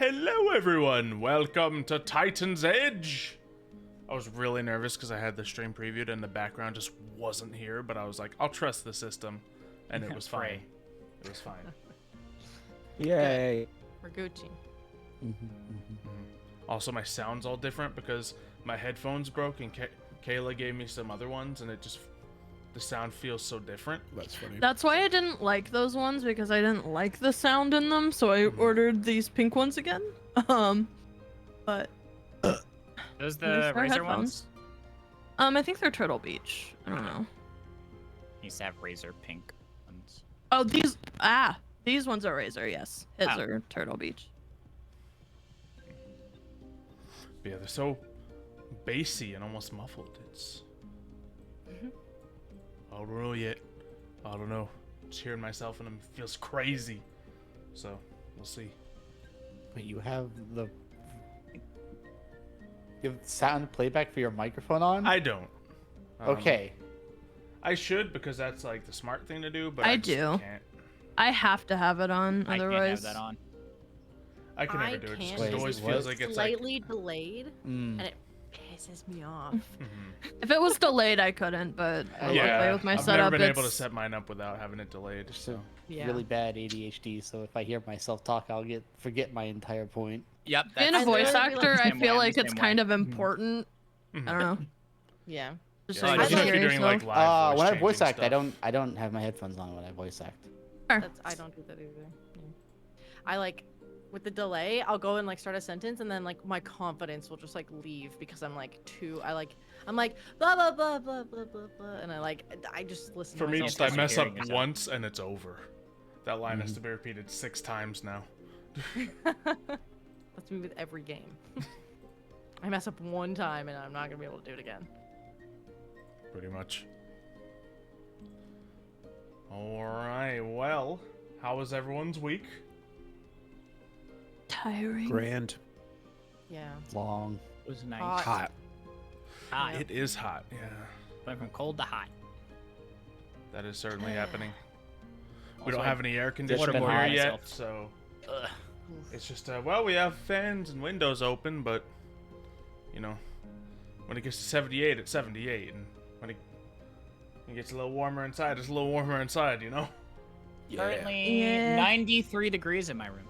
Hello everyone, welcome to Titan's Edge. I was really nervous because I had the stream previewed and the background just wasn't here, but I was like, I'll trust the system, and it was fine. It was fine. Yay. We're Gucci. Also, my sound's all different because my headphones broke and Kayla gave me some other ones, and the sound feels so different. That's funny. That's why I didn't like those ones, because I didn't like the sound in them, so I ordered these pink ones again. But Those the Razor ones? I think they're Turtle Beach. I don't know. Used to have Razor pink ones. Oh, these ones are Razor, yes. His are Turtle Beach. Yeah, they're so bassy and almost muffled. It's I don't know yet. I don't know. Just hearing myself and it feels crazy. So we'll see. But you have sound playback for your microphone on? I don't. Okay. I should, because that's like the smart thing to do, but I just do. can't. I have to have it on, I otherwise. can't have that on. I can never do it. Just 'cause it Wait, always what? feels like it's like. Slightly delayed, and it pisses me off. If it was delayed, I couldn't, but I Yeah, play with my I've setup. never been able to it's- set mine up without having it delayed. Just So. Yeah. really bad ADHD, so if I hear myself talk, I'll forget my entire point. Yep. Being a I voice literally actor, like I the feel same like way. it's kind of important. I don't know. Yeah. Just Yeah, so you especially can if hear you're doing like yourself. live When I voice voice changing act, stuff. I don't have my headphones on when I voice act. I don't do that either. Yeah. I like with the delay, I'll go and like start a sentence, and then like my confidence will just like leave because I'm like I'm like blah blah blah blah blah blah blah, and I just listen. For to me, myself just I also mess up hearing yourself. once and it's over. That line has to be repeated 6 times now. That's me with every game. I mess up one time, and I'm not gonna be able to do it again. Pretty much. Alright, well, how was everyone's week? Tiring. Grand. Yeah. Long. It was nice. Hot. Hot. It is hot, yeah. Went from cold to hot. That is certainly happening. We Also, don't have any air conditioning water here bottle yet, so Ugh. it's just well, we have fans and windows open, but you know, when it gets to 78, it's 78, and when it gets a little warmer inside, it's a little warmer inside, you know. Currently Yeah. 93 degrees in my room.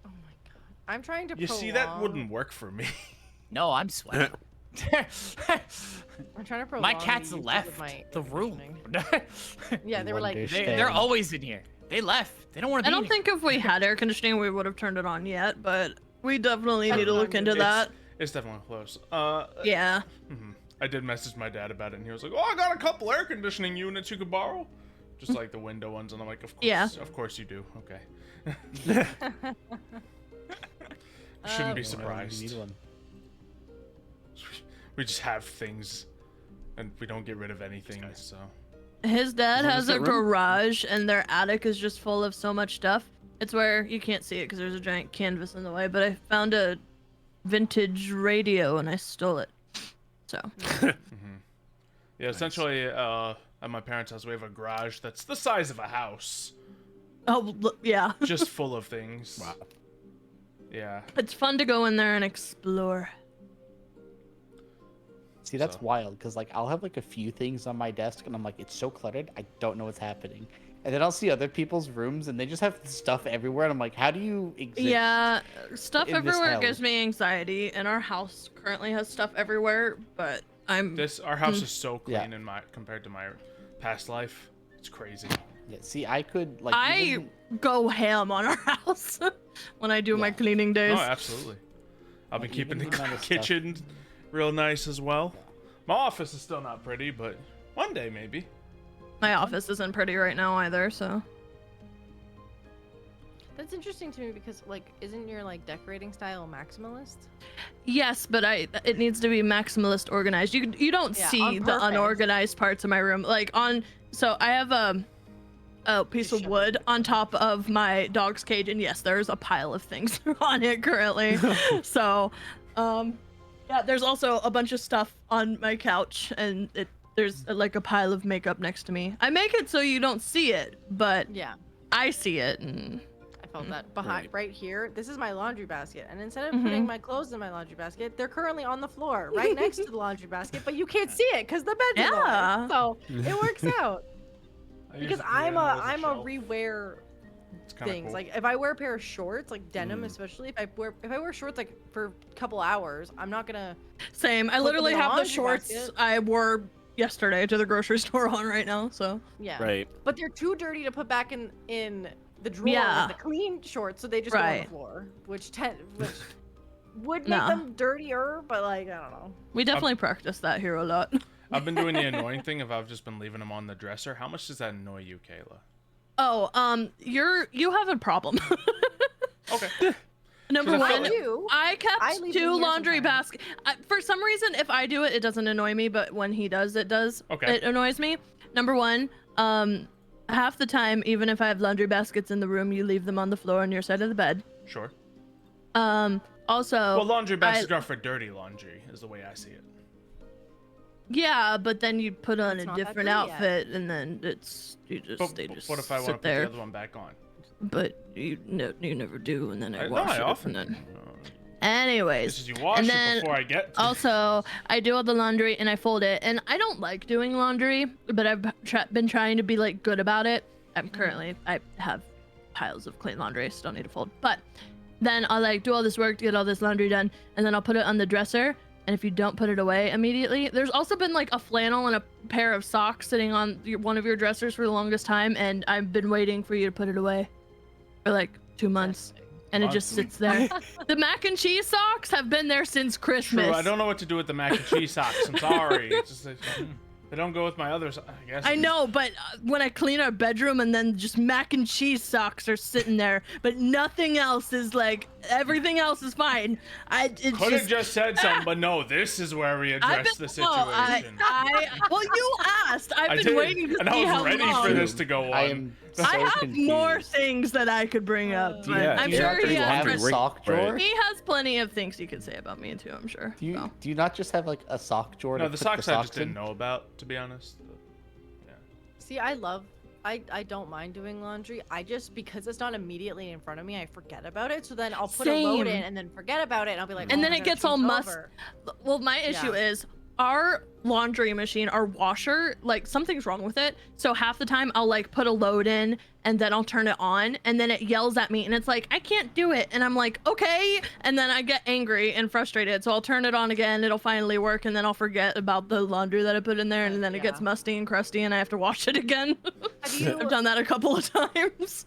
Oh my god. I'm trying to. You see, that wouldn't work for me. No, I'm sweating. I'm trying to prolong. My the cats usage of left my the room. conditioning. Yeah, they were like. They're always in here. They left. They don't want to I be don't in here. think if we had air conditioning, we would have turned it on yet, but we definitely need to look into that. It's definitely close. Yeah. I did message my dad about it, and he was like, "Oh, I got a couple air conditioning units you could borrow, just like the window ones." And I'm like, "Of course, Yeah. of course you do. Okay." Shouldn't be You surprised. need one. We just have things, and we don't get rid of anything. So His dad Is has it a room? garage, and their attic is just full of so much stuff. It's where you can't see it because there's a giant canvas in the way, but I found a vintage radio and I stole it. So. yeah, essentially, at my parents' house, we have a garage that's the size of a house, Oh, yeah. just full of things. Wow. Yeah. It's fun to go in there and explore. See, that's So. wild, because like I'll have like a few things on my desk, and I'm like, it's so cluttered, I don't know what's happening. And then I'll see other people's rooms, and they just have stuff everywhere, and I'm like, how do you exist? Yeah, stuff in this everywhere hell? gives me anxiety, and our house currently has stuff everywhere, but I'm... Our house is so Yeah. clean compared to my past life. It's crazy. Yeah, see, I could like. I even- go ham on our house when I do my cleaning days. Oh, absolutely. I've been Like, keeping even the the amount of stuff- kitchen real nice as well. My office is still not pretty, but one day maybe. My office isn't pretty right now either, so... That's interesting to me because like, isn't your like decorating style maximalist? Yes, but it needs to be maximalist organized. You don't Yeah, see on the purpose. unorganized parts of my room. Like so I have a piece of Shut wood on top of my dog's cage, and yes, there's a pile of things on it currently. So, yeah, there's also a bunch of stuff on my couch, and there's like a pile of makeup next to me. I make it so you don't see it, but Yeah. I see it, and I felt that behind right here. This is my laundry basket, and instead of Mhm. putting my clothes in my laundry basket, they're currently on the floor right next to the laundry basket, but you can't see it because the bed's in the Yeah. way. So it works out I because use I'm the a end as I'm a shelf. rewear It's kinda things. cool. Like if I wear a pair of shorts, like denim especially, if I wear shorts like for a couple hours, I'm not gonna. Same. I Put them literally in the have the laundry shorts basket. I wore yesterday to the grocery store on right now. So Yeah. Right. But they're too dirty to put back in the drawer Yeah. with the clean shorts, so they just go on the Right. floor, which would make Nah. them dirtier, but like I don't know. we definitely practice that here a lot. I've been doing the annoying thing if I've just been leaving them on the dresser. How much does that annoy you, Kayla? Oh, you have a problem. Okay. Number 'Cause I feel one, like- I kept I leave them two here laundry sometimes. baskets. For some reason, if I do it, it doesn't annoy me, but when he does, it does. Okay. It annoys me. Number one, half the time, even if I have laundry baskets in the room, you leave them on the floor on your side of the bed. Sure. Also, Well, laundry baskets are for dirty laundry, is the way I see it. yeah, but then you put on It's a not that different dirty yet. outfit, and then they But just what if I want to sit put there. the other one back on? But you never do, and then I No, wash I it. often. And then... Anyways, This is you wash and it then before I get to also I do all the laundry and I fold it, and I don't like doing laundry, but I've been trying to be like good about it. I have piles of clean laundry, still need to fold, but then I'll like do all this work to get all this laundry done, and then I'll put it on the dresser. And if you don't put it away immediately, there's also been like a flannel and a pair of socks sitting on one of your dressers for the longest time, and I've been waiting for you to put it away for like 2 months, and it just sits there. The mac and cheese socks have been there since Christmas. True, I don't know what to do with the mac and cheese socks. I'm sorry. It's just like, they don't go with my others, I guess. I know, but when I clean our bedroom and then just mac and cheese socks are sitting there, but nothing else is like, everything else is fine. Could have just said something, but no, this is where we address the situation. Well, you asked. I've I been did, waiting to and see I how was ready long. for this to go on. I am so I have confused. more things that I could bring up. Do you, but Yeah, I'm do you sure not he just have has. a sock Right. drawer? He has plenty of things he could say about me too. I'm sure. Do you So. do you not just have like a sock drawer? No, to the put socks I just in? didn't know about, to be honest. Yeah. See, I don't mind doing laundry. I just, because it's not immediately in front of me, I forget about it. So then I'll put a load in Same. and then forget about it, and I'll be like, And oh, then I it gotta gets all change must. over. Well, my issue is our laundry machine, our washer, like something's wrong with it. So half the time I'll like put a load in and then I'll turn it on and then it yells at me and it's like, I can't do it. And I'm like, okay. And then I get angry and frustrated. So I'll turn it on again. It'll finally work. And then I'll forget about the laundry that I put in there. And then it gets Yeah. musty and crusty and I have to wash it again. Have you, I've done that a couple of times.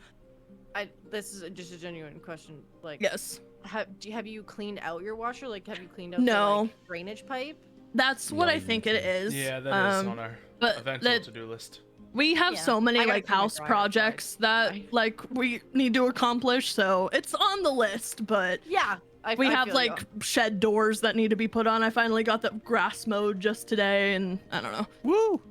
this is just a genuine question. Like, Yes. have you cleaned out your washer? Like, have you cleaned out No. the like, drainage pipe? That's what I No, think it is. Yeah, that is on our but eventual that- to-do list. We have Yeah. so many I gotta like clean my house dryer projects that Right. like we need to accomplish, so it's on the list, but Yeah. we I have feel like you. shed doors that need to be put on. I finally got the grass mowed just today, and I don't know. Woo!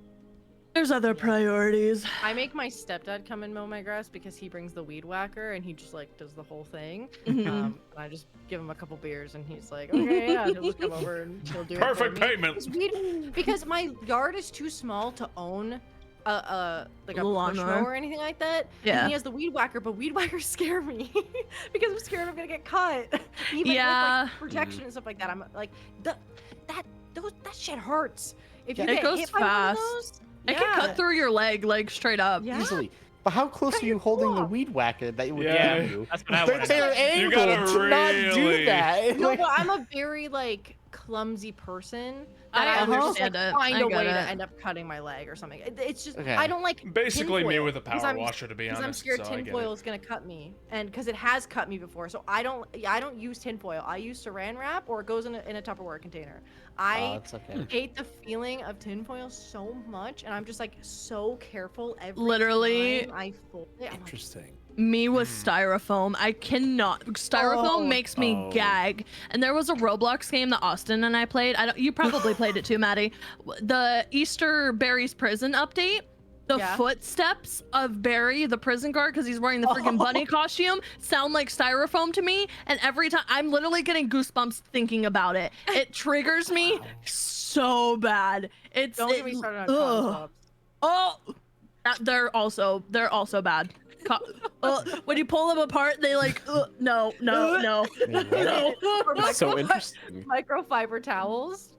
There's other priorities. I make my stepdad come and mow my grass because he brings the weed whacker and he just like does the whole thing. Mhm. And I just give him a couple beers and he's like, okay, yeah, he'll just come over and he'll do Perfect it for me. payment. Because my yard is too small to own a push Lawnmower. mower or anything like that. Yeah. And he has the weed whacker, but weed whackers scare me because I'm scared I'm gonna get cut. Even Yeah. with like protection and stuff like that. I'm like, that shit hurts. If you Yeah. It get goes hit by one of fast. those, It can cut through your leg, like straight up. Yeah. Easily. But how close Cut are you your holding the claw. weed whacker that it would Yeah. give you? That's what I They're, want. they're You angled gotta to not do really- that. No, Like, but I'm a very like clumsy person that I I will just understand like, it. find I a get way to it. end up cutting my leg or something. It's just Okay. I don't like Basically me tinfoil, with a because power I'm- washer, to be because honest. I'm scared so I get tinfoil it. is gonna cut me, and because it has cut me before, so I don't use tinfoil. I use Saran wrap, or it goes in a Tupperware container. oh, I it's okay. hate the feeling of tinfoil so much, and I'm just like so careful every Literally- time I fold it. I'm like, Interesting. Me with styrofoam. I cannot. Styrofoam Oh. makes me Oh. gag. And there was a Roblox game that Austin and I played. You probably played it too, Maddie. The Easter Barry's prison update. The Yeah. footsteps of Barry, the prison guard, because he's wearing the freaking bunny costume, sound like styrofoam to me. And every time, I'm literally getting goosebumps thinking about it. It triggers me so bad. don't get me started on cotton ugh. swabs. Oh, they're also bad. when you pull them apart, they like no. Or So interesting. microfiber towels.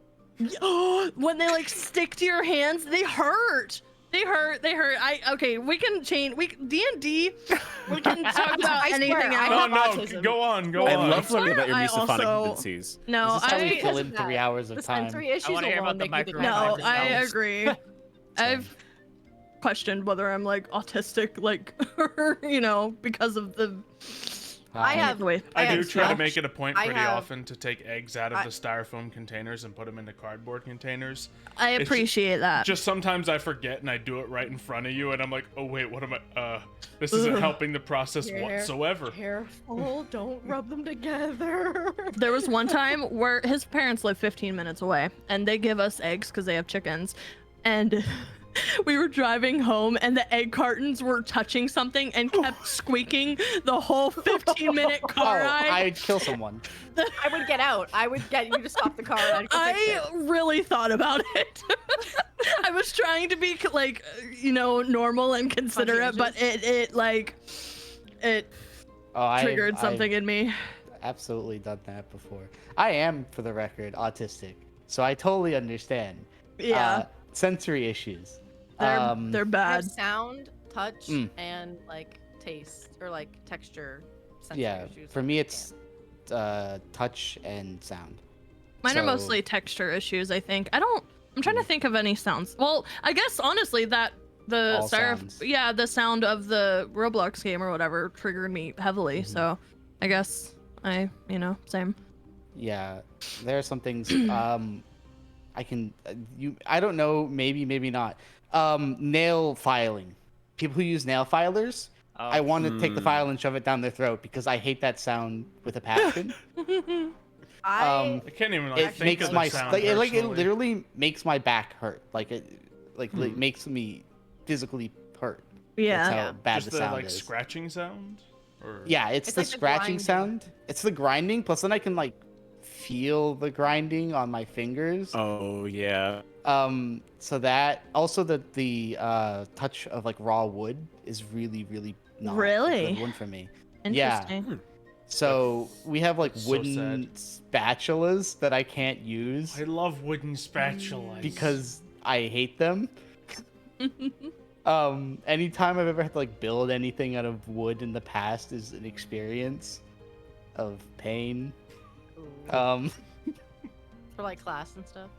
When they like stick to your hands, they hurt. They hurt. Okay, we can change. D&D. We can talk about I swear, anything I else. No, have no, autism. go on. I on. love learning about your I misophonic also- tendencies. No, This is how we I fill in Because 3 that- hours The of time. sensory issues wanna hear alone about the make me think no, microfiber I towels. agree. I've questioned whether I'm like autistic, like because of the. I have- the way. I do have try to smashed- make it a point I pretty have- often to take eggs out of I- the styrofoam containers and put them into cardboard containers. I It's appreciate that. Just sometimes I forget and I do it right in front of you, and I'm like, oh wait, what am I? This isn't helping the process Here. whatsoever. Careful, don't rub them together. There was one time where his parents live 15 minutes away, and they give us eggs because they have chickens, and we were driving home, and the egg cartons were touching something and kept squeaking the whole 15-minute car ride. I'd kill someone. I would get out. I would get you to stop the car. And I'd go fix I really thought about it. I was trying to be like, normal and considerate, but it Oh, triggered something in me. Absolutely done that before. I am, for the record, autistic, so I totally understand. Yeah, Sensory issues. they're it. I have bad. sound, touch, Mm. and like taste or like texture. Sensory Yeah, issues. for me it's touch and sound. Mine are So- mostly texture issues, I think. I'm trying to think of any sounds. Well, I guess honestly the All sounds. the sound of the Roblox game or whatever triggered me heavily. Mm-hmm. So I guess same. Yeah, there are some things I can I don't know, maybe not. Nail filing. People who use nail filers, I want to take the file and shove it down their throat because I hate that sound with a passion. I I can't even like It think makes of my the sound it personally. literally makes my back hurt. Like it makes me physically hurt. Yeah. That's how bad Just the the sound like is. scratching sound. Or... Yeah, it's It's the like the scratching grinding. sound. It's the grinding. Plus, then I can like feel the grinding on my fingers. Oh yeah. So that also the touch of like raw wood is really not a Really? good one for me. Interesting. So we have like So wooden spatulas that I can't use I love wooden spatulas. because I hate them. Anytime I've ever had to like build anything out of wood in the past is an experience of pain. for like class and stuff.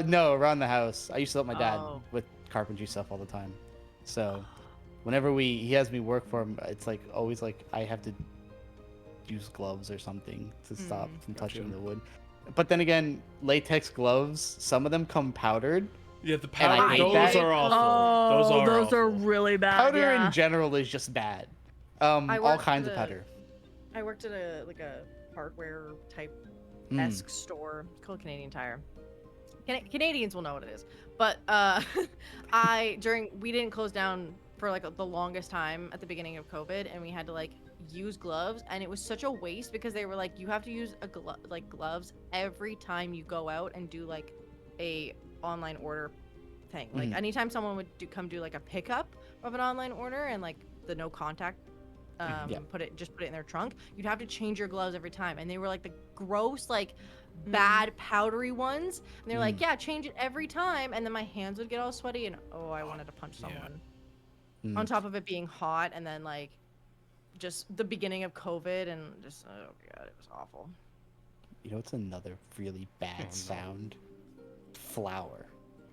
No, around the house. I used to help my dad Oh. with carpentry stuff all the time. So whenever he has me work for him, it's like always like I have to use gloves or something to stop from touching the wood. But then again, latex gloves, some of them come powdered. Yeah, the And I powder. hate Those that. are awful. Oh, those are awful. really bad. Powder yeah. in general is just bad. I All worked kinds at of a- powder. I worked at a hardware type Mm. esque store called Canadian Tire. Canadians will know what it is. But we didn't close down for like the longest time at the beginning of COVID, and we had to like use gloves, and it was such a waste because they were like, you have to use gloves every time you go out and do like a online order thing. Like Mhm. anytime someone would come do like a pickup of an online order and like the no contact Yeah. put it in their trunk, you'd have to change your gloves every time, and they were like the gross like bad powdery ones, and they're like, yeah, change it every time, and then my hands would get all sweaty, and I wanted to punch Yeah. someone. Mm. On top of it being hot, and then like just the beginning of COVID, and just oh god, it was awful. You know what's another really bad Oh, no. sound? Flour.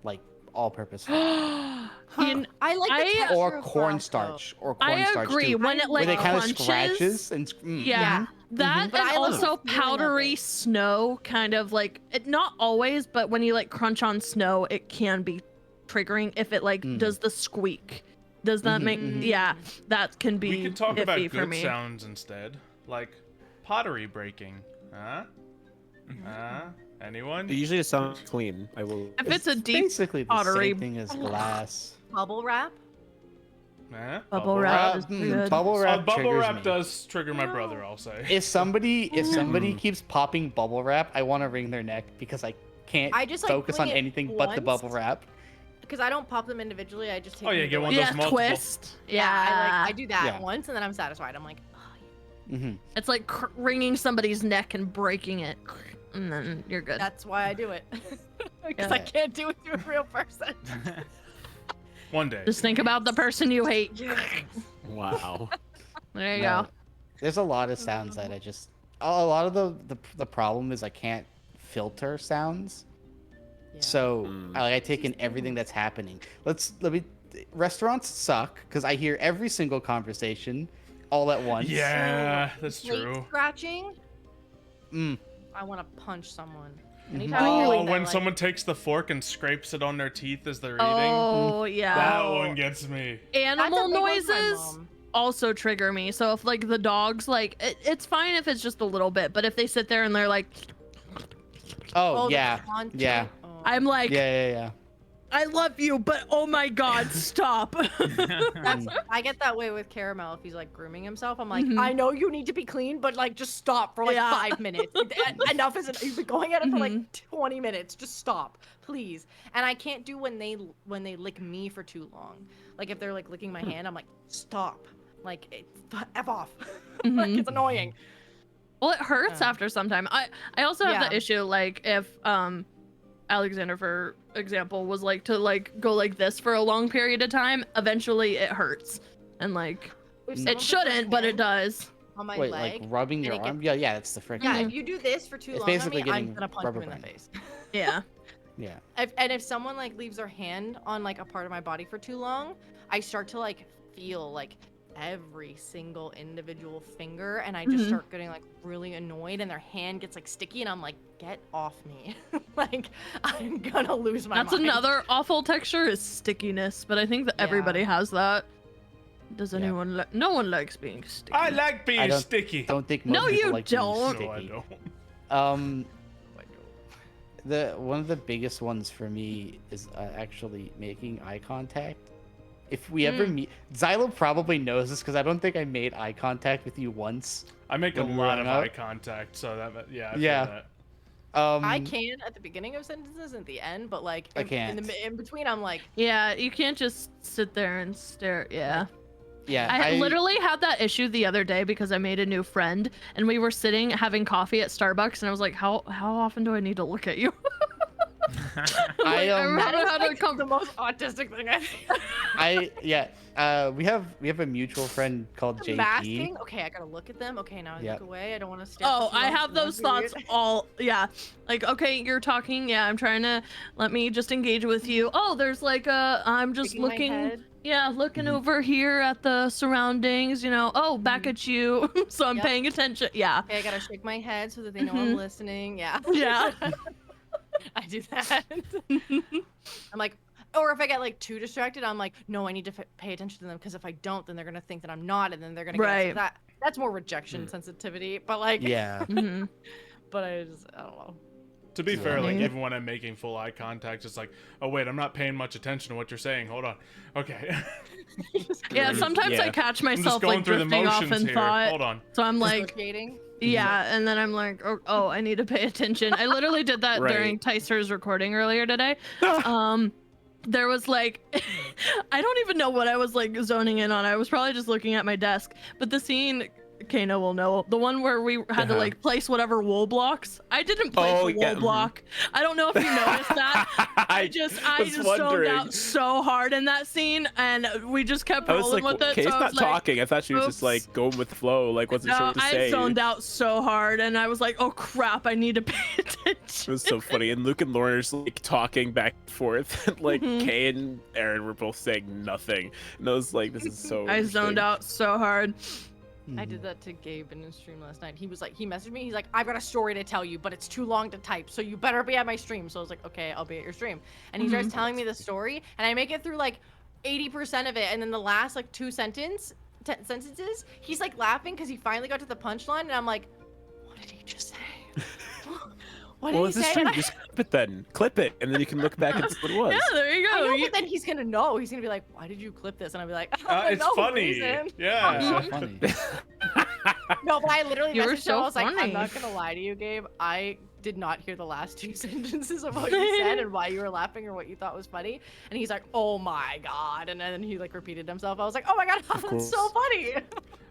Like all-purpose flour. I like the I- texture or of flour, cornstarch. Or I cornstarch agree. too. When it Where like they kind of crunches, scratches and Yeah, that But and I love also the feeling of powdery it. snow, kind of like not always, but when you like crunch on snow, it can be triggering if it like Mm. does the squeak. Does that Mhm, make? mhm. Yeah, that can be We could talk iffy about for good me. sounds instead, like pottery breaking. Huh? Mm-hmm. Huh? Anyone? It usually sounds clean. I will. If it's a deep basically the pottery- same thing as glass. Bubble wrap. Huh? Bubble wrap is Mm, good. bubble wrap Bubble triggers wrap me. does trigger my brother, I'll say. If somebody keeps popping bubble wrap, I want to wring their neck because I can't I just, like, focus on fling it anything but the once. bubble wrap. because I don't pop them individually. I just take Oh, yeah, them get to, one like- of those multiple. twist. I do that Yeah. once and then I'm satisfied. I'm like, oh, Hmm. It's like wringing somebody's neck and breaking it, and then you're good. that's why I do it. Because I Yeah. can't do it to a real person. One day. Just think about the person you hate. Wow. There you No, go. there's a lot of sounds that I just. A lot of the problem is I can't filter sounds. Yeah. So Mm. I take in everything that's happening. Let me. Restaurants suck because I hear every single conversation all at once. Yeah, that's Plate true. Scratching. Mm. I want to punch someone. Mhm. Anytime I hear, Oh, like, that, when like, someone takes the fork and scrapes it on their teeth as they're eating. Oh yeah. That one gets me. that's a Animal big one for my noises mom. also trigger me. So if like the dogs, like it's fine if it's just a little bit, but if they sit there and they're like, Oh, the yeah. constant- Yeah. oh. I'm like, Yeah. I love you, but oh my god, stop. That's, I get that way with Caramel if he's like grooming himself. I'm like, Mhm. I know you need to be clean, but like just stop for like Yeah. 5 minutes. Enough is enough. You've been going at it for like Mhm. 20 minutes. Just stop, please. And I can't do when they lick me for too long. Like if they're like licking my hand, I'm like, stop. Like F off. Like Mhm. it's annoying. Well, it hurts after some time. I also have the Yeah. issue like if Alexander, for example, was like to like go like this for a long period of time, eventually it hurts. And like If someone it puts their shouldn't, but it hand does. on my Wait, leg. like rubbing your and it arm? Yeah, that's the friction. Yeah, if you do this for too It's long on basically me, I'm getting gonna punch rubber you in the burned. face. Yeah. Yeah. And if someone like leaves their hand on like a part of my body for too long, I start to like feel like every single individual finger, and I just Mhm. start getting like really annoyed, and their hand gets like sticky, and I'm like, get off me. Like I'm gonna lose my That's mind. another awful texture is stickiness, but I think that everybody has that. Does Yeah. anyone no one likes being sticky. I like being I don't- sticky. Don't think most No, people you like being don't. No, I sticky. don't. One of the biggest ones for me is actually making eye contact. If we ever meet, Xylo probably knows this because I don't think I made eye contact with you once. I make a When we were lot of growing eye up. contact, so I feel Yeah. that. I can at the beginning of sentences and at the end, but like I in can't. in between, I'm like, Yeah, you can't just sit there and stare. Yeah. Yeah, I literally had that issue the other day because I made a new friend and we were sitting having coffee at Starbucks and I was like, how often do I need to look at you? I that remember is how to like come. the most autistic thing I've we have a mutual friend called JP. Masking? Okay, I gotta look at them. Okay, now I Yep. look away. I don't want to stare. Oh, for too I long, have so that'd those be thoughts weird. all, yeah. Like, okay, you're talking, yeah, I'm trying to, let me just engage with you. Oh, there's like I'm just Shaking my looking, head. yeah, looking Mhm. over here at the surroundings, you know, oh, back at you. So I'm Yep. paying attention. Yeah. Okay, I gotta shake my head so that they know I'm Mhm. listening. Yeah. Yeah. I do that. I'm like, or if I get like too distracted, I'm like, no, I need to pay attention to them because if I don't, then they're gonna think that I'm not, and then they're gonna get Right. upset. That's more rejection sensitivity. But like, Yeah. Mhm. But I don't know. To be fair, like Yeah. even when I'm making full eye contact, it's like, oh wait, I'm not paying much attention to what you're saying. Hold on. Okay. Yeah, sometimes I Yeah. catch I'm just myself going like through the drifting off motions in here. thought. Hold on. So I'm like, Dissociating. yeah, and then I'm like, oh, I need to pay attention. I literally did that Right. during Tycer's recording earlier today. There was like, I don't even know what I was like zoning in on. I was probably just looking at my desk. But the scene, Kano will know, the one where we had to like place whatever wool blocks. I didn't place Oh, a wool yeah, block. I don't know if you noticed that. I just zoned wondering. out so hard in that scene, and we just kept I was rolling like, with it. okay, So he's I not was like, talking. I thought she was just oops. like going with the flow, like wasn't sure no, what to I say. zoned out so hard, and I was like, "Oh crap! I need to pay It attention." was so funny. And Luke and Lauren are just like talking back and forth. And, like Mhm. Kay and Aaron were both saying nothing. And I was like, this is so I zoned interesting. out so hard. I did that to Gabe in his stream last night. He was like, he messaged me. He's like, I've got a story to tell you, but it's too long to type, so you better be at my stream. So I was like, okay, I'll be at your stream. And he starts telling me the story, and I make it through like 80% of it, and then the last like two sentences, he's like laughing because he finally got to the punchline, and I'm like, what did he just say? What did Well, he it's a say? stream. And I- Just clip it then. Clip it, and then you can look back and see what it was. Yeah, there you I go. know, You- but then he's gonna know. He's gonna be like, "Why did you clip this?" And I'll be like, It's no funny. reason." Yeah. So funny. No, but I literally You were messaged him. I so was like, I'm funny. not gonna lie to you, Gabe. I did not hear the last 2 sentences of what you said and why you were laughing or what you thought was funny. And he's like, oh my god. And then he like repeated himself. I was like, oh my god, that's so funny.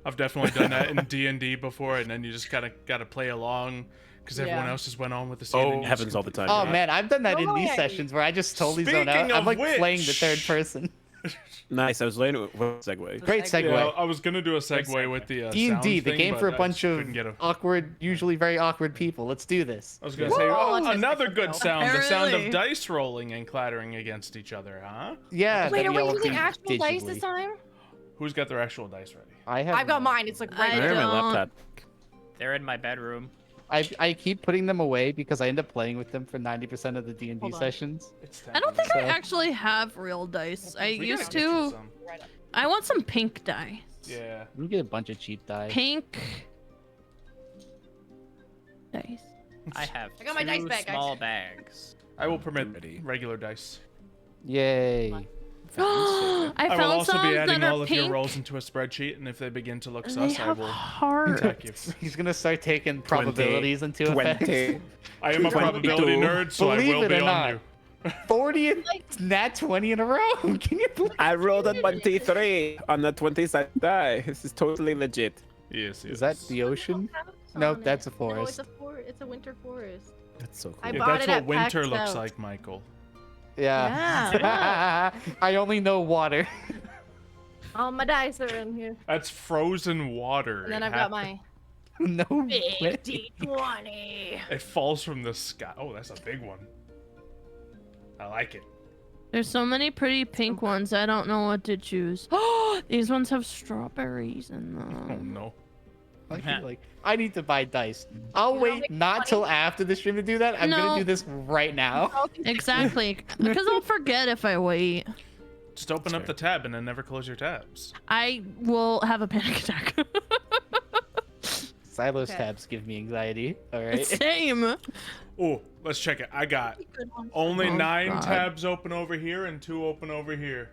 I've definitely done that in D&D before, and then you just gotta play along because everyone else just went on with the scene. Oh, and it you happens just all the time. Oh yeah. man, I've done that in No these way. sessions where I just totally zone out. Speaking I'm of like playing the which- third person. Nice. I was laying with segue. Great segue. Yeah, I was gonna do a segue segue. with the D&D, sound the thing, game but for I a bunch just of couldn't get a- awkward, usually very awkward people. Let's do this. I was gonna say another good Apparently. sound, the sound of Apparently. dice rolling and clattering against each other, huh? Yeah. Wait, that are we all using do actual dice digitally. this time? Who's got their actual dice ready? I have. I've got mine. It's like right I I there. have my don't- laptop. They're in my bedroom. I keep putting them away because I end up playing with them for 90% of the D&D Hold on. sessions. It's I don't think I So- actually have real dice. I We gotta used get you to. some. Right up. I want some pink dice. Yeah. You get a bunch of cheap dice. Pink dice. I have I got my dice 2 back, guys. small bags. I will permit Ready. regular dice. Yay. I I will found also some be adding that all are of pink. your rolls into a spreadsheet, and if they begin to look They sus, I have will hearts. attack you. He's gonna start taking probabilities into effect. 20. I am a probability 22. nerd, so I Believe will it be or on not. you. 40 and nat 20 in a row. Can you believe? I rolled a 23 on the 20-side die. This is totally legit. Yes, yes. Is that the ocean? Nope, On that's it. a forest. No, it's a winter forest. That's so cool. I Yeah, bought that's it what at winter PAX looks South. like, Michael. Yeah. I only know water. All my dice are in here. That's frozen water. And then It I've got hap- my No big way. D20. It falls from the sky. Oh, that's a big one. I like it. There's so many pretty pink ones. I don't know what to choose. Oh, these ones have strawberries in Oh them. no. I feel like I need to buy dice. I'll wait not till after the stream to do that. I'm No. gonna do this right now. Exactly, because I'll forget if I wait. Just open up the tab and then never close your tabs. I will have a panic attack. Silos Okay. tabs give me anxiety. All right. Same. Oh, let's check it. I got only Oh, 9 God. tabs open over here and 2 open over here.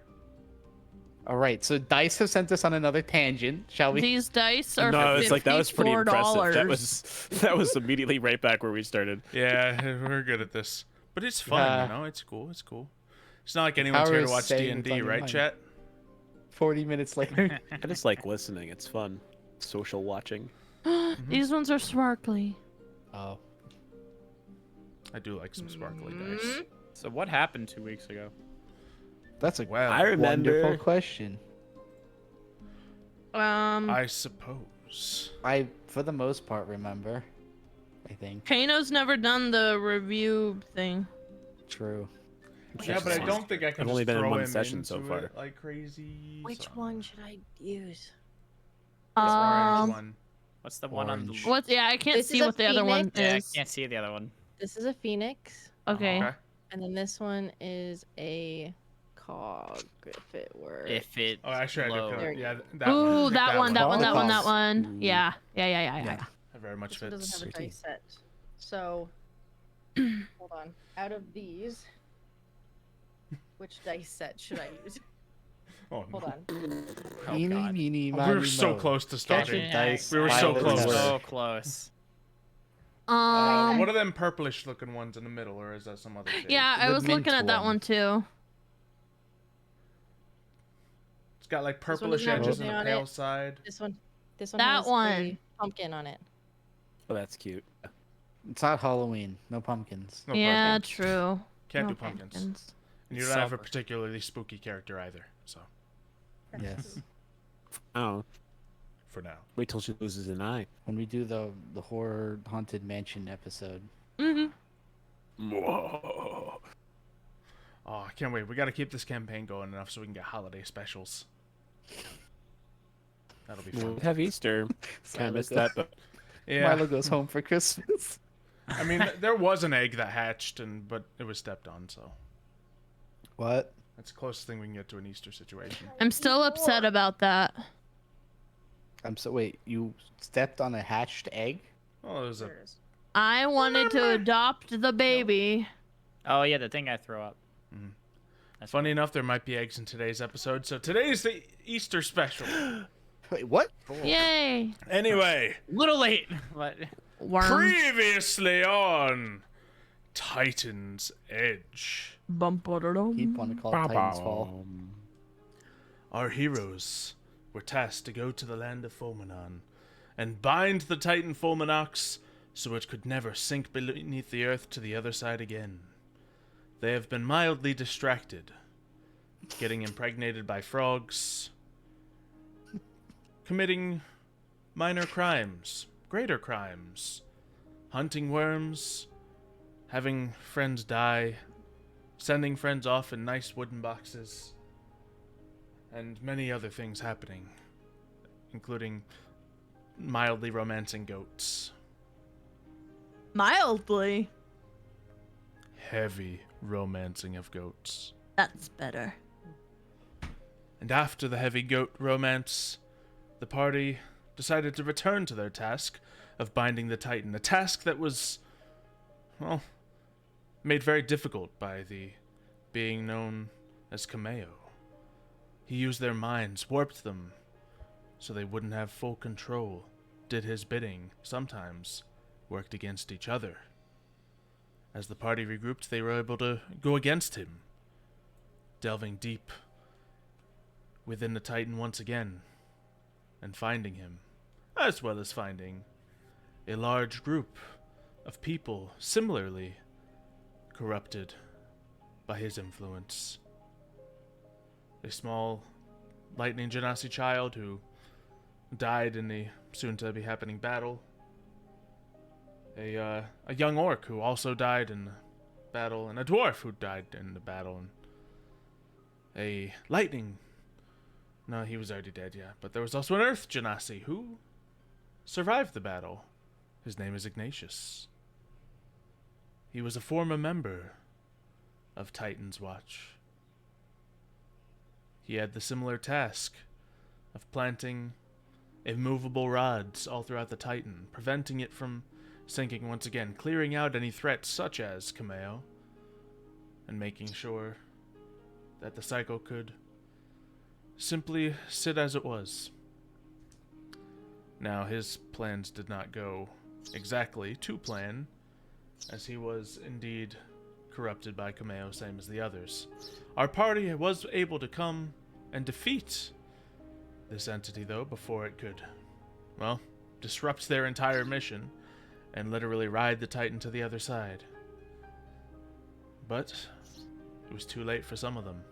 All right. So dice have sent us on another tangent. Shall we? These dice are No, it's like that was pretty impressive. $54. That was immediately right back where we started. Yeah, we're good at this. But it's fun, you know? It's cool. It's cool. It's not like anyone's power here to is watch saying what's D&D, on your right, mind. chat? 40 minutes later. I just like listening. It's fun. Social watching. These ones are sparkly. Oh. I do like some sparkly Mm-hmm. dice. So what happened 2 weeks ago? That's a Well, I remember. wonderful question. I suppose. I, for the most part, remember. I think. Kano's never done the review thing. True. Yeah, but I don't think I can I've only just been in throw one him session so into far. it like crazy. Which so- one should I use? This orange Um, one. What's the one on the? Orange. what? Yeah, I can't This is see a what the other one phoenix. Yeah, I is. can't see the other one. This is a phoenix, Okay. Okay. and then this one is a cog, if it were. If it. Oh, actually, I low. do. There you Yeah, go. that Ooh, one. that one, that one, that one, that Pause. one. Ooh. Yeah. Yeah. That very much This one doesn't fits. have a dice set. So, hold on. Out of these, which dice set should I use? Oh, no. Hold on. Oh, Eeny, God. meeny, We miny, were so moe. close to Catch starting. a dice. We were by so the close. number. So close. What are them purplish looking ones in the middle, or is that some other shade? Yeah, I The was looking mint at that one. one too. It's got like This one purplish doesn't have edges on anything the on pale it. side. This one. This one That has one. a pumpkin on it. Oh, that's cute. It's not Halloween. No pumpkins. No Yeah, pumpkins. true. Can't No do pumpkins. pumpkins. And you don't have a Summer. particularly spooky character either, so Yes. Oh, for now. wait till she loses an eye. When we do the horror haunted mansion episode. Mm-hmm. Whoa. Oh, I can't wait. We got to keep this campaign going enough so we can get holiday specials. That'll be fun. We'll have Easter. Kind of missed that, but Yeah. Milo goes home for Christmas. I mean, there was an egg that hatched, but it was stepped on, so What? that's the closest thing we can get to an Easter situation. I'm still upset about that. Wait, you stepped on a hatched egg? Well, it was a. There it is. I wanted to adopt the baby. Oh yeah, the thing I throw up. Mhm. That's Funny enough, there might be eggs in today's episode, so today's the Easter special. Wait, what? Yay! Anyway, Little late. But Worms. previously on Titan's Edge, Bum-ba-da-dum. Keep want to call it Titan's Fall. our heroes were tasked to go to the land of Fulminon and bind the Titan Fulminox so it could never sink beneath the earth to the other side again. They have been mildly distracted, getting impregnated by frogs, committing minor crimes, greater crimes, hunting worms, having friends die, sending friends off in nice wooden boxes, and many other things happening, including mildly romancing goats. Mildly. Heavy romancing of goats. That's better. And after the heavy goat romance, the party decided to return to their task of binding the Titan, a task that was, well, made very difficult by the being known as Kameo. He used their minds, warped them, so they wouldn't have full control, did his bidding, sometimes worked against each other. As the party regrouped, they were able to go against him, delving deep within the Titan once again, and finding him, as well as finding a large group of people similarly corrupted by his influence. A small lightning genasi child who died in the soon-to-be-happening battle. A young orc who also died in the battle, and a dwarf who died in the battle, and a lightning... No, he was already dead, yeah. But there was also an earth genasi who survived the battle. His name is Ignatius. He was a former member of Titan's Watch. He had the similar task of planting immovable rods all throughout the Titan, preventing it from sinking once again, clearing out any threats such as Kameo, and making sure that the cycle could simply sit as it was. Now, his plans did not go exactly to plan, as he was indeed corrupted by Kameo, same as the others. Our party was able to come and defeat this entity, though, before it could, well, disrupt their entire mission and literally ride the Titan to the other side. But it was too late for some of them.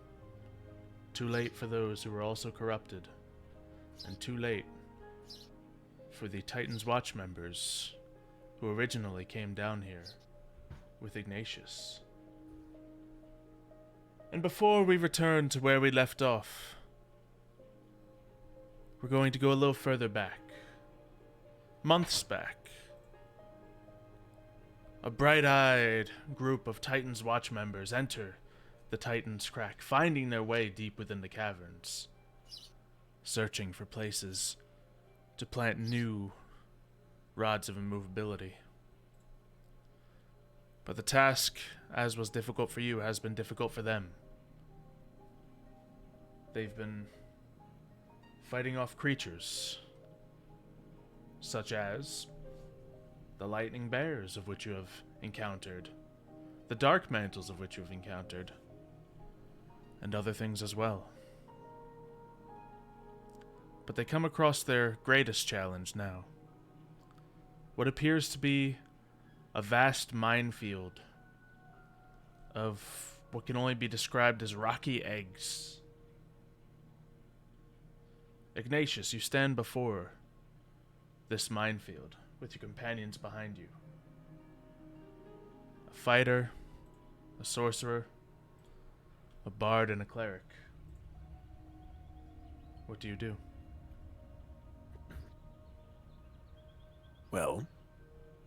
Too late for those who were also corrupted. And too late for the Titan's Watch members who originally came down here with Ignatius. And before we return to where we left off, we're going to go a little further back. Months back. A bright-eyed group of Titan's Watch members enter the Titan's Crack, finding their way deep within the caverns, searching for places to plant new rods of immovability. But the task, as was difficult for you, has been difficult for them. They've been fighting off creatures, such as the lightning bears of which you have encountered, the dark mantles of which you have encountered, and other things as well. But they come across their greatest challenge now. What appears to be a vast minefield of what can only be described as rocky eggs. Ignatius, you stand before this minefield with your companions behind you. A fighter, a sorcerer, a bard, and a cleric. What do you do? Well,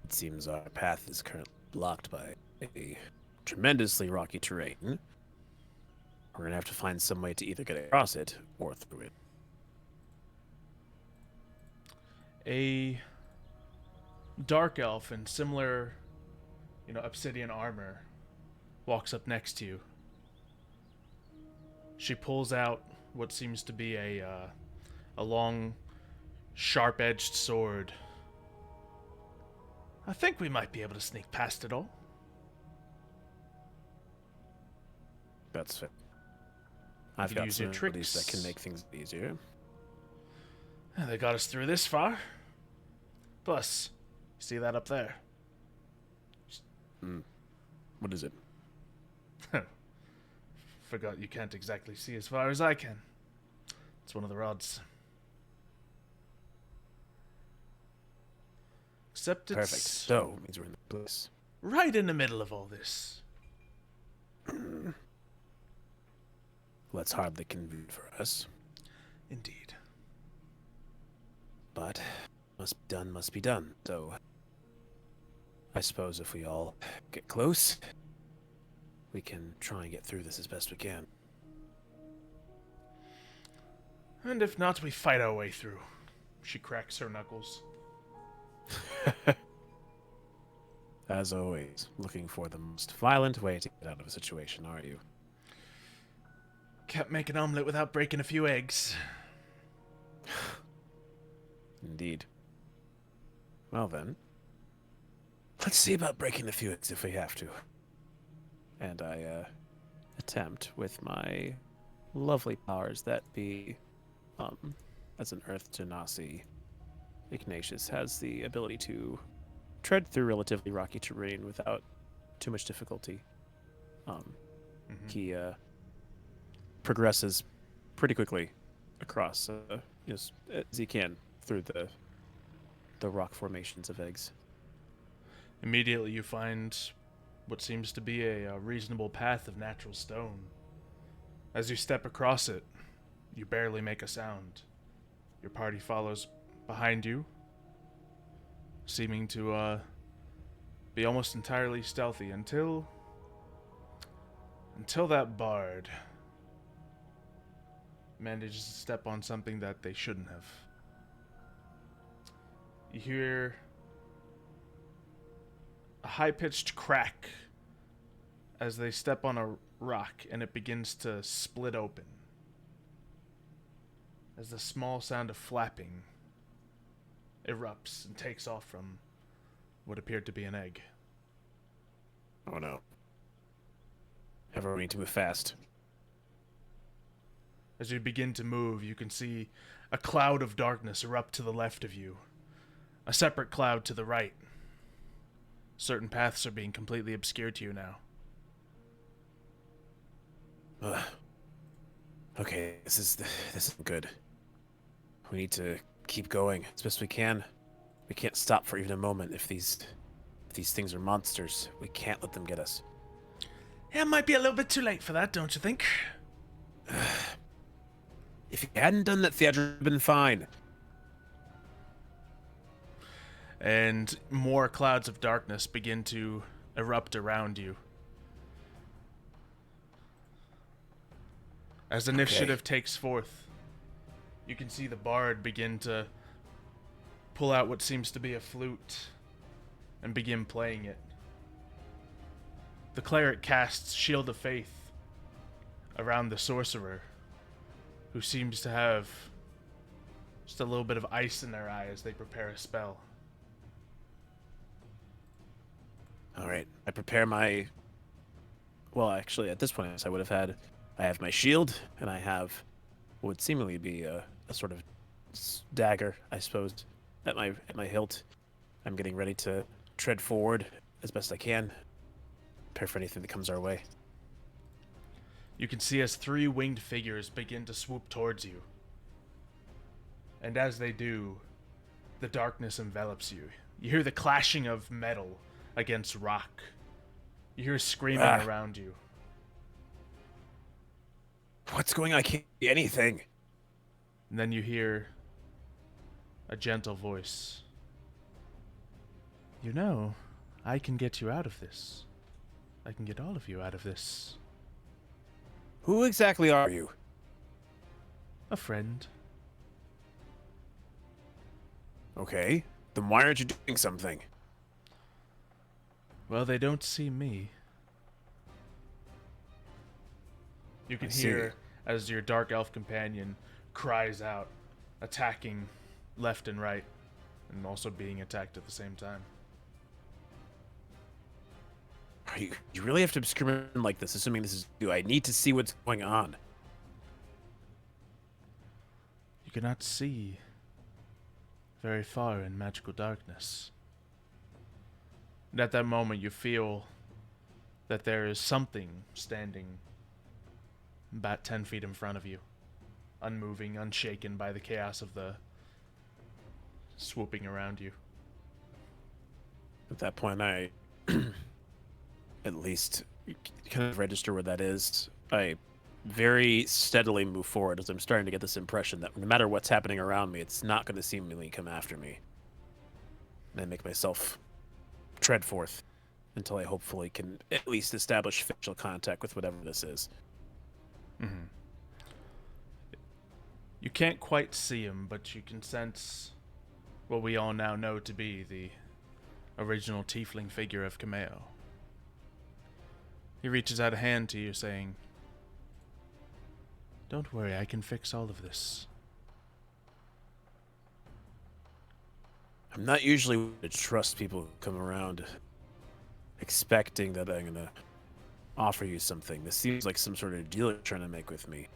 it seems our path is currently blocked by a tremendously rocky terrain. We're gonna have to find some way to either get across it or through it. A dark elf in similar, obsidian armor walks up next to you. She pulls out what seems to be a long sharp-edged sword. I think we might be able to sneak past it all. That's fair. I've can got use some your abilities that tricks. can make things easier. They got us through this far. Plus, you see that up there? What is it? Forgot you can't exactly see as far as I can. It's one of the rods. Except it's Perfect. So, it means we're in the place. right in the middle of all this. Well, that's hardly convenient for us. Indeed. But must be done. So, I suppose if we all get close, we can try and get through this as best we can. And if not, we fight our way through. She cracks her knuckles. As always, looking for the most violent way to get out of a situation, are you? Can't make an omelet without breaking a few eggs. Indeed. Well then, let's see about breaking a few eggs if we have to. And I attempt with my lovely powers that be, as an Earth Genasi, Ignatius has the ability to tread through relatively rocky terrain without too much difficulty. He progresses pretty quickly across as he can through the rock formations of eggs. Immediately you find what seems to be a reasonable path of natural stone. As you step across it, you barely make a sound. Your party follows behind you, seeming to be almost entirely stealthy until that bard manages to step on something that they shouldn't have. You hear a high-pitched crack as they step on a rock and it begins to split open. As the small sound of flapping erupts and takes off from what appeared to be an egg. Oh no. Everyone need to move fast. As you begin to move, you can see a cloud of darkness erupt to the left of you. A separate cloud to the right. Certain paths are being completely obscured to you now. Okay, this isn't good. We need to keep going as best we can. We can't stop for even a moment. If these things are monsters, we can't let them get us. Yeah, it might be a little bit too late for that, don't you think? If you hadn't done that, theater would have been fine. And more clouds of darkness begin to erupt around you. As initiative takes forth, you can see the bard begin to pull out what seems to be a flute and begin playing it. The cleric casts Shield of Faith around the sorcerer, who seems to have just a little bit of ice in their eye as they prepare a spell. Alright, I prepare my... Well, actually, at this point, I have my shield, and I have what would seemingly be a sort of dagger, I suppose, at my hilt. I'm getting ready to tread forward as best I can. Prepare for anything that comes our way. You can see as three winged figures begin to swoop towards you. And as they do, the darkness envelops you. You hear the clashing of metal against rock. You hear screaming around you. What's going on? I can't see anything. And then you hear a gentle voice. You know, I can get you out of this. I can get all of you out of this. Who exactly are you? A friend. Okay, then why aren't you doing something? Well, they don't see me. You can I see. hear as your dark elf companion cries out, attacking left and right, and also being attacked at the same time. You really have to discriminate like this, assuming this is you. I need to see what's going on. You cannot see very far in magical darkness. And at that moment, you feel that there is something standing about 10 feet in front of you, unmoving, unshaken by the chaos of the swooping around you. At that point, I at least kind of register where that is. I very steadily move forward as I'm starting to get this impression that no matter what's happening around me, it's not going to seemingly come after me. And I make myself tread forth until I hopefully can at least establish visual contact with whatever this is. Mm-hmm. You can't quite see him, but you can sense what we all now know to be the original tiefling figure of Kameo. He reaches out a hand to you, saying, "Don't worry, I can fix all of this." I'm not usually one to trust people who come around expecting that I'm going to offer you something. This seems like some sort of deal you're trying to make with me.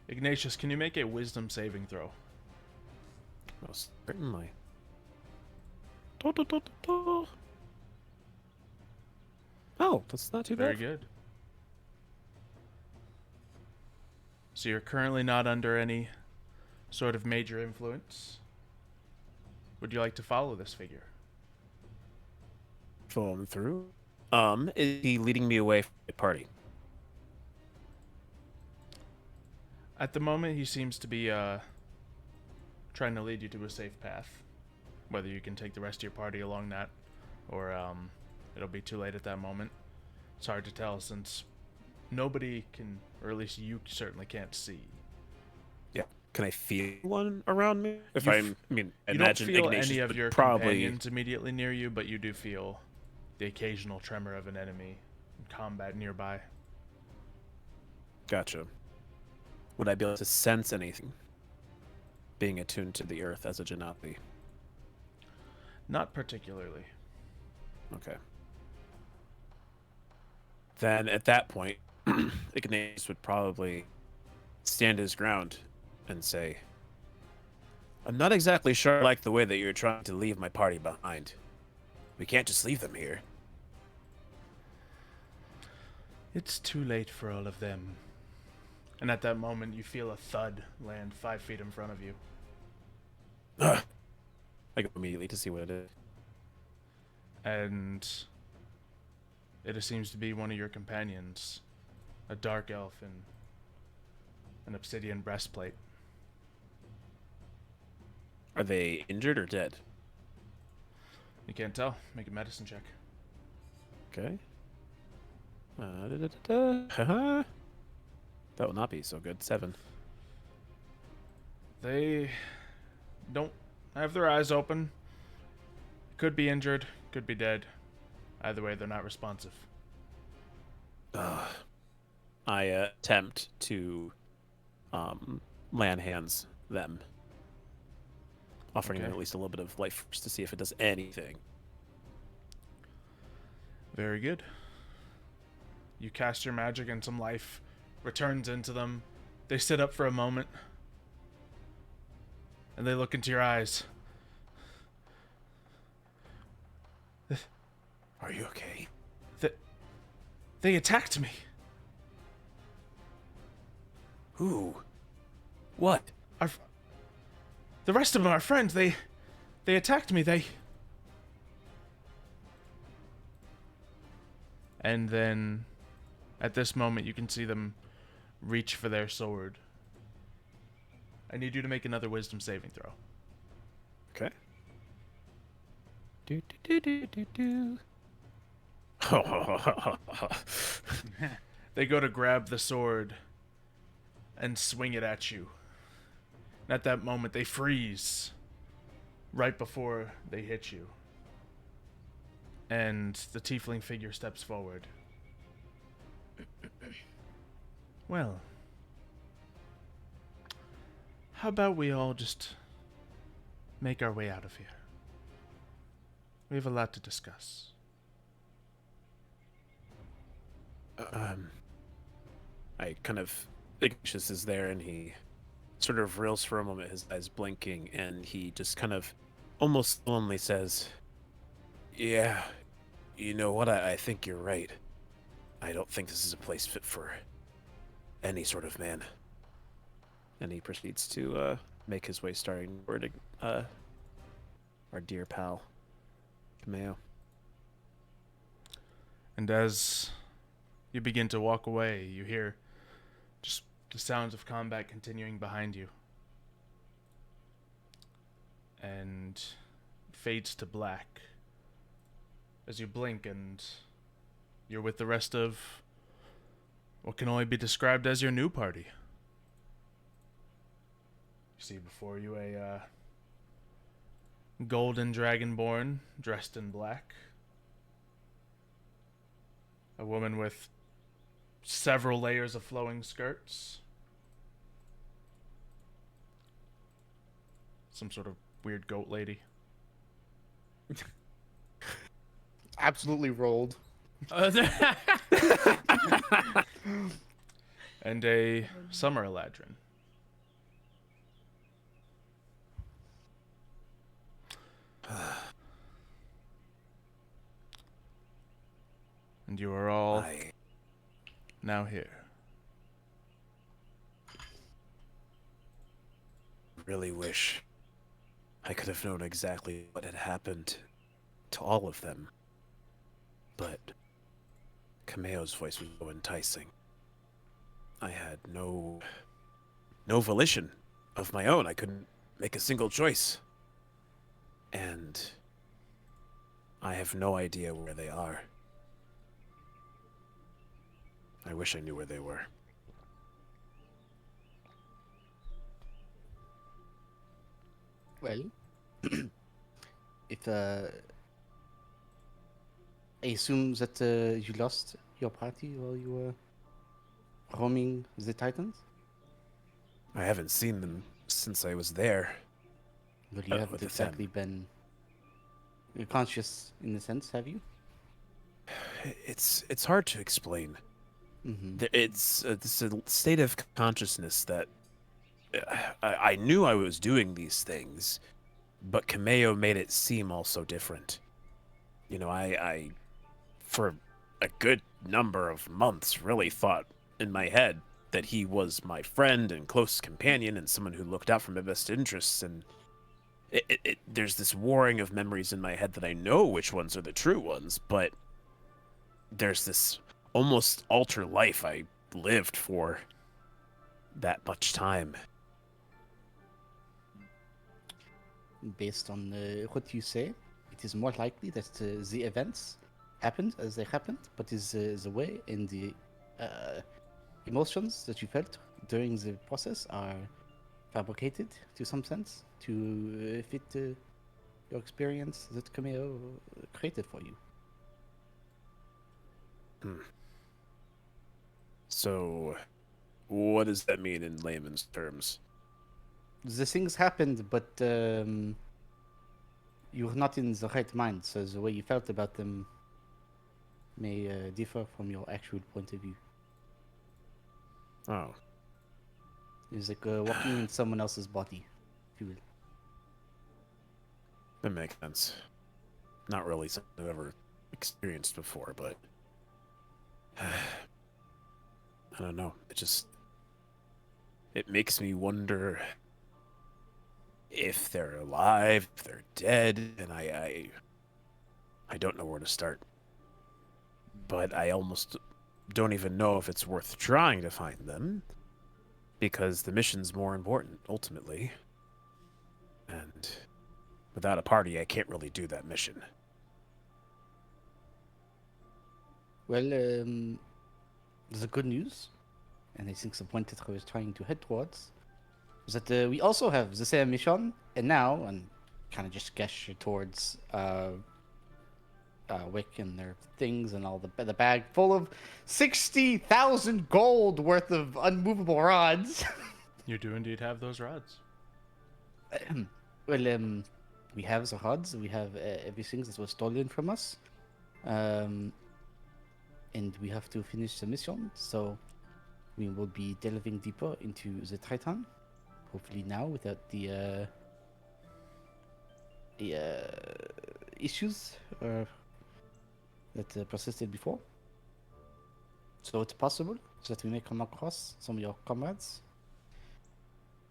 Ignatius, can you make a wisdom saving throw? Most certainly. Oh, that's not too Very bad. good. So you're currently not under any sort of major influence. Would you like to follow this figure? Follow him through. Is he leading me away from the party? At the moment, he seems to be trying to lead you to a safe path. Whether you can take the rest of your party along that, or it'll be too late at that moment. It's hard to tell since nobody can, or at least you certainly can't see. Yeah. Can I feel one around me? If You I'm, I mean, You imagine don't feel Ignatius any of would your probably. companions immediately near you, but you do feel the occasional tremor of an enemy in combat nearby. Gotcha. Would I be able to sense anything? Being attuned to the earth as a Janapi. Not particularly. Okay. Then at that point, Ignatius would probably stand his ground and say, "I'm not exactly sure I like the way that you're trying to leave my party behind. We can't just leave them here." It's too late for all of them. And at that moment, you feel a thud land 5 feet in front of you. Ugh. I go immediately to see what it is. And it seems to be one of your companions, a dark elf in an obsidian breastplate. Are they injured or dead? You can't tell. Make a medicine check. Okay. That will not be so good. 7. They don't have their eyes open. Could be injured, could be dead. Either way, they're not responsive. I attempt to land hands them, offering them Okay. at least a little bit of life force to see if it does anything. Very good. You cast your magic and some life returns into them. They sit up for a moment. And they look into your eyes. Are you okay? They attacked me. Who? What? The rest of them are friends. They attacked me. And then, at this moment, you can see them reach for their sword. I need you to make another wisdom saving throw. Okay. Do. They go to grab the sword and swing it at you. And at that moment, they freeze right before they hit you. And the tiefling figure steps forward. Well, how about we all just make our way out of here? We have a lot to discuss. I kind of Ignatius is there, and he sort of reels for a moment, his eyes blinking, and he just kind of almost solemnly says, "Yeah, you know what? I think you're right. I don't think this is a place fit for any sort of man." And he proceeds to make his way starting toward our dear pal, Cameo. And as you begin to walk away, you hear just the sounds of combat continuing behind you. And fades to black as you blink and you're with the rest of what can only be described as your new party. You see before you a golden dragonborn dressed in black. A woman with several layers of flowing skirts. Some sort of weird goat lady. Absolutely rolled. And a summer eladrin. And you are all now here. Really wish I could have known exactly what had happened to all of them. But Cameo's voice was so enticing. I had no volition of my own. I couldn't make a single choice. And I have no idea where they are. I wish I knew where they were. Well, if I assume that you lost your party while you were roaming the Titans? I haven't seen them since I was there. Well, you haven't with the exactly been conscious in a sense, have you? It's hard to explain. Mm-hmm. It's a state of consciousness that I knew I was doing these things, but Cameo made it seem all so different. You know, I for a good number of months really thought in my head that he was my friend and close companion and someone who looked out for my best interests, and there's this warring of memories in my head that I know which ones are the true ones, but there's this almost alter life I lived for that much time. Based on what you say, it is more likely that the events happened as they happened, but is the way and the emotions that you felt during the process are fabricated to some sense to fit your experience that Cameo created for you. So, what does that mean in layman's terms? The things happened, but you were not in the right mind, so the way you felt about them may differ from your actual point of view. Oh. It's like walking in someone else's body, if you will. That makes sense. Not really something I've ever experienced before, but I don't know. It makes me wonder if they're alive, if they're dead, and I don't know where to start. But I almost don't even know if it's worth trying to find them, because the mission's more important, ultimately. And without a party, I can't really do that mission. Well, the good news, and I think the point that I was trying to head towards, is that we also have the same mission, and now, and kind of just gesture towards Wick and their things and all the bag full of 60,000 gold worth of unmovable rods. You do indeed have those rods. Well, we have the rods. We have everything that was stolen from us. And we have to finish the mission. So we will be delving deeper into the Titan. Hopefully now without the issues that persisted before. So it's possible that we may come across some of your comrades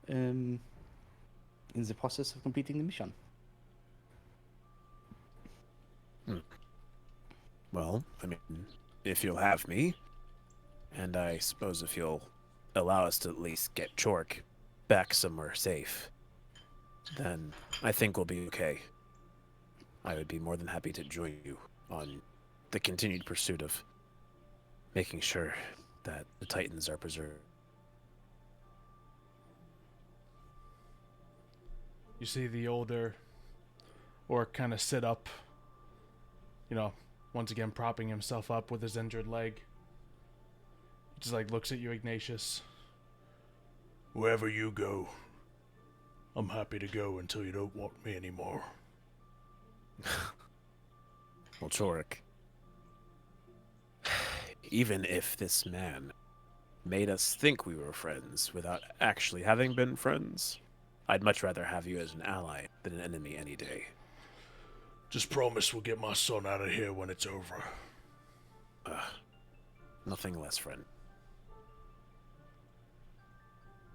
in the process of completing the mission. Well, I mean, if you'll have me, and I suppose if you'll allow us to at least get Chork back somewhere safe, then I think we'll be okay. I would be more than happy to join you on the continued pursuit of making sure that the Titans are preserved. You see the older orc kind of sit up, once again propping himself up with his injured leg. He just like looks at you, Ignatius. Wherever you go, I'm happy to go until you don't want me anymore. Well, Chork, even if this man made us think we were friends without actually having been friends, I'd much rather have you as an ally than an enemy any day. Just promise we'll get my son out of here when it's over. Nothing less, friend.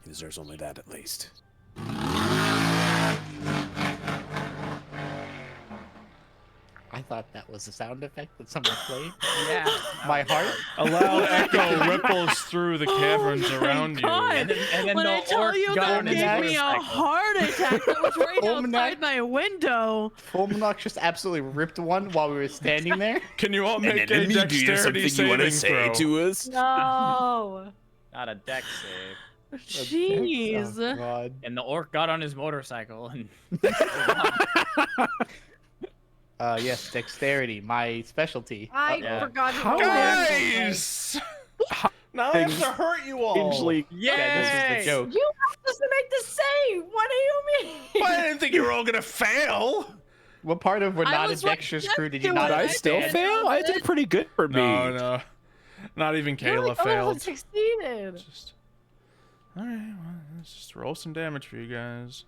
He deserves only that, at least. I thought that was a sound effect that someone played. Yeah. My heart. A loud echo ripples through the caverns around you. God. And then When the I tell orc you got that on his gave me a motorcycle. heart attack that was right Fulminon. outside my window. Fulminox just absolutely ripped one while we were standing there. Can you all And make a enemy, do you have dexterity something you want to saving say throw? to us? No. Not a deck save. Jeez. Oh, God. And the orc got on his motorcycle and Yes, dexterity, my specialty. I Yeah. forgot to How- roll this. Guys! Now I have to hurt you all. Strangely, Yeah, this is the joke. You have to make the save. What do you mean? I didn't think you were all gonna fail. What part of we're I not a was right dexterous next crew did to you not it. I still understand? fail? I did pretty good for me. No. Not even You're Kayla like, oh, I failed. succeeded. Just... Alright, well, let's just roll some damage for you guys.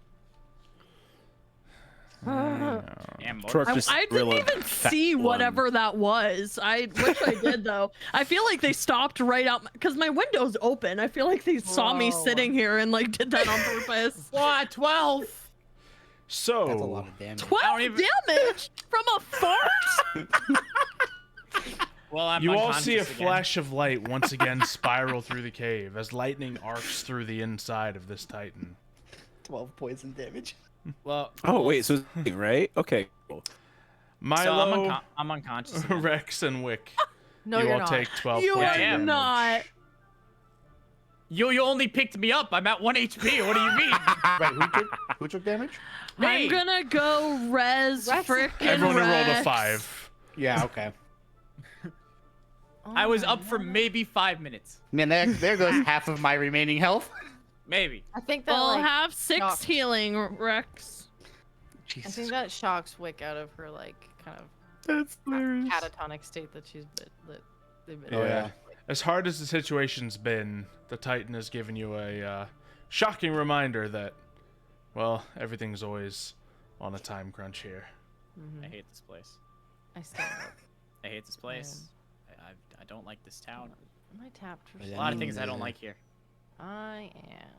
damn Chork motorcycle. just I didn't real even fat see one. whatever that was. I wish I did though. I feel like they stopped right out because my window's open. I feel like they saw me Bro. sitting here and like did that on purpose. What? 12? So, That's a lot of damage. 12 even- damage from a fart? Well, I'm you all see a unconscious again. flash of light once again spiral through the cave as lightning arcs through the inside of this Titan. 12 poison damage. Well, Oh, wait, so it's right? Okay, cool. so Milo, I'm unconscious. again. Rex, and Wick. No, you you're all not. take 12 You points are of damage. not. You only picked me up. I'm at 1 HP. What do you mean? Right, who took damage? Hey. I'm gonna go res Rex- frickin' Everyone who rolled a Rex. 5. Yeah, okay. Oh I was my up for God. maybe 5 minutes. Man, there goes half of my remaining health. Maybe. I think that I'll like, have 6 shocked. healing, Rex. I Jesus. think that shocks Wick out of her like kind of That's hilarious. catatonic state that she's been Oh, Yeah. yeah. As hard as the situation's been, the Titan has given you a shocking reminder that, well, everything's always on a time crunch here. I hate this place. I stand up. I hate this place. I don't like this town. Am I tapped for Yeah. A something? lot of things I don't like here. I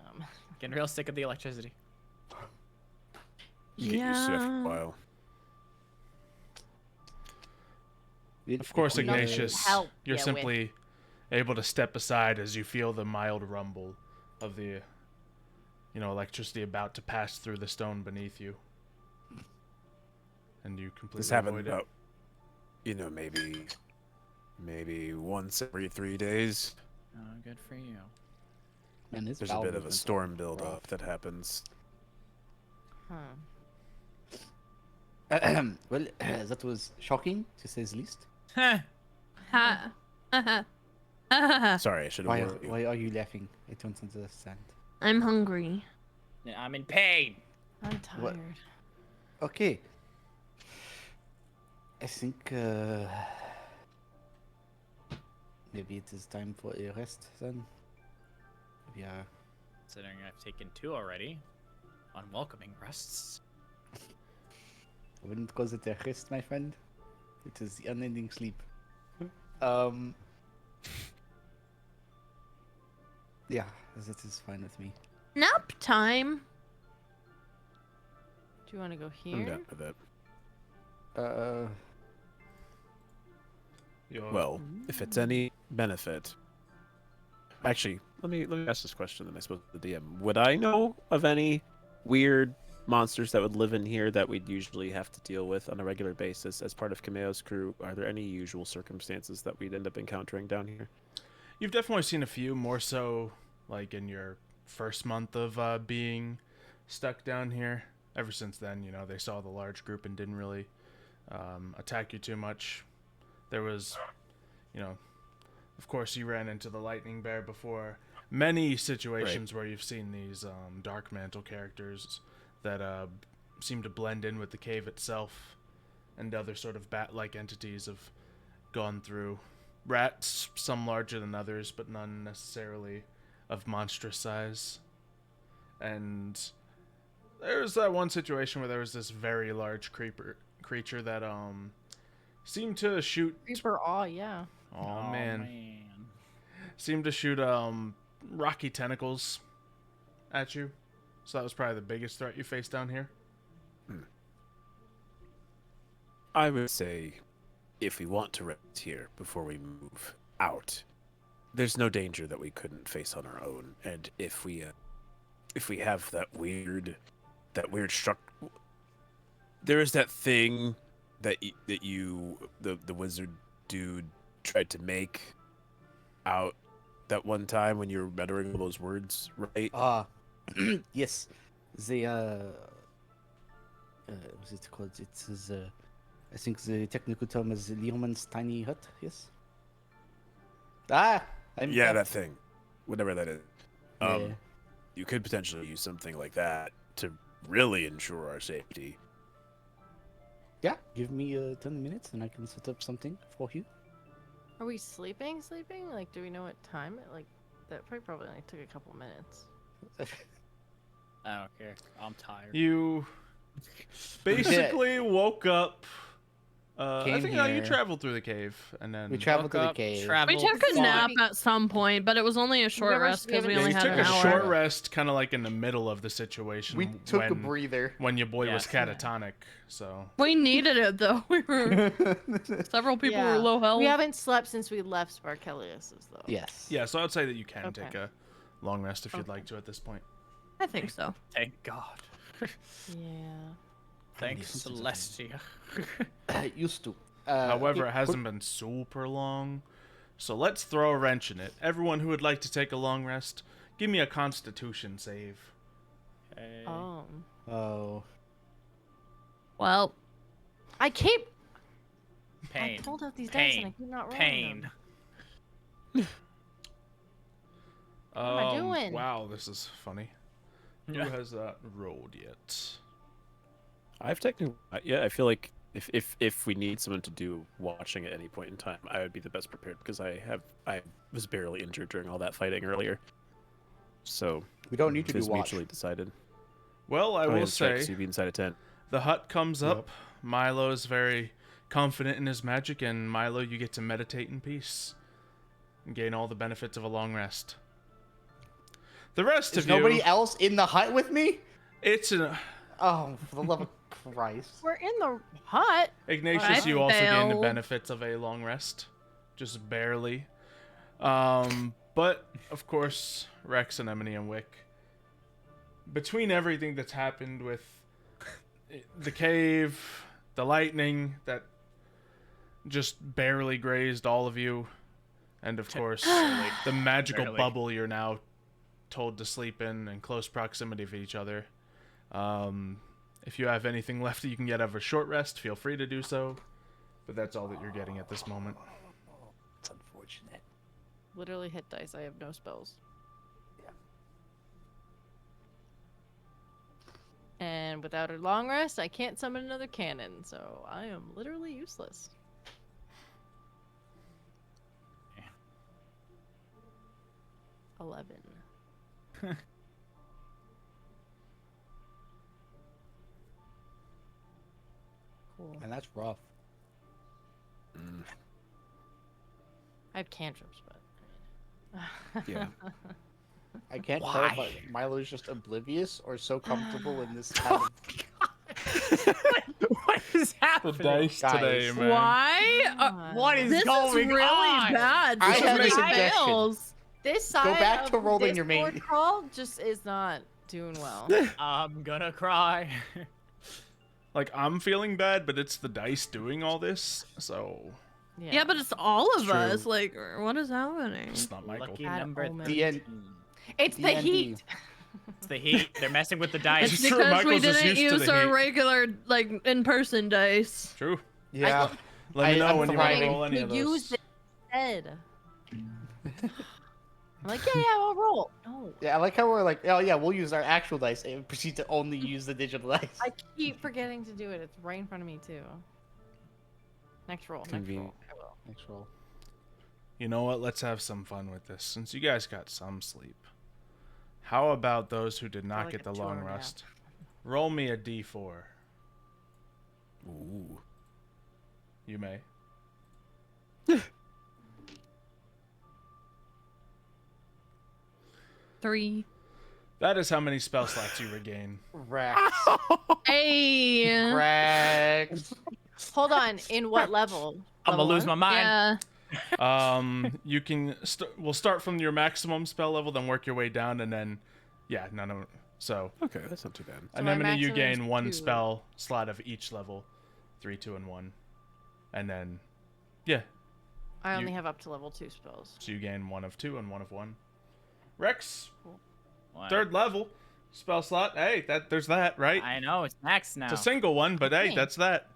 am. Getting real sick of the electricity. You get used to it for a Yeah. while. Of course, Nothing Ignatius, help you're ya with. simply able to step aside as you feel the mild rumble of the, electricity about to pass through the stone beneath you. And you completely This happened avoid it. about, maybe once every 3 days. Oh, good for you. Man, this There's a bowel bit of a movement's storm rough. buildup that happens. Huh. Well, that was shocking, to say the least. Huh. Ha. Sorry, I should have warned you. Why are you laughing? I don't understand. I'm hungry. I'm in pain. I'm tired. What? Okay. I think maybe it is time for a rest then. Yeah. Considering I've taken 2 already. Unwelcoming rests. I wouldn't call it a rest, my friend. It is the unending sleep. Yeah, that is fine with me. Nap time. Do you want to go I'm here? down with it. Well, if it's any benefit. Actually, let me ask this question then I suppose to the DM. Would I know of any weird monsters that would live in here that we'd usually have to deal with on a regular basis as part of Kameo's crew? Are there any usual circumstances that we'd end up encountering down here? You've definitely seen a few, more so like in your first month of being stuck down here. Ever since then, you know, they saw the large group and didn't really attack you too much. There was, you know, of course you ran into the lightning bear before. Many situations where you've seen these dark mantle characters that seem to blend in with the cave itself, and other sort of bat-like entities have gone through. Rats, some larger than others, but none necessarily of monstrous size. And there was that one situation where there was this very large creature that seemed to shoot. Creeper awe, yeah. Oh man. Seemed to shoot rocky tentacles at you. So that was probably the biggest threat you faced down here. I would say, if we want to rest here before we move out, there's no danger that we couldn't face on our own. And if we have that weird there is that thing that the wizard dude tried to make out that one time when you were muttering all those words, right? Yes. The what's it called? It is I think the technical term is Learman's tiny hut. Yes. Yeah, that thing, whatever that is. Yeah. You could potentially use something like that to really ensure our safety. Yeah, give me 10 minutes and I can set up something for you. Are we sleeping? Like, do we know what time? Like, that probably only took a couple minutes. I don't care. I'm tired. You basically woke up. I Came think you here. traveled through the cave and then We traveled to the Woke up, cave. We traveled, took a fought. nap at some point, but it was only a short Never- rest because we we only you had took an a hour. short rest, kind of like in the middle of the situation. We took a when, breather. when your boy was Yes. catatonic. So We needed it though. We were several people were low health. We haven't slept since we left Sparkelius's, though. Yes. yeah, so I'd say that you can Okay. take a long rest if you'd Okay. like to at this point. I think so. Thank God. Yeah. Thanks, something's Celestia. I used to. However, okay, it hasn't been super long. So let's throw a wrench in it. Everyone who would like to take a long rest, give me a constitution save. Okay. Oh. Well, I keep. Pain. I pulled out these dice and I Pain. keep not rolling Pain. them. What am I doing? Wow, this is funny. Who Yeah. has rolled yet? I've technically, yeah, I feel like if we need someone to do watching at any point in time, I would be the best prepared because I was barely injured during all that fighting earlier. So We don't need to it's do watch. mutually decided. Well, I will say so you'd be inside a tent. the hut comes up. Milo is very confident in his magic, and Milo, you get to meditate in peace and gain all the benefits of a long rest. The rest Is of you, nobody else in the hut with me? it's an Oh, for the love of Christ. We're in the hut. Ignatius. I You also gain the failed. benefits of a long rest, just barely. But of course, Rex and Emily and Wick. Between everything that's happened with the cave, the lightning that just barely grazed all of you, and of course the magical Barely. bubble you're now told to sleep in close proximity of each other. If you have anything left that you can get out of a short rest, feel free to do so. But that's all that you're getting at this moment. It's unfortunate. Literally hit dice. I have no spells. And without a long rest, I can't summon another cannon, so I am literally useless. Yeah. 11. Cool. And that's rough. I have cantrips, but Yeah. I can't tell if Milo's just oblivious or so comfortable in this kind of... What is The happening? dice today, Guys. man. Why? What is This is going really on? bad. I This have a is suggestion. fails. this side Go back of to rolling this your main- board call just is not doing well. I'm gonna cry. Like, I'm feeling bad, but it's the dice doing all this, so Yeah, but it's all of It's true. us. Like, what is happening? it's not Michael. Lucky Bad number omen. 13. It's the D&D. heat. It's the heat. They're messing with the It's dice. It's true, because we Michael's just didn't used to use the our heat. regular, like, in-person dice. True. Yeah. Let me know I'm when you want to thriving. roll any to of use those. the head. I'm like, yeah, I'll roll. No, Yeah, I like how we're like, oh yeah, we'll use our actual dice and proceed to only use the digital dice. I keep forgetting to do it. It's right in front of me too. Next roll. Next roll. Convenient. I will. Next roll. You know what? Let's have some fun with this. Since you guys got some sleep, how about those who did not like get a the 2 long hour nap. rest? Roll me a d4. Ooh. You may. Three. That is how many spell slots you regain. Rex. Hey. Rex. Hold on. In what level? I'm gonna Level lose my one? mind. Yeah. You can. We'll start from your maximum spell level, then work your way down, and then, yeah, no. So, Okay, that's not too bad. So my anemone, you maximum is gain one 2. spell slot of each level, 3, 2, and 1, and then, yeah. I only You- have up to level 2 spells. So you gain 1 of 2 and 1 of 1. Rex, What? 3rd level spell slot. Hey, there's that, right? I know it's max now. It's a single one, but hey, Okay. that's that.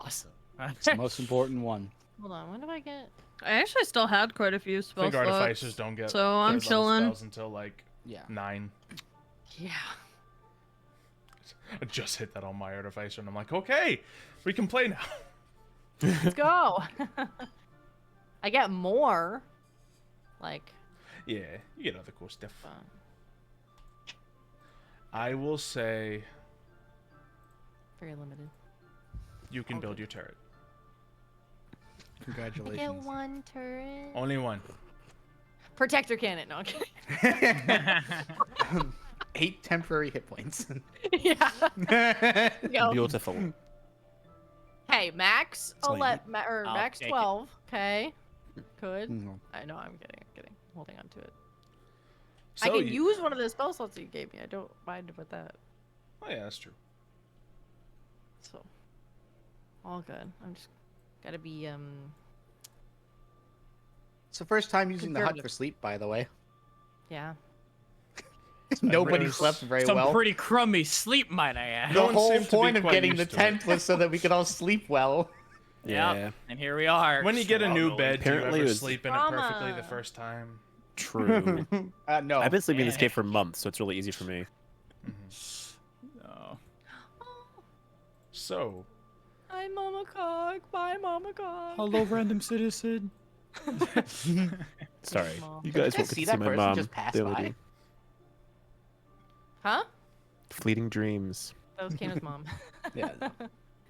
Awesome. It's the most important one. Hold on. When do I get? I actually still had quite a few I spell think slots. artificers don't get so I'm 3rd level chilling. spells until like Yeah. 9. Yeah. I just hit that on my artificer, and I'm like, okay, we can play now. Let's go. I get more. Like. Yeah, you get other cool stuff. Uh, I will say very limited. you can Okay. build your turret. I Congratulations. get 1 turret. Only one. Protector cannon. No, I'm kidding. 8 temporary hit points. Yeah. Go. Beautiful. Hey, max It's like- I'll max take it. 12. Okay. Could. Mm. I know. I'm kidding. I'm kidding. Holding on to it. So I can you- use one of the spell slots that you gave me. I don't mind with that. Oh yeah, that's true. So, all good. I'm just gotta be It's the first time using the hut Conservative. for sleep, by the way. yeah. Nobody There's slept very Some well. pretty crummy sleep, might I add. No The one whole seems to be point of quite getting the used to it. tent was so that we could all sleep well. Yeah. Yep, and here we are. When you get a new struggling. bed, do you Apparently ever it was- sleep in it perfectly the Trauma. first time? True. No. I've been sleeping in this cave for months, so it's really easy for me. No. So, Hi, Mama Cog. Bye, Mama Cog. Hello, random citizen. Sorry. Mom. You Did you guys guys won't see get to see that my person mom. just pass They only by? do. Huh? Fleeting dreams. That was Kana's mom. Yeah.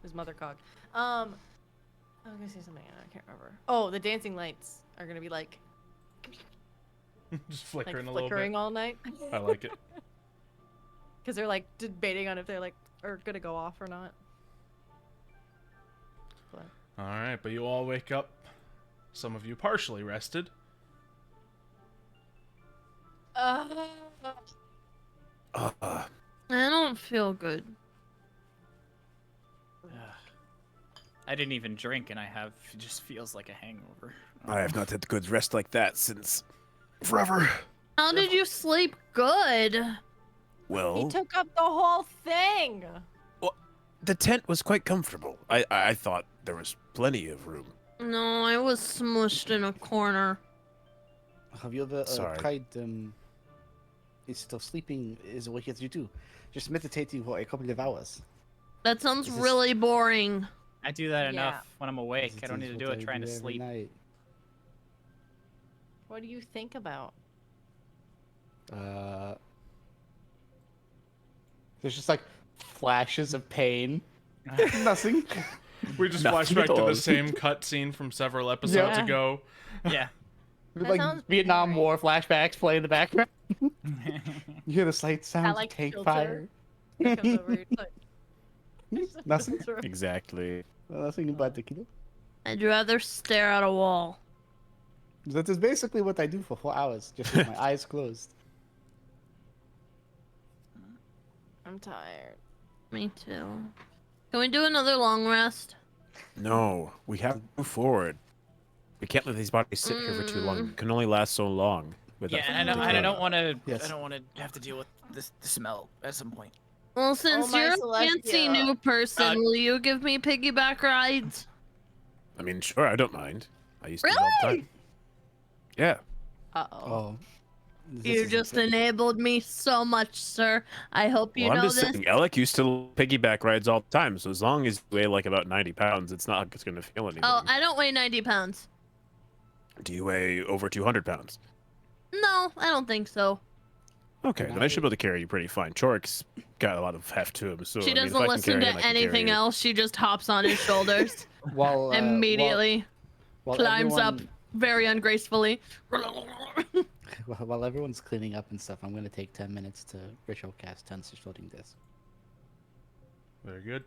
His mother Cog. I was gonna say something. I can't remember. Oh, the dancing lights are gonna be like just flickering a little flickering bit. all night. I like it. Because they're like debating on if they're like are gonna go off or not. But All right, but you all wake up. Some of you partially rested. I don't feel good. I didn't even drink, and I have it just feels like a hangover. I have not had good rest like that since forever. How did you sleep good? he Well, took up the whole thing. the tent was quite comfortable. I thought there was plenty of room. No, I was smushed in a corner. Have you ever Sorry. tried is still sleeping is what he has to do. Just meditating for a couple of hours. That sounds This is- really boring. I do that Yeah. enough when I'm awake. This I don't is need to what do it I trying to every sleep. night. What do you think about? There's just like flashes of pain. Nothing. We just Nothing flash back at to all. the same cutscene from several episodes Yeah. ago. Yeah. That Like sounds Vietnam boring. War flashbacks play in the background. You hear the slight sounds like, of tank filter. fire. It comes over, it's like, Nothing. Exactly. Nothing about the kid. I'd rather stare at a wall. That is basically what I do for 4 hours, just with my eyes closed. I'm tired. Me too. Can we do another long rest? No, we have to move forward. We can't let these bodies sit here for too long. It can only last so long. Yeah, and I don't want to. Yes. I don't want to have to deal with the smell at some point. Well, since my you're a fancy Celestia. new person, will you give me piggyback rides? I mean, sure, I don't mind. I used to do it all the Really? time. Yeah. Uh-oh. Oh. This You is just good. enabled me so much, sir. I hope you Well, I'm know just this. saying, Alec used to piggyback rides all the time, so as long as you weigh like about 90 pounds, it's not like it's going to feel anything. Oh, I don't weigh 90 pounds. Do you weigh over 200 pounds? No, I don't think so. Okay, then I should be able to carry you pretty fine. Chorik's got a lot of heft to him, so She I mean, if doesn't I can listen carry to him, I can carry anything you. else. She just hops on his shoulders While, immediately, while climbs up everyone- very ungracefully. While everyone's cleaning up and stuff, I'm gonna take 10 minutes to ritual cast Tensor's Floating Disc. Very good.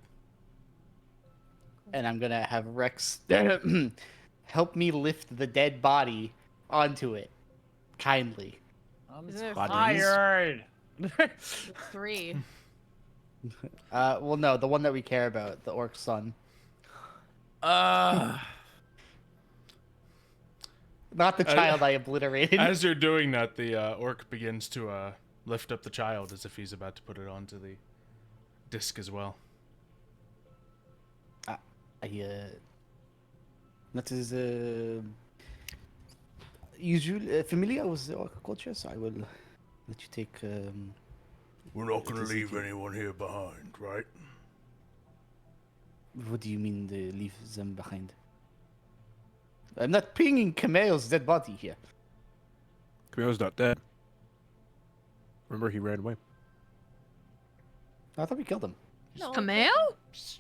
And I'm gonna have Rex help me lift the dead body onto it. Kindly. I'm Isn't it tired. The 3. Well, no, the one that we care about, the orc son. Not the child I obliterated. As you're doing that, the orc begins to lift up the child as if he's about to put it onto the disc as well. That is usual familiar with the orc culture, so I will let you take. We're not gonna leave anyone here behind, right? What do you mean they leave them behind? I'm not bringing Kameo's dead body here. Camille's not dead. Remember, he ran away. I thought we killed him. No. Cameo?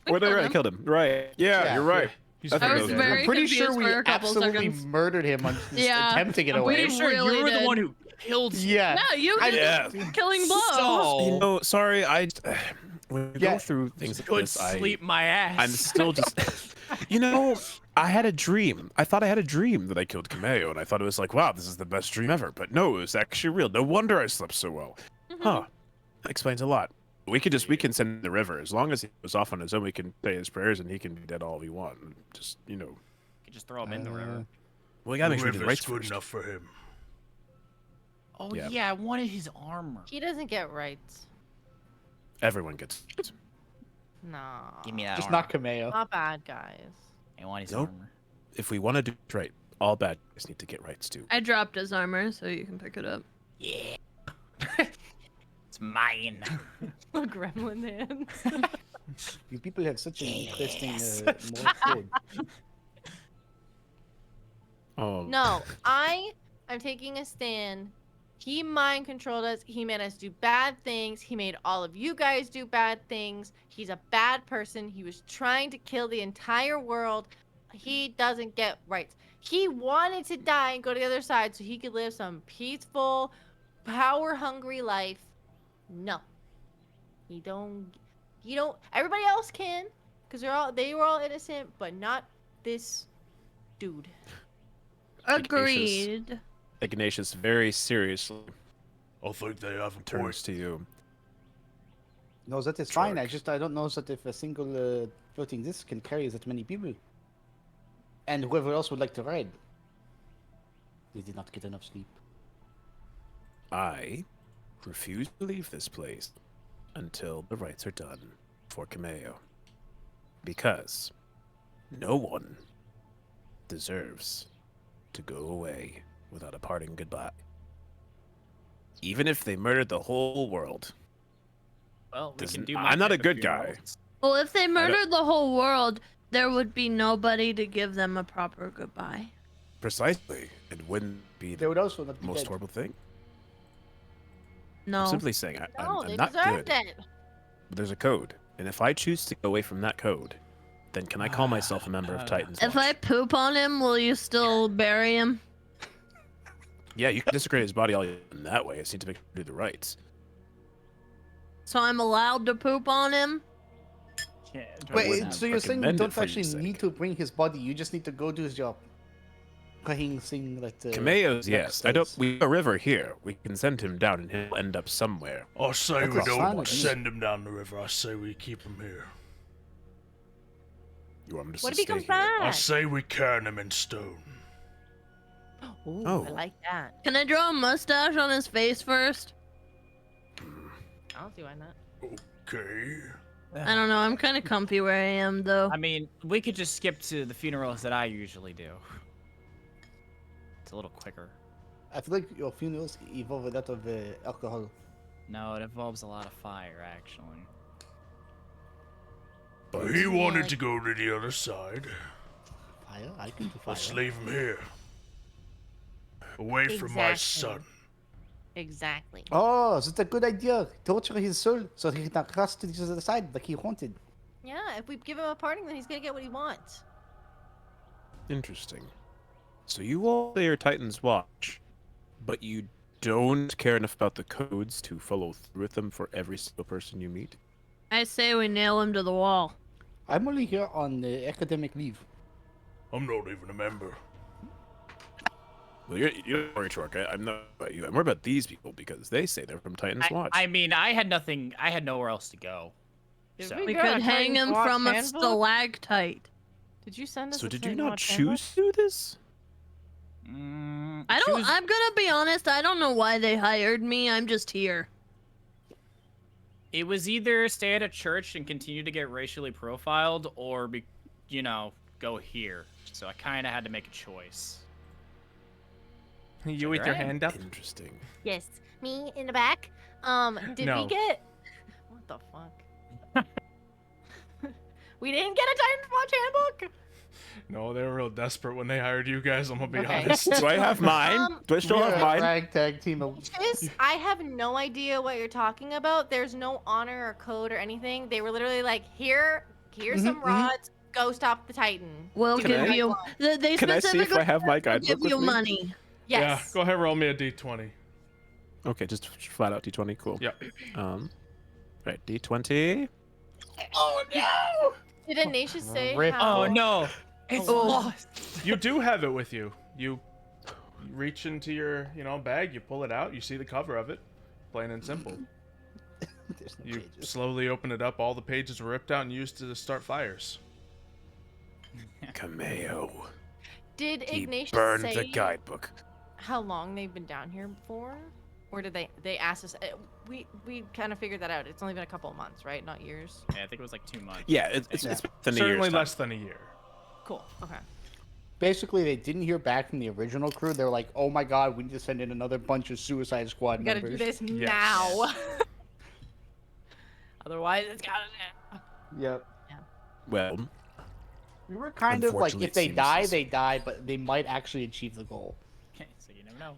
Or they already killed him. Right. Yeah, Yeah, you're right. He's I I think was so. very I'm pretty sure confused we for a couple absolutely seconds. murdered him on his Yeah. attempt to get I'm away. pretty sure really you were did. the one who killed. Yeah. Yeah, you did Yeah. killing blows. You know, sorry, when we Yeah. go through things like Could this, sleep my ass. I'm still just, you know, I had a dream. I thought I had a dream that I killed Cameo, and I thought it was like, wow, this is the best dream ever. But no, it was actually real. No wonder I slept so well. Huh. That explains a lot. We can send him in the river. As long as he goes off on his own, we can say his prayers, and he can be dead all we want. Just, you know. You could just throw him in the river. Well, we gotta make sure we do the rights good first. enough for him. Oh Yeah. yeah, I wanted his armor. He doesn't get rights. Everyone gets. Nah. Give me that Just armor. not Kameo. Not bad, guys. I want his Nope. armor. If we want to do it right, all bad guys need to get rights too. I dropped his armor, so you can pick it up. Yeah. It's mine. A gremlin hands. You people have such an interesting moral code. Oh. No, I'm taking a stand. He mind controlled us. He made us do bad things. He made all of you guys do bad things. He's a bad person. He was trying to kill the entire world. He doesn't get rights. He wanted to die and go to the other side so he could live some peaceful, power-hungry life. No. He don't. Everybody else can, because they were all innocent, but not this dude. Agreed. Ignatius very seriously I think they have a turns to you. No, that is fine. I Shark. don't know that if a single floating disc can carry that many people. And whoever else would like to ride. They did not get enough sleep. I refuse to leave this place until the rites are done for Cameo. Because no one deserves to go away without a parting goodbye. Even if they murdered the whole world. Well, we can Doesn't- do. I'm not a good guy. funerals. Well, if they murdered the whole world, there would be nobody to give them a proper goodbye. Precisely. It wouldn't be They the would also not be most dead. horrible thing. No. I'm simply saying No, I'm they not deserved good. it. But there's a code. And if I choose to go away from that code, then can I call myself a member of Titan's If Watch? I poop on him, will you still bury him? Yeah, you can desecrate his body all you want in that way. It seems to make him do the rights. So I'm allowed to poop on him? Yeah, Wait, wouldn't so you're saying you recommend it don't for your actually sake. need to bring his body, you just need to go do his job. Kahing sing like the... Cameos, yes. I don't. States. We have a river here. We can send him down, and he'll end up somewhere. I say That's we a sign don't of send him down the river. I say we keep him here. You want him to What if he stay comes here? I back? say we cairn him in stone. Ooh, Oh. I like that. Can I draw a mustache on his face first? I don't see why not. Okay. I don't know. I'm kind of comfy where I am, though. I mean, we could just skip to the funerals that I usually do. It's a little quicker. I feel like your funerals involve a lot of alcohol. No, it involves a lot of fire, actually. But He wanted to go to the other side. Fire? I can do fire. Let's leave him here. Away from my Exactly. son. Exactly. Oh, that's a good idea. Torture his soul so he can cross to the other side like he wanted. Yeah, if we give him a parting, then he's gonna get what he wants. interesting. So you all say you're Titan's Watch, but you don't care enough about the codes to follow through with them for every single person you meet? I say we nail him to the wall. I'm only here on academic leave. I'm not even a member. Well, you're Torque. I'm not about you. I'm more about these people because they say they're from Titan's Watch. I mean, I had nothing. I had nowhere else to go. Did So- we We get a could hang Titan's him Watch from a handbook? stalactite. Did you send us? So a did you Titan's not Watch handbook? choose to do this? I don't. I'm gonna be honest. I don't know why they hired me. I'm just here. It was either stay at a church and continue to get racially profiled, or be, go here. So I kind of had to make a choice. You with your hand up? Interesting. Yes, me in the back. Did No. we get? What the fuck? We didn't get a Titan's Watch handbook. No, they were real desperate when they hired you guys. I'm gonna be Okay. honest. Do I have mine? Do I still We're have a mine? ragtag team of... I have no idea what you're talking about. There's no honor or code or anything. They were literally like, here's some rods. Go stop the Titan. We'll Do give what you. want. They Can I see if specifically I have my will guidebook give with you me? money. Yes. Yeah, go ahead, roll me a d20. Okay, just flat out D20. Cool. Yep. Right, D20. Did Ignatius say Rip. how? Oh no, it's Oh. lost. You do have it with you. You reach into your, bag, you pull it out, you see the cover of it, plain and simple. There's no You pages. slowly open it up, all the pages were ripped out and used to start fires. Cameo. Did He Ignatius burned say the guidebook. how long they've been down here for? Or did they asked us? We kind of figured that out. It's only been a couple of months, right? Not years. Yeah, I think it was like 2 months. Yeah, it's Yeah. been a Certainly year's time. less than a year. Cool. Okay. Basically, they didn't hear back from the original crew. They were like, oh my god, we need to send in another bunch of Suicide Squad We gotta members. do this Yes. now. Otherwise, it's gotta. Yep. Well, We were kind of like, Unfortunately, if it they seems die, this- they die, but they might actually achieve the goal. Okay, so you never know.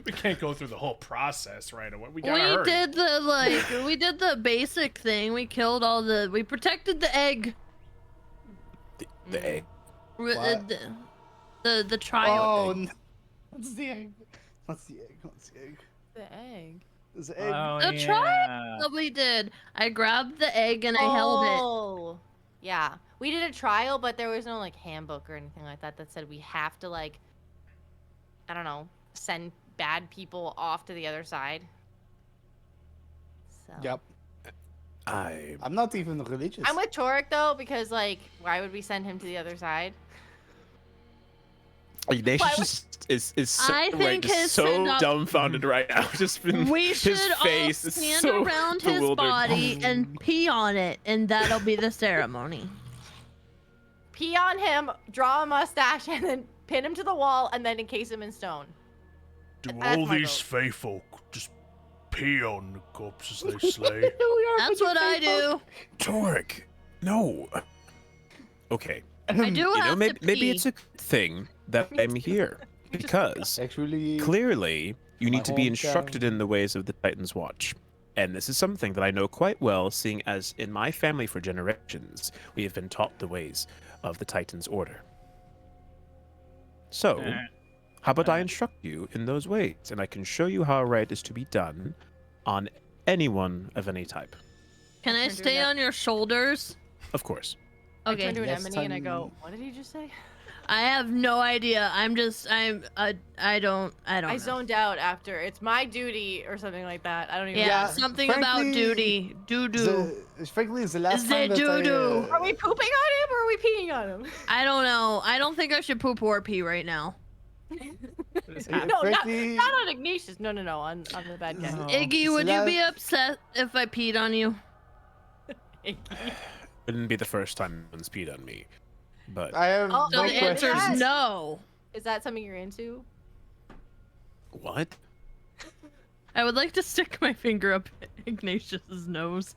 We can't go through the whole process right away. We We gotta hurry. did we did the basic thing. We killed we protected the egg. the egg. What? The trial. Oh, no. What's the egg? What's the egg? What's the egg? The egg. There's the egg. Oh The trial that we did. I grabbed the egg and I held it. Oh. Yeah. We did a trial, but there was no like handbook or anything like that that said we have to like, I don't know, send bad people off to the other side. So. Yep. I'm not even religious. I'm with Torek though because like, why would we send him to the other side? Ignatius is so, I think just his so send-off- dumbfounded right now. Just been, We should his face all is stand so around his bewildered. body and pee on it, and that'll be the ceremony. Pee on him, draw a mustache, and then pin him to the wall, and then encase him in stone. Do That's all my these vote. fae folk just pee on the corpses they slay. That's what I do. Torque, no. Okay, I do have maybe, to maybe pee. it's a good thing that I'm here because Actually, clearly you my need to be hometown. instructed in the ways of the Titan's Watch. And this is something that I know quite well, seeing as in my family for generations, we have been taught the ways of the Titan's Order. So, how about I instruct you in those ways, and I can show you how a rite is to be done on anyone of any type. Can I Turn to stay that- on your shoulders? Of course. I Okay. turn to an Next Emily and I time- go, what did he just say? I have no idea. I don't I know. zoned out after. It's my duty or something like that. I don't even Yeah, Yeah, know. something about frankly, duty. Doo-doo. Frankly, it's the last The time that doo-doo. Are we pooping on him or are we peeing on him? I don't know. I don't think I should poop or pee right now. No, frankly, not on Ignatius. No, on the bad guy. No. Iggy, So would you be that- upset if I peed on you? Wouldn't be the first time anyone's peed on me. But I have Oh, So no the answer questions. is no. Is that something you're into? what? I would like to stick my finger up Ignatius's nose.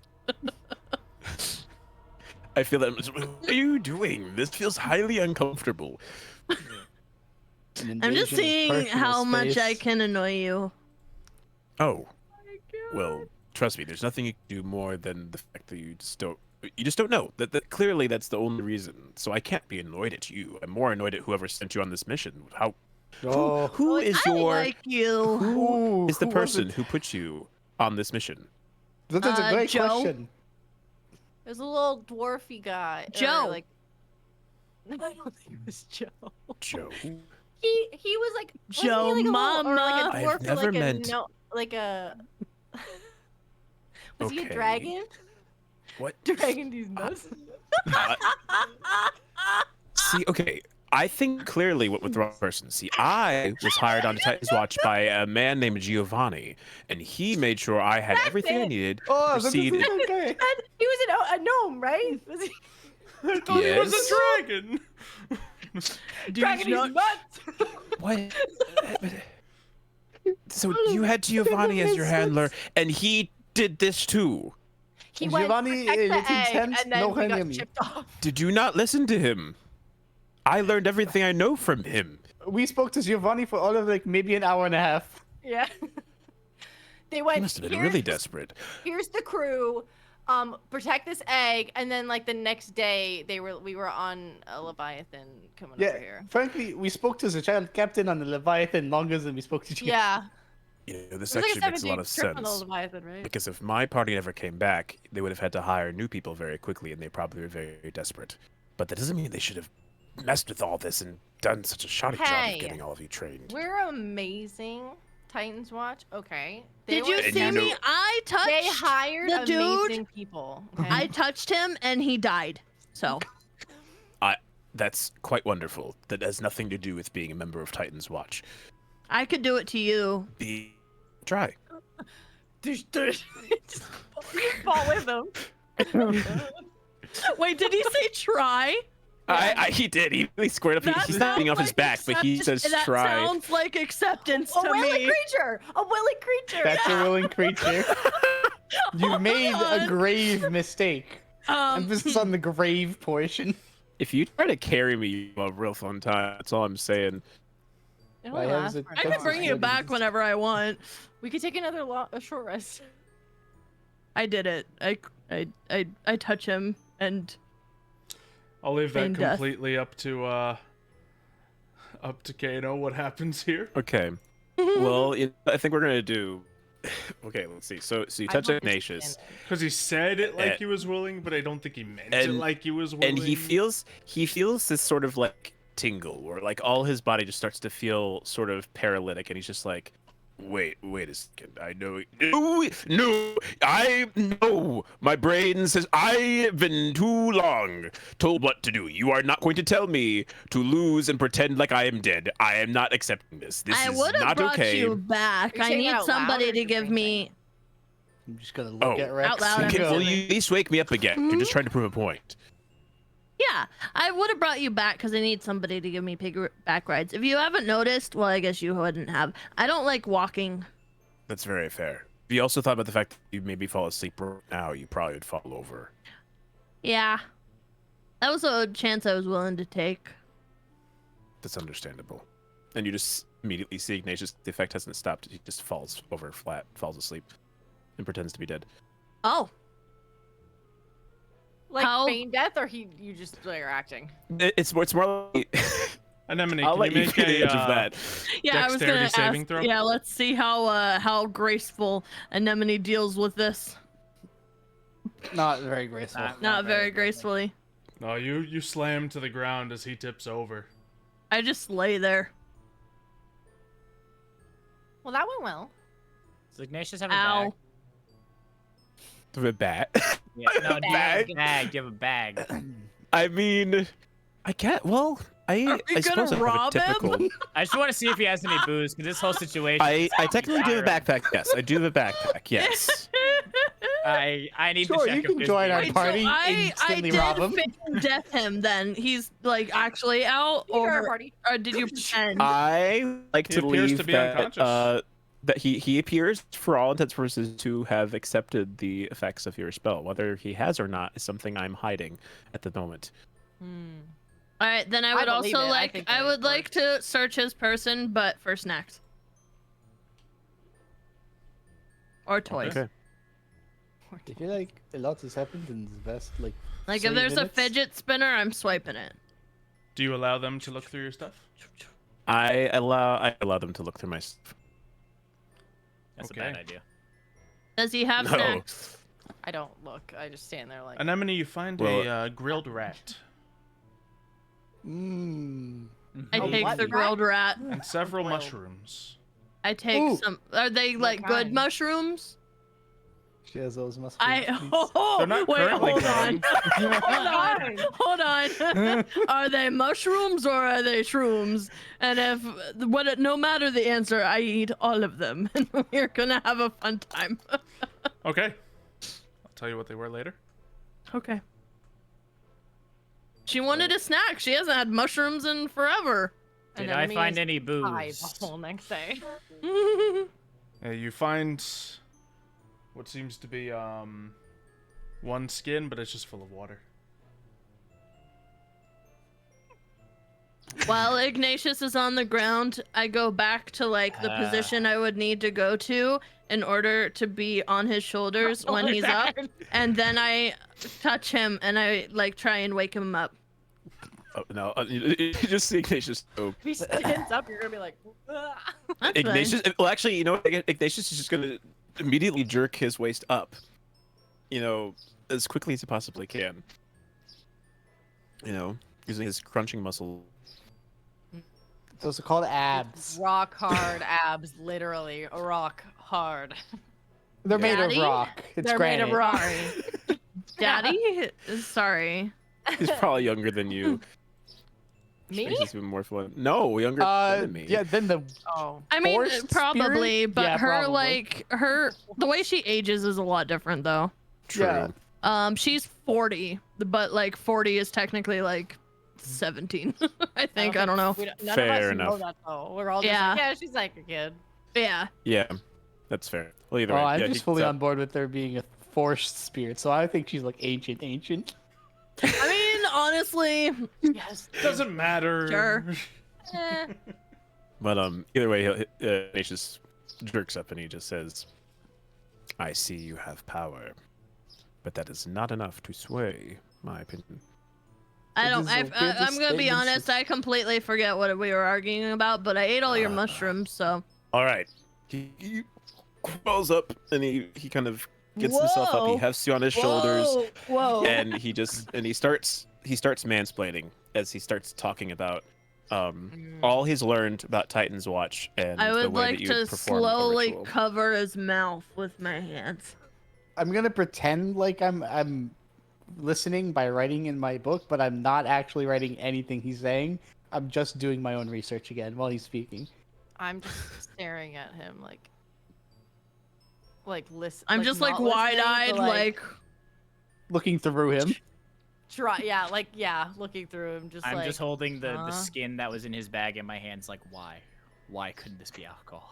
I feel that. What are you doing? This feels highly uncomfortable. An I'm just invasion of seeing personal how much I space. can annoy you. Oh, well, trust me. There's nothing you can do more than the fact that you just don't know. That clearly that's the only reason. So I can't be annoyed at you. I'm more annoyed at whoever sent you on this mission. How? Oh, Who is I your? like you. Who is the who was person it? who put you on this mission? That is a great Joe? question. There's a little dwarfy guy. or, Joe. like, I don't think it was Joe. Joe. He was like wasn't Joe he like a little, or like Mama. a I've dwarf or never like meant- a no, like a. Was he a Okay. dragon? What? Dragon these nuts. See, okay. I think clearly what with the wrong person. See, I was hired on Titan's Watch by a man named Giovanni, and he made sure I had That's everything I it. needed to Oh, that is proceed. okay. And he was a gnome, right? Was he? I thought he was Yes. a dragon. Dragon these nuts. What? So you had Giovanni as your handler, and he did this too. He went Giovanni, protect the it's egg, intense, and then no we got enemy. chipped off. Did you not listen to him? I learned everything I know from him. We spoke to Giovanni for all of like maybe an hour and a half. Yeah. They went. He must have been "Here's really the- desperate. Here's the crew. Protect this egg, and then like the next day we were on a Leviathan coming Yeah, over here. frankly, we spoke to the child captain on the Leviathan longer than we spoke to Giovanni. Yeah. You know, It this was like actually a makes a lot of 7-day trip on the sense. Leviathan, right? Because if my party never came back, they would have had to hire new people very quickly, and they probably were very, very desperate. But that doesn't mean they should have messed with all this and done such a shoddy job Hey. of getting all of you trained. We're amazing. Titans Watch. Okay. They Did you were- And see you me? know- I touched They hired the dude. amazing people. Okay? I touched him and he died. So That's quite wonderful. That has nothing to do with being a member of Titan's Watch. I could do it to you. Try. Just fall with them. Wait, did he say try? He did. He really squared up. That He's not being off sounds his back, but he says that try. sounds like acceptance A to willing me. creature. A willing creature. That's a willing creature. You made a on. grave mistake. Emphasis on the grave portion. If you try to carry me, you have a real fun time. That's all I'm saying. It'll I have last the- for an I hour. can bring you back whenever I want. We could take a short rest. I did it. I touch him and I'll leave that Feign death. completely up to Kano. What happens here? Okay. Well, I think we're gonna do. Okay, let's see. So you I touch will Ignatius, understand it. Because he said it like And- he was willing, but I don't think he meant it and- like he was willing. and he feels this sort of like tingle, where like all his body just starts to feel sort of paralytic, and he's just like, wait a second. I know. No, I know. My brain says I've been too long told what to do. You are not going to tell me to lose and pretend like I am dead. I am not accepting this. This I is would have not brought okay. you back. You're I saying need that out loud somebody or to just give saying me. I'm just gonna look Oh. at Rex. Out loud, and I'm go, Will you at least wake me up again? You're just trying to prove a point. Yeah, I would have brought you back because I need somebody to give me back rides. If you haven't noticed, well, I guess you wouldn't have. I don't like walking. That's very fair. you also thought about the fact that you maybe fall asleep right now, you probably would fall over. Yeah. That was a chance I was willing to take. That's understandable. And you just immediately see Ignatius. The effect hasn't stopped. He just falls over flat, falls asleep, and pretends to be dead. Oh. Like How- feign death, or you just are acting? It's more like. Anemone, I'll can let you you make get the edge a of that. Yeah, I was Dexterity gonna saving ask. throw? Yeah, let's see how graceful Anemone deals with this. Not very graceful. Not very gracefully. No, you slam to the ground as he tips over. I just lay there. Well, that went well. Does Ignatius have a Ow. bag? The bat. Yeah, no, do you have Bag? a bag? Do you have a bag? I mean, I can't. Well, Are we I suppose I gonna have rob a typical. I just want to see if he has any booze, because this whole situation. I is technically do have a spiraling. backpack. Yes, I do have a backpack. Yes. I need Sure, to check you if can there's join our beer. party. I instantly did rob him. feign death him then. He's like actually out, You're our or party. did you pretend? I like He to appears believe to be that unconscious. that he appears, for all intents and purposes, to have accepted the effects of your spell. Whether he has or not is something I'm hiding at the moment. All right, then I would believe also it. I like think I that would it like to search his person, but for snacks or toys. Okay. I feel like a lot has happened in the past, like Like if 3 there's minutes. a fidget spinner, I'm swiping it. Do you allow them to look through your stuff? I allow them to look through my stuff. That's Okay. a bad idea. Does he have No. snacks? I don't look. I just stand there like. Anemone, you find Well- a grilled rat Mmm. I A take what the rat? grilled rat. and several Grilled. mushrooms. I take Ooh. some. Are they like good kind? mushrooms? She has those muscles. They're not wait, currently hold on. growing. Hold on. Are they mushrooms or are they shrooms? And if no matter the answer, I eat all of them, and we're gonna have a fun time. Okay. I'll tell you what they were later. Okay. She wanted a snack. She hasn't had mushrooms in forever. And Did then I me find is any high booze? the whole next day. You find what seems to be one skin, but it's just full of water. While Ignatius is on the ground, I go back to like the position I would need to go to in order to be on his shoulders when he's up, and then I touch him and I like try and wake him up. Oh, no, you just see Ignatius. Oh, If he stands up, you're gonna be like. "Ugh." That's Ignatius. fine. Well, actually, you know what? Ignatius is just gonna immediately jerk his waist up. You know, as quickly as he possibly can. You know, using his crunching muscle. Those are called abs. Rock hard abs, literally rock hard. They're made of Daddy? rock. It's They're granite. made of rock. Daddy, sorry. He's probably younger than you. which Me? makes this even more fun. No, younger than me. Yeah, then the Oh. I mean, Forced probably, spirit? but Yeah, her probably. like the way she ages is a lot different though. True. Yeah. She's 40, but like 40 is technically like 17. I think. I don't know. None Fair of us know enough. that though. We're all just Yeah. like, yeah, she's like a kid. Yeah. Yeah, that's fair. Well, either Oh, way, I'm yeah, just fully on board with there being a forced spirit, so I think she's like ancient. I mean, honestly, Yes. Doesn't matter. Sure. Eh. But either way, Ignatius jerks up and he just says, "I see you have power, but that is not enough to sway my opinion." I It don't. is the I'm weirdest gonna be statements honest. to- I completely forget what we were arguing about, but I ate all your mushrooms, so. All right. He crawls up and he kind of gets himself up. He Whoa. hefts you on his shoulders, Whoa. and he starts mansplaining as he starts talking about all he's learned about Titan's Watch and I the would way like that you to would perform slowly a ritual. cover his mouth with my hands. I'm gonna pretend like I'm listening by writing in my book, but I'm not actually writing anything he's saying. I'm just doing my own research again while he's speaking. I'm just staring at him like listen. I'm just like not listening, wide-eyed, but, like. Looking through him. looking through him, just I'm like. just holding the huh? skin that was in his bag in my hands, like, why? Why couldn't this be alcohol?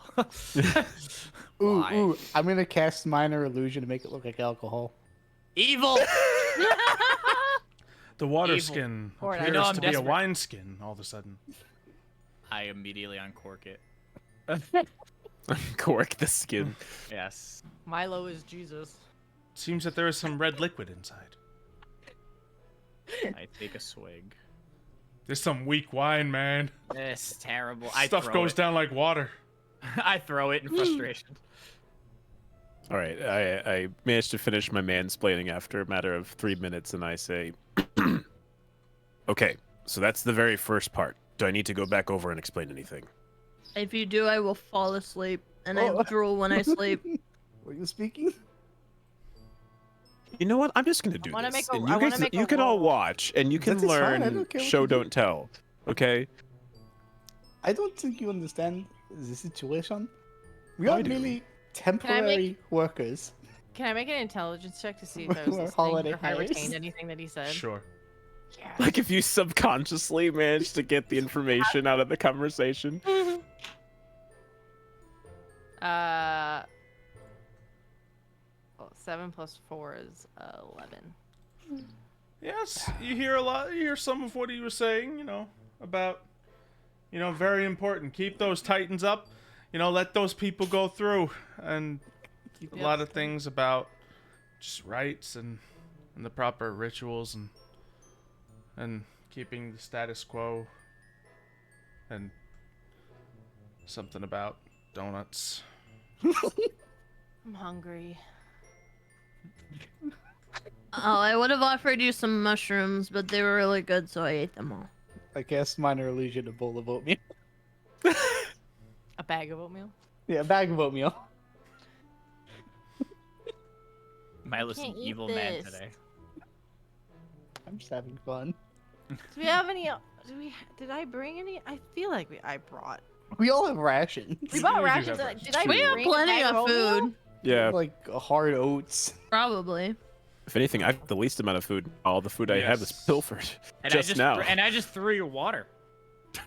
Why? Ooh, I'm gonna cast minor illusion to make it look like alcohol. Evil! The water Evil. skin Or I appears know I'm to be a desperate. wine skin all of a sudden. I immediately uncork it. Cork the skin. Yes. Milo is Jesus. Seems that there is some red liquid inside. I take a swig. There's some weak wine, man. This is terrible. Stuff goes down like water. I throw it in frustration. All right, I managed to finish my mansplaining after a matter of 3 minutes, and I say, okay, so that's the very first part. Do I need to go back over and explain anything? If you do, I will fall asleep, and I drool when I sleep. Were you speaking? You know what? I'm just gonna do wanna this. make a- And I you wanna guys, make a you can all roll. watch, and you can That is fine, I learn. don't care what Show, you do. don't tell. Okay? I don't think you understand the situation. We I are do. merely temporary workers. Can I make an intelligence check to see if I was We're listening holiday or if I hires. retained anything that he said? Sure. Yeah. Like if you subconsciously manage to get the information out of the conversation. Well, 7 plus 4 is 11. Yes, you hear a lot. You hear some of what he was saying, about, very important. Keep those Titans up. Let those people go through. And keep a Yep. lot of things about just rites and the proper rituals and keeping the status quo. And something about donuts. I'm hungry. Oh, I would have offered you some mushrooms, but they were really good, so I ate them all. I cast minor illusion, a bowl of oatmeal. A bag of oatmeal? Yeah, a bag of oatmeal. Milo's an Can't eat evil man this. today. I'm just having fun. Do we have any? Did I bring any? I feel like I brought. We all have rations. We bought do rations. have Did I We have bring a plenty bag of oatmeal? food. Yeah. Like hard oats. Probably. If anything, I have the least amount of food. All the food I had was Yes. pilfered And just now. And I just threw you water.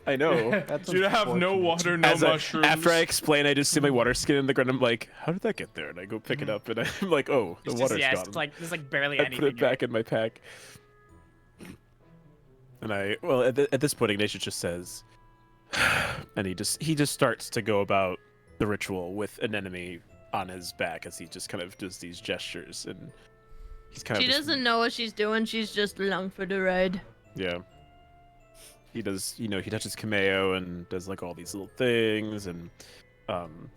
I know. That's You have no unfortunate. water, no mushrooms. After I explain, I just see my water skin in the ground. I'm like, how did that get there? And I go pick it up, and I'm like, oh, the It's just, water's yeah, gone. it's like there's like barely I anything. put it in back in my pack. And at this point, Ignatius just says, and he just starts to go about the ritual with an enemy on his back as he just kind of does these gestures, and he's kind She of just- doesn't know what she's doing. She's just along for the ride. Yeah. He does, he touches Kameo and does like all these little things, and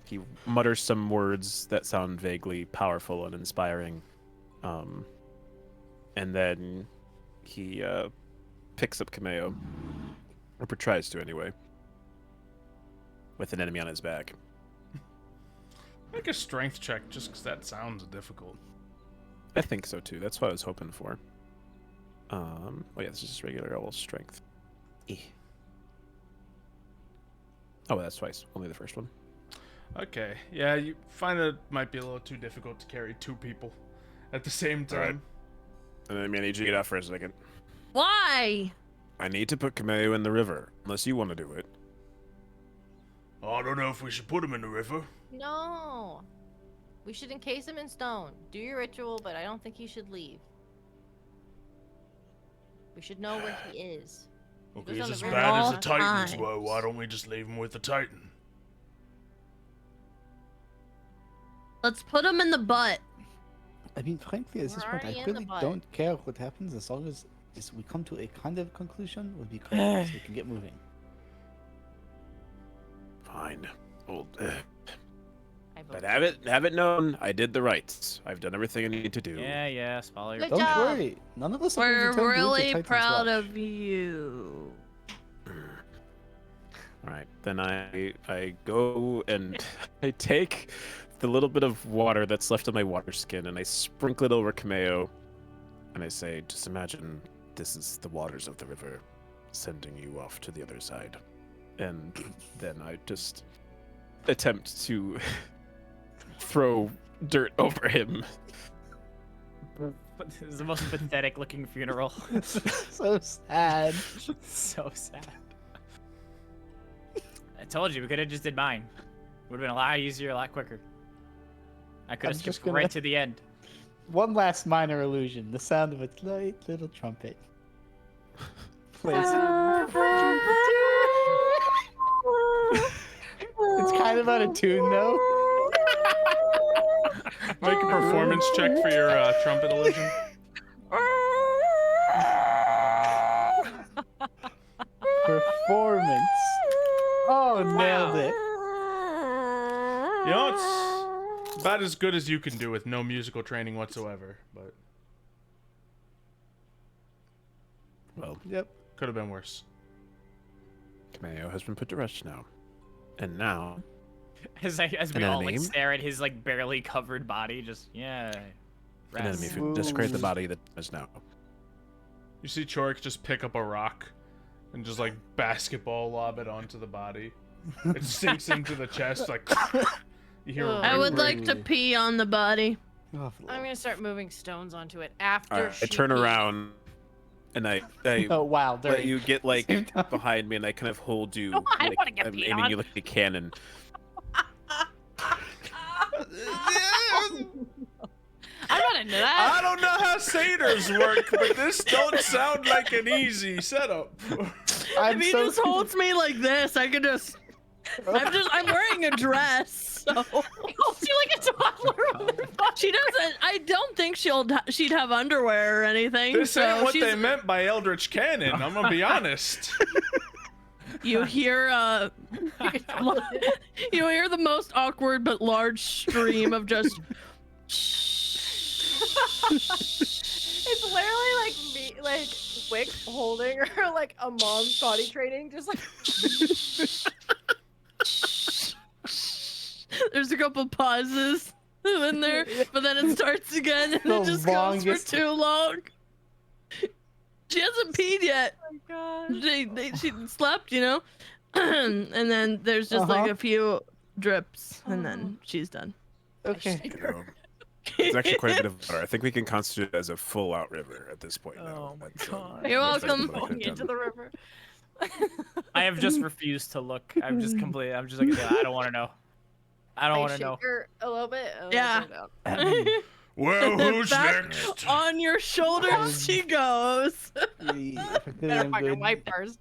he mutters some words that sound vaguely powerful and inspiring. And then he picks up Kameo, or tries to anyway, with an enemy on his back. Make a strength check, just because that sounds difficult. I think so too. That's what I was hoping for. Oh yeah, this is just regular old strength. Oh, that's twice. Only the first one. Okay, yeah, you find that it might be a little too difficult to carry two people at the same time. Alright. And then I need you to get out for a second. Why? I need to put Kameo in the river, unless you want to do it. I don't know if we should put him in the river. No. We should encase him in stone. Do your ritual, but I don't think he should leave. We should know where he is. Okay, goes on he's as the river bad as all the Titans times. were. Why don't we just leave him with the Titan? Let's put him in the butt. I mean, frankly, at this We're point, already I in the really butt. don't care what happens as long as we come to a kind of conclusion. Would be great, so we can get moving. Fine. Well, I vote. but have it known, I did the rites. I've done everything I need to do. Yeah, follow your. Good Don't job. worry, none of us are going We're to turn blue to really Titan's proud watch. of you. All right, then I go and I take the little bit of water that's left on my water skin and I sprinkle it over Kameo, and I say, just imagine this is the waters of the river sending you off to the other side. And then I just attempt to throw dirt over him. This is the most pathetic looking funeral. So sad. So sad. I told you we could have just did mine. Would have been a lot easier, a lot quicker. I could have just skipped right to the end. One last minor illusion. The sound of a light little trumpet. Plays. It's kind of out of tune though. Make a performance check for your trumpet illusion. Performance. Oh, nailed it. You know, it's about as good as you can do with no musical training whatsoever, but Well, Yep. could have been worse. Cameo has been put to rest now. And now, As we An all like enemy? stare at his like barely covered body, just an rest. enemy who desecrate the body that is now. You see Chorik just pick up a rock and just like basketball lob it onto the body. It sinks into the chest like you hear. Ugh. I would like Ooh. to pee on the body. Oh, I'm gonna start moving stones onto it after. Alright, I she turn pees. around and I oh wow, let dirty. you get like Same time. behind me and I kind of hold you. No, I like, wanna get I'm peed aiming on. you like a cannon. I'm not into that. I don't know how satyrs work, but this don't sound like an easy setup. I'm If he so just holds me like this, I could just. I'm wearing a dress, so Holds you like a toddler. she doesn't. I don't think she'd have underwear or anything. This so ain't what she's, they meant by Eldritch Cannon. I'm gonna be honest. You hear you hear the most awkward but large stream of just. It's literally like me, like Wick holding her like a mom's potty training, just like. There's a couple pauses in there, but then it starts again and The it just goes longest- for too long. She hasn't peed yet. Oh my god. She slept, you know, and then there's just like Uh-huh. a few drips, and then she's done. okay. You know, it's actually quite a bit of water. I think we can constitute it as a full-out river at this point. Oh now. my That's, God. You're that's welcome. what I could've Into done. the river. I have just refused to look. I'm just completely. I'm just like, I don't want to know. I don't I want to shake know. her a little bit. and Yeah. let her down. Well, who's Back next? on your shoulders she goes. Better fucking wipe first.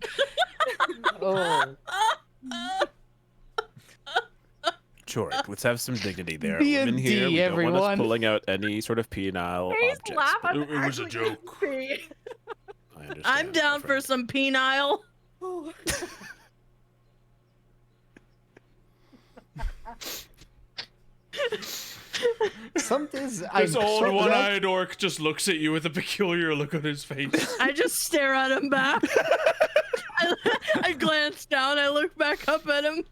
Oh. Chorik, let's have some dignity there. D&D, Women here, we don't want us everyone. pulling out any sort of penile Please objects. laugh. but I'm It was a actually joke. gonna pee. I understand, I'm down my for friend. some penile. Some days This I'm old so glad- one-eyed orc just looks at you with a peculiar look on his face. I just stare at him back. I glance down. I look back up at him.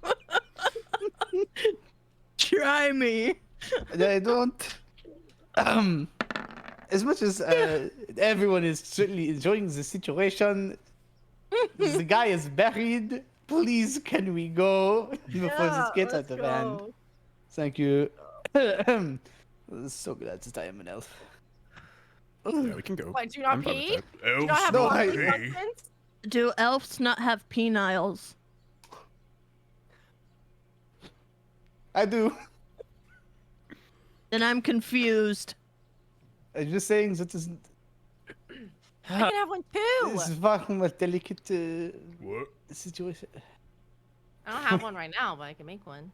Try me. I don't. As much as everyone is certainly enjoying the situation, the guy is buried. Please, can we go before this gets out let's of hand? go. Thank you. So glad that I am an elf. Yeah, we can go. What, do you not I'm fine with pee? that. Do you not have No, bodily I- functions? Do elves not have peniles? I do. Then I'm confused. I'm just saying that is I can have one too. this is far more delicate What? situation. I don't have one right now, but I can make one.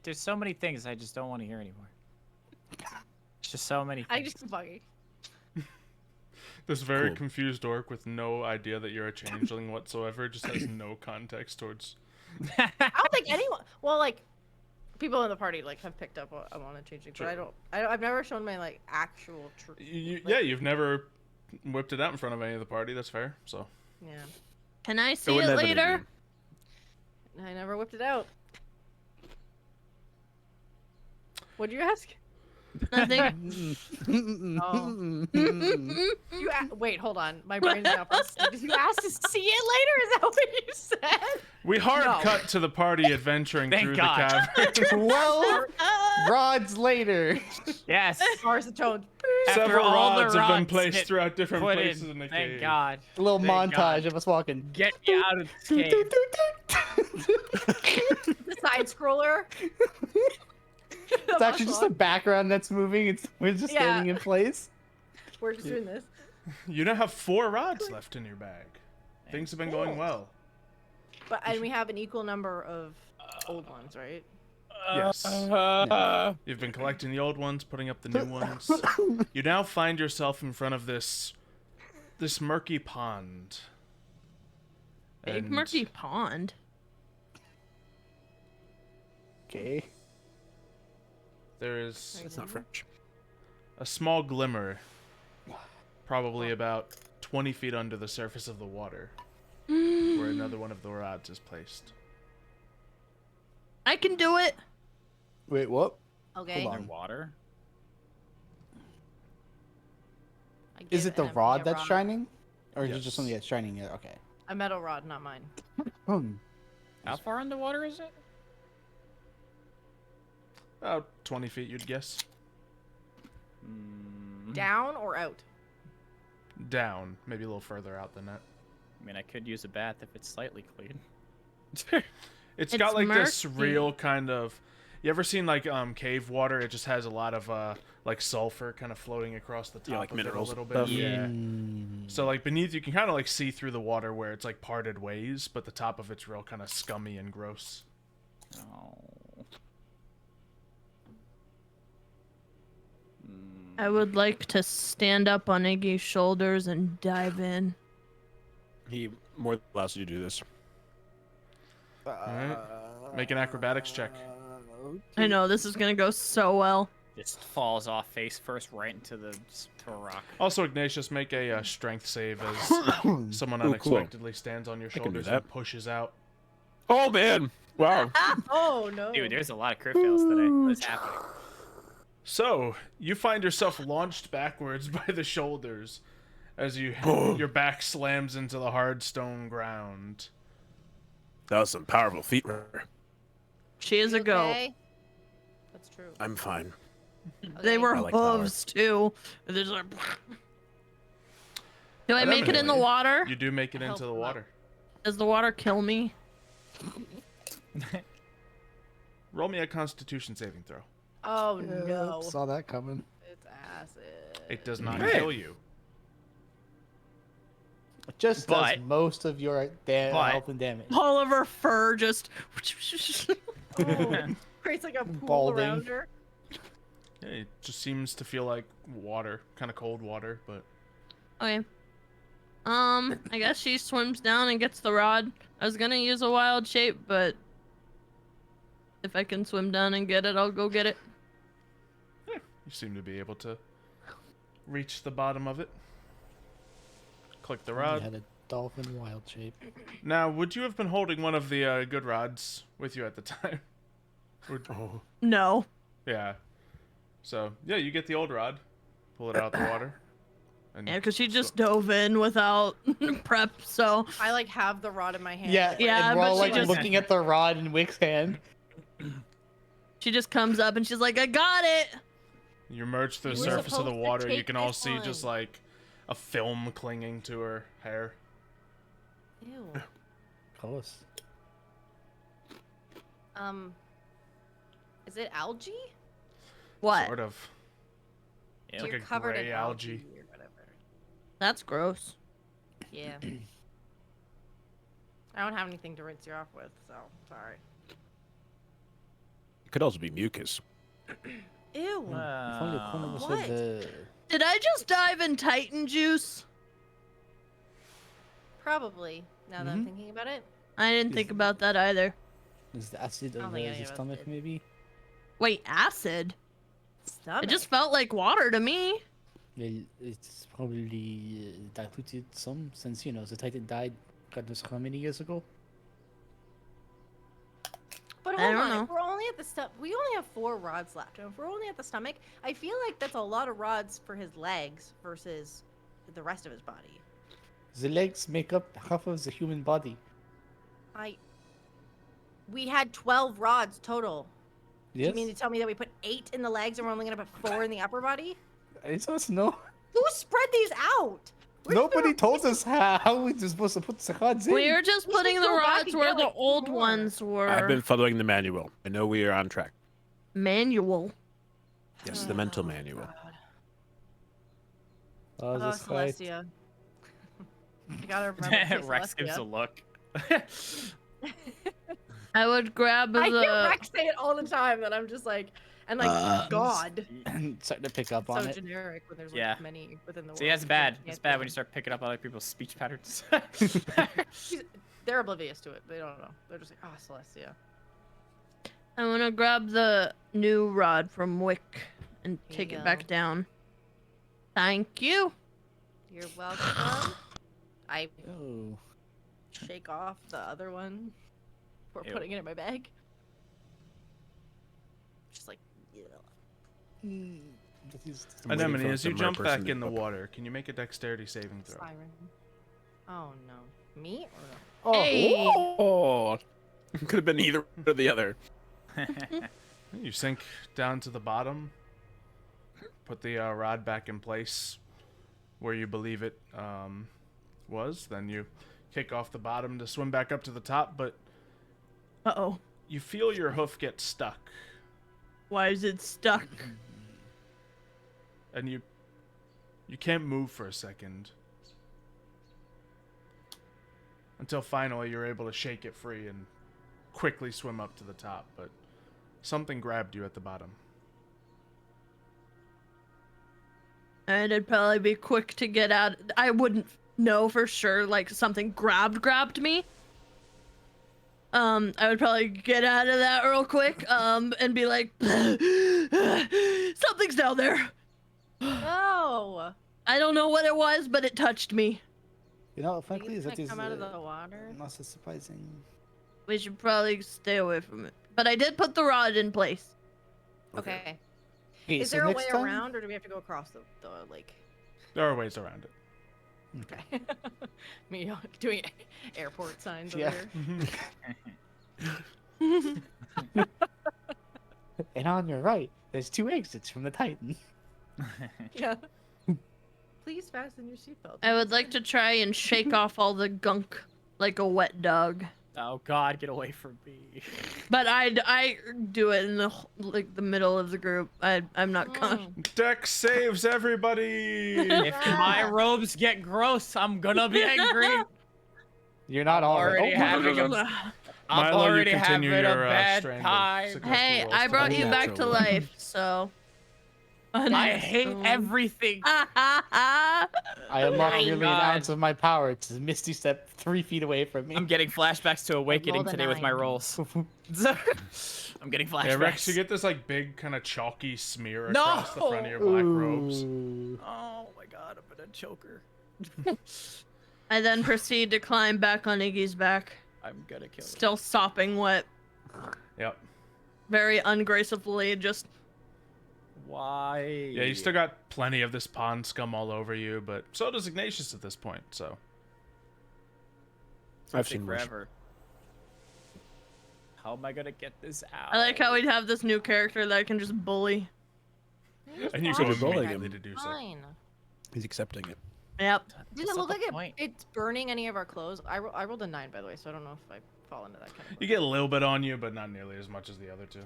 There's so many things I just don't want to hear anymore. It's just so many. I Things. just fucking. This very Cool. confused orc with no idea that you're a changeling whatsoever just has no context towards. I don't think anyone. Well, like people in the party like have picked up what I want to change it, but I Sure. don't. I've never shown my like actual truth. Yeah, you've never whipped it out in front of any of the party. That's fair. So Yeah, Can I see wouldn't it have been a later? dream. I never whipped it out. What'd you ask? Nothing. Wait, hold on. My brain's now processing. Did you ask to see it later? Is that what you said? we hard No. cut to the party adventuring Thank through God. the cavern. 12 rods later. Yes. Mars the tone. After Several all the rods have been rods placed that throughout different put places in. in the Thank cave. God. A little Thank montage God. of us walking. Get me out of this cave. The side scroller. It's actually just a background that's moving. We're just Yeah. standing in place. We're just doing this. You now have 4 rods left in your bag. Things have been going well. And we have an equal number of old ones, right? Yes. You've been collecting the old ones, putting up the new ones. You now find yourself in front of this murky pond. Big And murky pond. Okay. there is That's not French. a small glimmer, probably about 20 feet under the surface of the water, where another one of the rods is placed. I can do it. Wait, what? Okay. Hold There on. water? I Is get it the an empty rod that's rod. shining? Or is it Yes. just something that's shining? Yeah, okay. A metal rod, not mine. How far underwater is it? About 20 feet, you'd guess. Down or out? Down, maybe a little further out than that. I mean, I could use a bath if it's slightly clean. It's It's got like this murky. real kind of. You ever seen like cave water? It just has a lot of like sulfur kind of floating across the top Yeah, like of minerals it a and little bit. stuff. Yeah. Mm. So like beneath, you can kind of like see through the water where it's like parted ways, but the top of it's real kind of scummy and gross. Oh. I would like to stand up on Iggy's shoulders and dive in. He more than allows you to do this. Alright. Make an acrobatics check. I know this is gonna go so well. Just falls off face first right into the to a rock. Also, Ignatius, make a strength save as someone Oh, cool. unexpectedly stands on your can do shoulders that. and pushes out. Oh man! Wow. Oh no. Dude, there's a lot of crit fails today. What's happening? So, you find yourself launched backwards by the shoulders as your back slams into the hard stone ground. That was some powerful feet. She is a You goat. okay? That's true. I'm fine. They were I like power. hooves too. There's like... Do I But make it in the anyway, water? You do make it Help into the him out. water. Does the water kill me? Roll me a Constitution saving throw. Oh no. Saw that coming. It's acid. It does not Hey. kill you. It just But- does most of your but- health and damage. All of her fur just... Oh, creates like a pool Balding. around her. Yeah, it just seems to feel like water, kind of cold water, but Okay. I guess she swims down and gets the rod. I was gonna use a wild shape, but if I can swim down and get it, I'll go get it. you seem to be able to reach the bottom of it. Click the You rod. had a dolphin wild shape. Now, would you have been holding one of the good rods with you at the time? Oh. No. Yeah. So, yeah, you get the old rod, pull it out the water. And Yeah, because she just dove in without prep, so... I like have the rod in my hand. Yeah, Yeah, and we're but all she like just- looking at the rod in Wick's hand. She just comes up and she's like, I got it! you merge to the You were surface of the supposed to water, you take can all this see just one. like a film clinging to her hair. Ew. Close. Is it algae? What? Sort of. Ew. like You're a covered in gray algae. or whatever. That's gross. Yeah. I don't have anything to rinse you off with, so sorry. It could also be mucus. Ew. If only one of us What? had the... Did I just dive in Titan juice? Probably. Now that I'm thinking about it. I didn't think about that either. Is the acid I don't of think the any of us stomach, did. maybe? Wait, acid? Stomach. It just felt like water to me. Yeah, it's probably diluted some, since, you know, the Titan died God knows how many years ago. But I hold don't on, know. if we're only at the we only have 4 rods left. And if we're only at the stomach, I feel like that's a lot of rods for his legs versus the rest of his body. The legs make up half of the human body. We had 12 rods total. Yes? You mean to tell me that we put 8 in the legs and we're only gonna put 4 in the upper body? It's us, no. Who spread these out? Nobody told us how we were supposed to put the rods in. We're just We putting should the go back rods and where get, the like, 2 old more. ones were. I've been following the manual. I know we are on track. Manual. Yes, the mental manual. Oh, Oh, this right? Celestia. You gotta remember to say Rex gives a Celestia. look. I would grab I hear the. Rex say it all the time, and I'm just like, and like, God. Starting to pick up So on it. generic when there's like Yeah. many within the world. See, that's you bad. can't It's do bad it. when you start picking up other people's speech patterns. They're oblivious to it. They don't know. They're just like, ah, Celestia. I want to grab the new rod from Wick and Here take you it back go. down. Thank you. You're welcome. I Oh. shake off the other one before Ew. putting it in my bag. Just like, yeah. Anemone, as you the jump mer back person to in the look. water, can you make a dexterity saving throw? Siren. Oh no. Me or Hey. Oh, could have been either or the other. You sink down to the bottom, put the rod back in place where you believe it was. Then you kick off the bottom to swim back up to the top, but Uh-oh. you feel your hoof get stuck, Why is it stuck? and you can't move for a second until finally you're able to shake it free and quickly swim up to the top. But something grabbed you at the bottom. And it'd probably be quick to get out. I wouldn't know for sure, like something grabbed me. I would probably get out of that real quick, and be like, something's down there. no? I don't know what it was, but it touched me. You know, Think frankly, it's that gonna is come out of the water. not so surprising. We should probably stay away from it. But I did put the rod in place. Okay. Okay, Is so there a way next time- around, or do we have to go across the lake? There are ways around it. Okay. Me doing airport signs Yeah. over here. And on your right, there's 2 exits from the Titan. Yeah. Please fasten your seatbelt. I would like to try and shake off all the gunk like a wet dog. Oh God, get away from me. But I do it in the the middle of the group. I'm not conscious. Dex saves everybody. If my robes get gross, I'm gonna be angry. You're not all already having a- I'm Milo, you already having continue a your bad strand of time. successful Hey, rolls I to brought the you left. back to Unnatural. life, so. I hate everything. I unlock nearly an God. ounce of my power to Misty Step 3 feet away from me. I'm getting flashbacks to Awakening rolled a today with my 9. rolls. I'm getting flashbacks. Yeah, Rex, you get this like big kind of chalky smear No! across the front of your black robes. Ooh. Oh my God, I'm gonna choke her. I then proceed to climb back on Iggy's back, I'm gonna kill her. still sopping wet, Yep. very ungracefully, just. Why? Yeah, you still got plenty of this pond scum all over you, but so does Ignatius at this point. So I've Take seen worse. forever. How am I gonna get this out? I like how we'd have this new character that I can just bully. and you So go we're bullying immediately him. to do so. Fine. He's accepting it. Yep. Did That's it look not like the point. it's burning any of our clothes? I rolled a 9, by the way, so I don't know if I fall into that kind of. You get a little bit on you, but not nearly as much as the other two.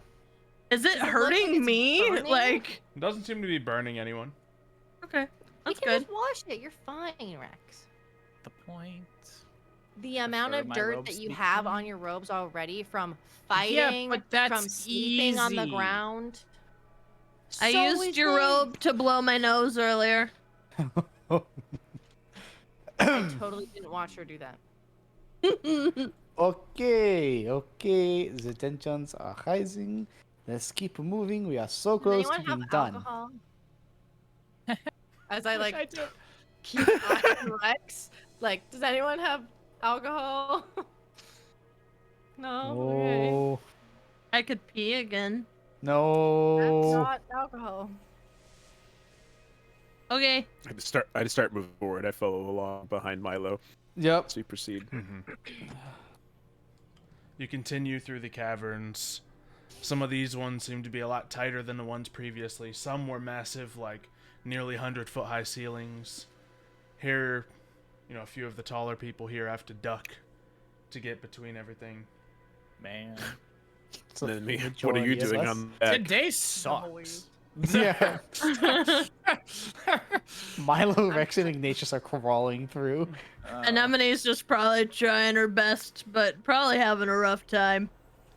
Is it Does it look like hurting it's me? burning? Like. It doesn't seem to be burning anyone. Okay. That's You can good. just wash it. You're fine, Rex. The point. The amount Prefer of my dirt robes that to you be have clean. on your robes already from Yeah, fighting, but that's from sleeping on the easy. ground. I So used is your this. robe to blow my nose earlier. I totally didn't watch her do that. Okay, okay. The tensions are rising. Let's keep moving. We are so Does close to anyone being have done. alcohol? As I like I do. keep eyeing Rex. Like, does anyone have alcohol? No. Okay. Oh, I could pee again. That's no. not alcohol. Okay. I had to start moving forward. I follow along behind Milo Yep. as we proceed. You continue through the caverns. Some of these ones seem to be a lot tighter than the ones previously. Some were massive, like nearly 100-foot high ceilings. Here, you know, a few of the taller people here have to duck to get between everything. Man. So Then me, the what are you majority of doing us. on that? Today sucks. Yeah. Milo, Rex, and Ignatius are crawling through. Anemone's just probably trying her best, but probably having a rough time.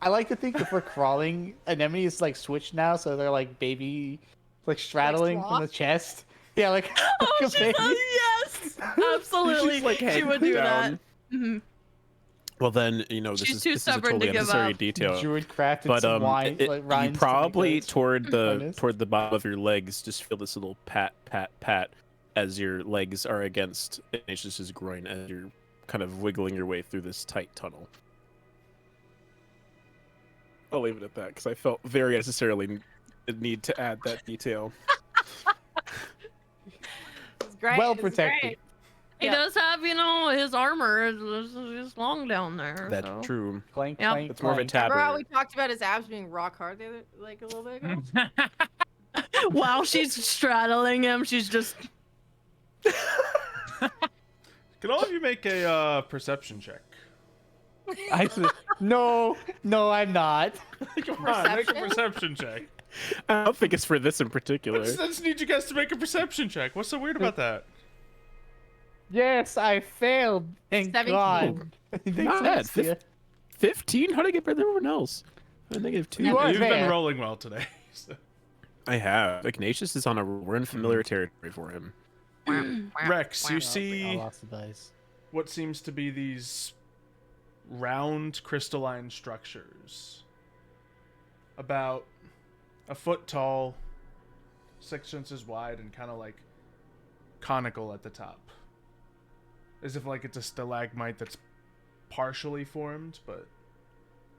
I like to think if we're crawling, Anemone is like switched now, so they're like baby, like straddling from the sloth? chest. Yeah, like, Oh, like a she's baby. yes, absolutely. She's, like, she head would do down. that. hmm Well, then, you know, She's this too is a stubborn to totally give unnecessary up. detail. Druid crafted But some wine, like you rinds to probably make toward the harness. bottom of your legs just feel this little pat pat pat as your legs are against Ignatius's groin as you're kind of wiggling your way through this tight tunnel. I'll leave it at that because I felt very necessarily need to add that detail. It's great. Well it's protected. great. He Yep. does have, you know, his armor is long down there. That's so. true. Clank, Yep. clank, It's more of a clank. tabard. Remember how we talked about his abs being rock hard the other, like a little bit ago? While she's straddling him, she's just. Can all of you make a perception check? No, I'm not. Come on, make a Perception? perception check. I don't think it's for this in particular. I just need you guys to make a perception check. What's so weird about that? Yes, I failed. Thank 17. God. Not bad. 15? How did I get better than everyone else? A -2. You are You've fair. been rolling well today. So. I have. Ignatius is on a. We're in familiar territory for him. Rex, you I see lost the dice. what seems to be these round crystalline structures. About a foot tall, 6 inches wide, and kind of like conical at the top. As if like it's a stalagmite that's partially formed, but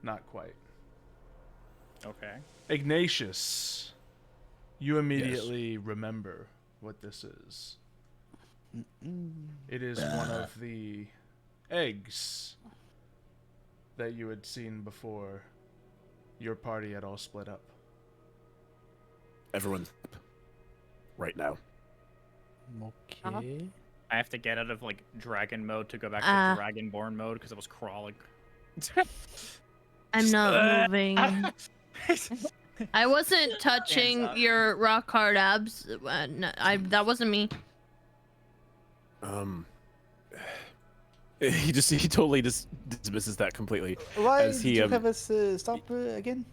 not quite. Okay. Ignatius, you immediately remember what this is. It is one of the eggs that you had seen before your party had all split up. Everyone's up right now. Okay. I have to get out of like dragon mode to go back to dragonborn mode because I was crawling. I'm not moving. I wasn't touching your rock hard abs. No, that wasn't me. He totally just dismisses that completely. Why As did he, you have us stop again?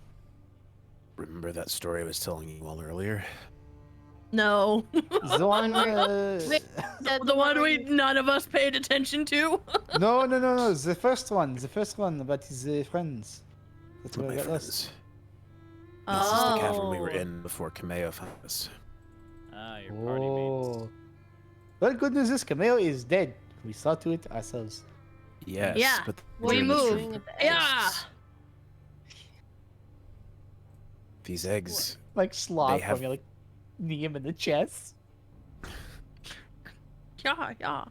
Remember that story I was telling you all earlier? No. The one, The one none of us paid attention to. no. The first one about his friends. That's where I My got lost. friends. This is the cavern we were in before Kameo found us. Ah, your party mates. Oh. Well, good news is Cameo is dead. We saw to it ourselves. Yes, Yeah, but What we are you moved. doing with the Yeah. eggs? these eggs, Like sloth, have- like knee him in the chest. Yeah.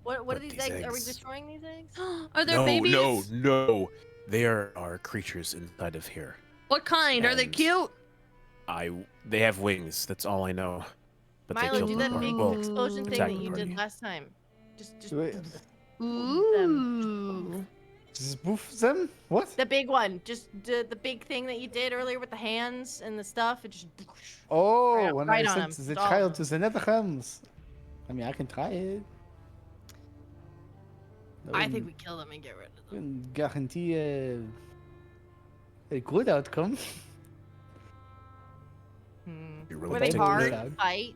What are But these these eggs? Are we eggs- destroying these eggs? Are there babies? no. They are creatures inside of here. What kind? Are they And- cute? They have wings. That's all I know. But they Milo, killed do the that party. big Well, explosion thing that attacked the you party. did last time. Just Wait. Ooh. Spoof them? What? the big one. Just the big thing that you did earlier with the hands and the stuff. It just. Oh, Right- when right I on sent him. the It's all child of to the Netherlands. I mean, I can try it. I think we kill them and get rid of them. Wouldn't guarantee a good outcome. You really Were they take the hard risk. to fight?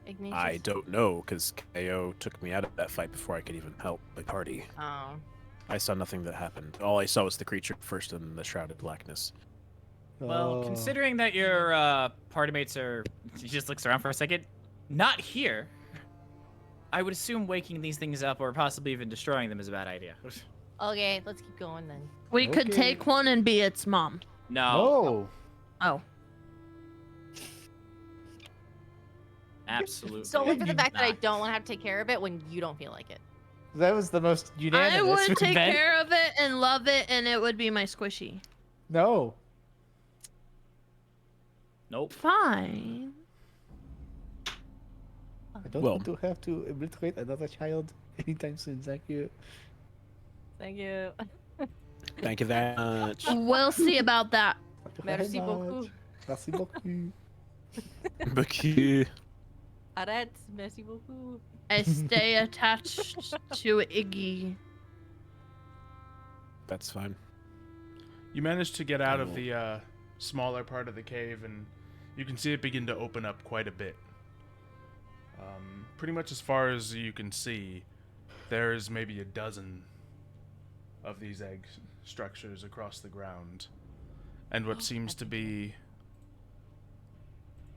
Ignatius? I don't know, because KO took me out of that fight before I could even help my party. Oh. I saw nothing that happened. All I saw was the creature first in the shrouded blackness. Well, Oh. considering that your party mates are, he just looks around for a second, not here. I would assume waking these things up or possibly even destroying them is a bad idea. Okay, let's keep going then. We could Okay. take one and be its mom. No, Oh. Oh. absolutely. Solely for the fact that I not. don't want to have to take care of it when you don't feel like it. That was the most unanimous. I would take event. care of it and love it, and it would be my squishy. No. Nope. Fine. I don't Well- want to have to obliterate another child anytime soon. Thank you. Thank you. Thank you very much. We'll see about that. Thank you very Merci beaucoup. much. Merci beaucoup. Bucky. Arrête. Merci beaucoup. I stay attached to Iggy. That's fine. You manage to get out of the smaller part of the cave, and you can see it begin to open up quite a bit. Pretty much as far as you can see, there's maybe a dozen of these egg structures across the ground, and what seems to be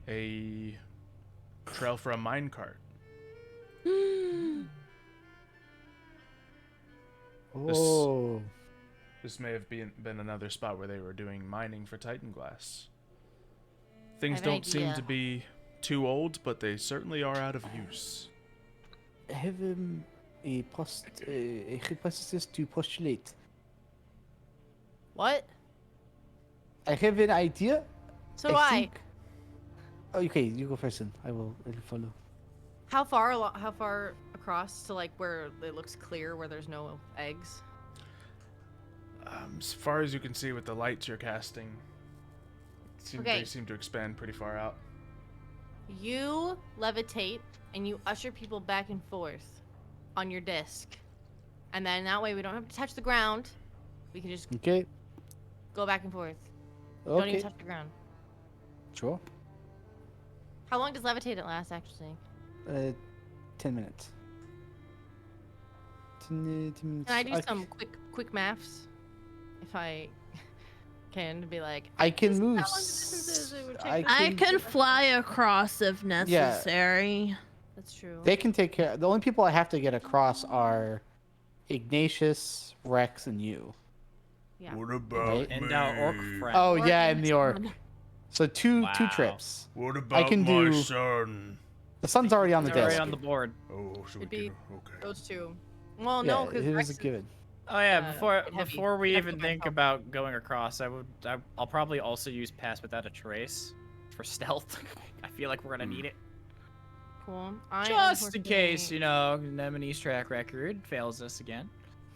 a trail for a minecart. Oh. This may have been another spot where they were doing mining for Titan glass. Things have an don't seem idea. to be too old, but they certainly are out of use. I have a hypothesis to postulate. What? I have an idea. So do I. think- Oh, okay, you go first then. I'll follow. How far across to like where it looks clear where there's no eggs? As far as you can see with the lights you're casting, they Okay. seem to expand pretty far out. You levitate and you usher people back and forth on your disc. And then that way we don't have to touch the ground. We can just Okay. go back and forth. Don't even Okay. touch the ground. Sure. How long does levitate it last actually? 10 minutes. 10 minutes. Can I do some quick maths? If I can be like I can this is move. how long the distance is it would take I me. I can- can fly across if necessary. That's true. They can take care. The only people I have to get across are Ignatius, Rex, and you. Yeah. What about Right. And our orc friend. Oh Orc yeah, and in the orc. someone. So two Wow. trips. What I can do. son? The sun's already on the It's already desk. on the board. Oh, so It'd be okay. those two. Well, Yeah, no, because it Rex was is given. Oh yeah, Uh, before bit heavy. before we I'd have to even go think myself. about going across, I'll probably also use pass without a trace for stealth. I feel like we're gonna need it. cool. I Just in case, unfortunately- you know, Nemene's track record fails us again.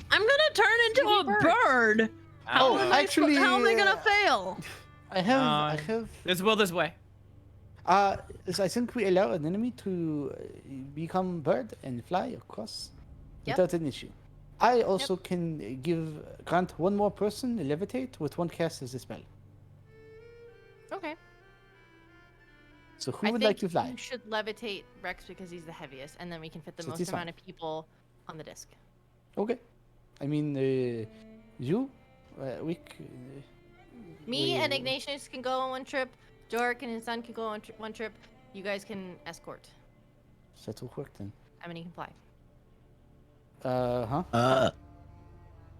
I'm gonna turn into You a be bird. How Oh, am I actually, how am I gonna fail? I have. There's will this way. So I think we allow an enemy to become bird and fly across Yep. without an issue. I also can grant one more person levitate with one cast as a spell. Okay. So who I would think like to fly? you should levitate Rex because he's the heaviest, and then we can fit the So most this amount one. of people on the disc. Okay. I mean, you, Wick. Me and we- Ignatius can go on one trip. Jork and his son can go on one trip. You guys can escort. That will work then. I mean, he can fly. Huh?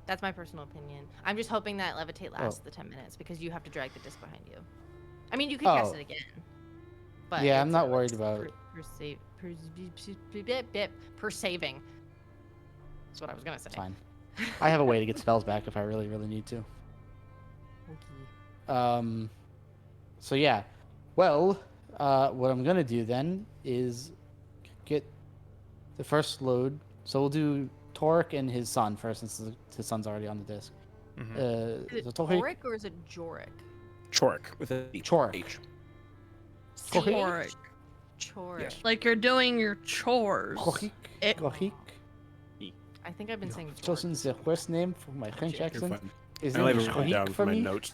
That's my personal opinion. I'm just hoping that levitate lasts Oh. the 10 minutes because you have to drag the disc behind you. I mean, you could Oh. cast it again. But Yeah, I'm it's, not worried about- per saving. That's what I was gonna say. Fine. I have a way to get spells back if I really, really need to. Okay. So yeah. Well, what I'm gonna do then is get the first load. So we'll do Torek and his son first, since his son's already on the disc. Mhm. Is it So Torek, Toric or is it Joric? Chork with a Chork. H. Choric. Choric. Yes. Like you're doing your chores. Torek, It- Torek. I think I've been saying I've chosen the worst name for my French You're accent. fine. His I'll name leave is it written down Shorik for for my me. notes.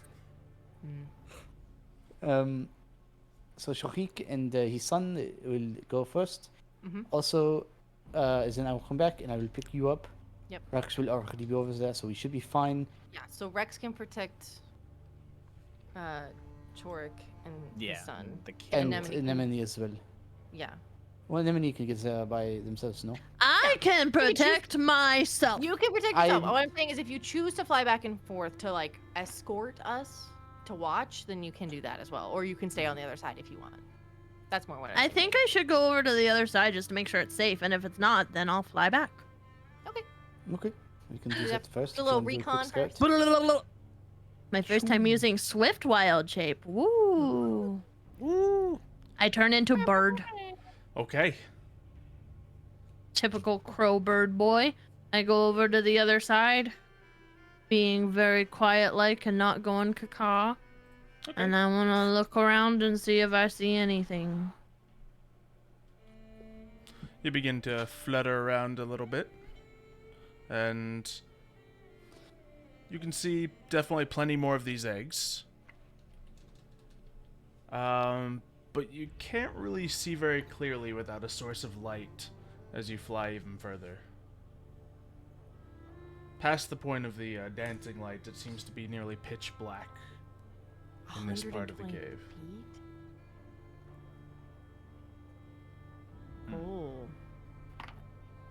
So Shorik and his son will go first. Mhm. Also, then I will come back and I will pick you up. Yep. Rex will already be over there, so we should be fine. Yeah, so Rex can protect Choric and Yeah. his son. The kid. And Anemone can- Anemone as well. Yeah. Well, Anemone can get there by themselves, no? I can protect myself. You can protect yourself. I- What I'm saying is if you choose to fly back and forth to like escort us to watch, then you can do that as well. Or you can stay on the other side if you want. That's more what I think I should go over to the other side just to make sure it's safe, and if it's not, then I'll fly back. Okay. Okay. We can do Do that that- first. do a if you little wanna do a quick recon scout. first? My first time using Swift Wild Shape. Woo! I turn into bird. Okay. typical crow bird boy, I go over to the other side, being very quiet like and not going caca. Okay. And I want to look around and see if I see anything. You begin to flutter around a little bit, and you can see definitely plenty more of these eggs. But you can't really see very clearly without a source of light as you fly even further. Past the point of the dancing light, it seems to be nearly pitch black in this part of the 120 cave. feet? Oh.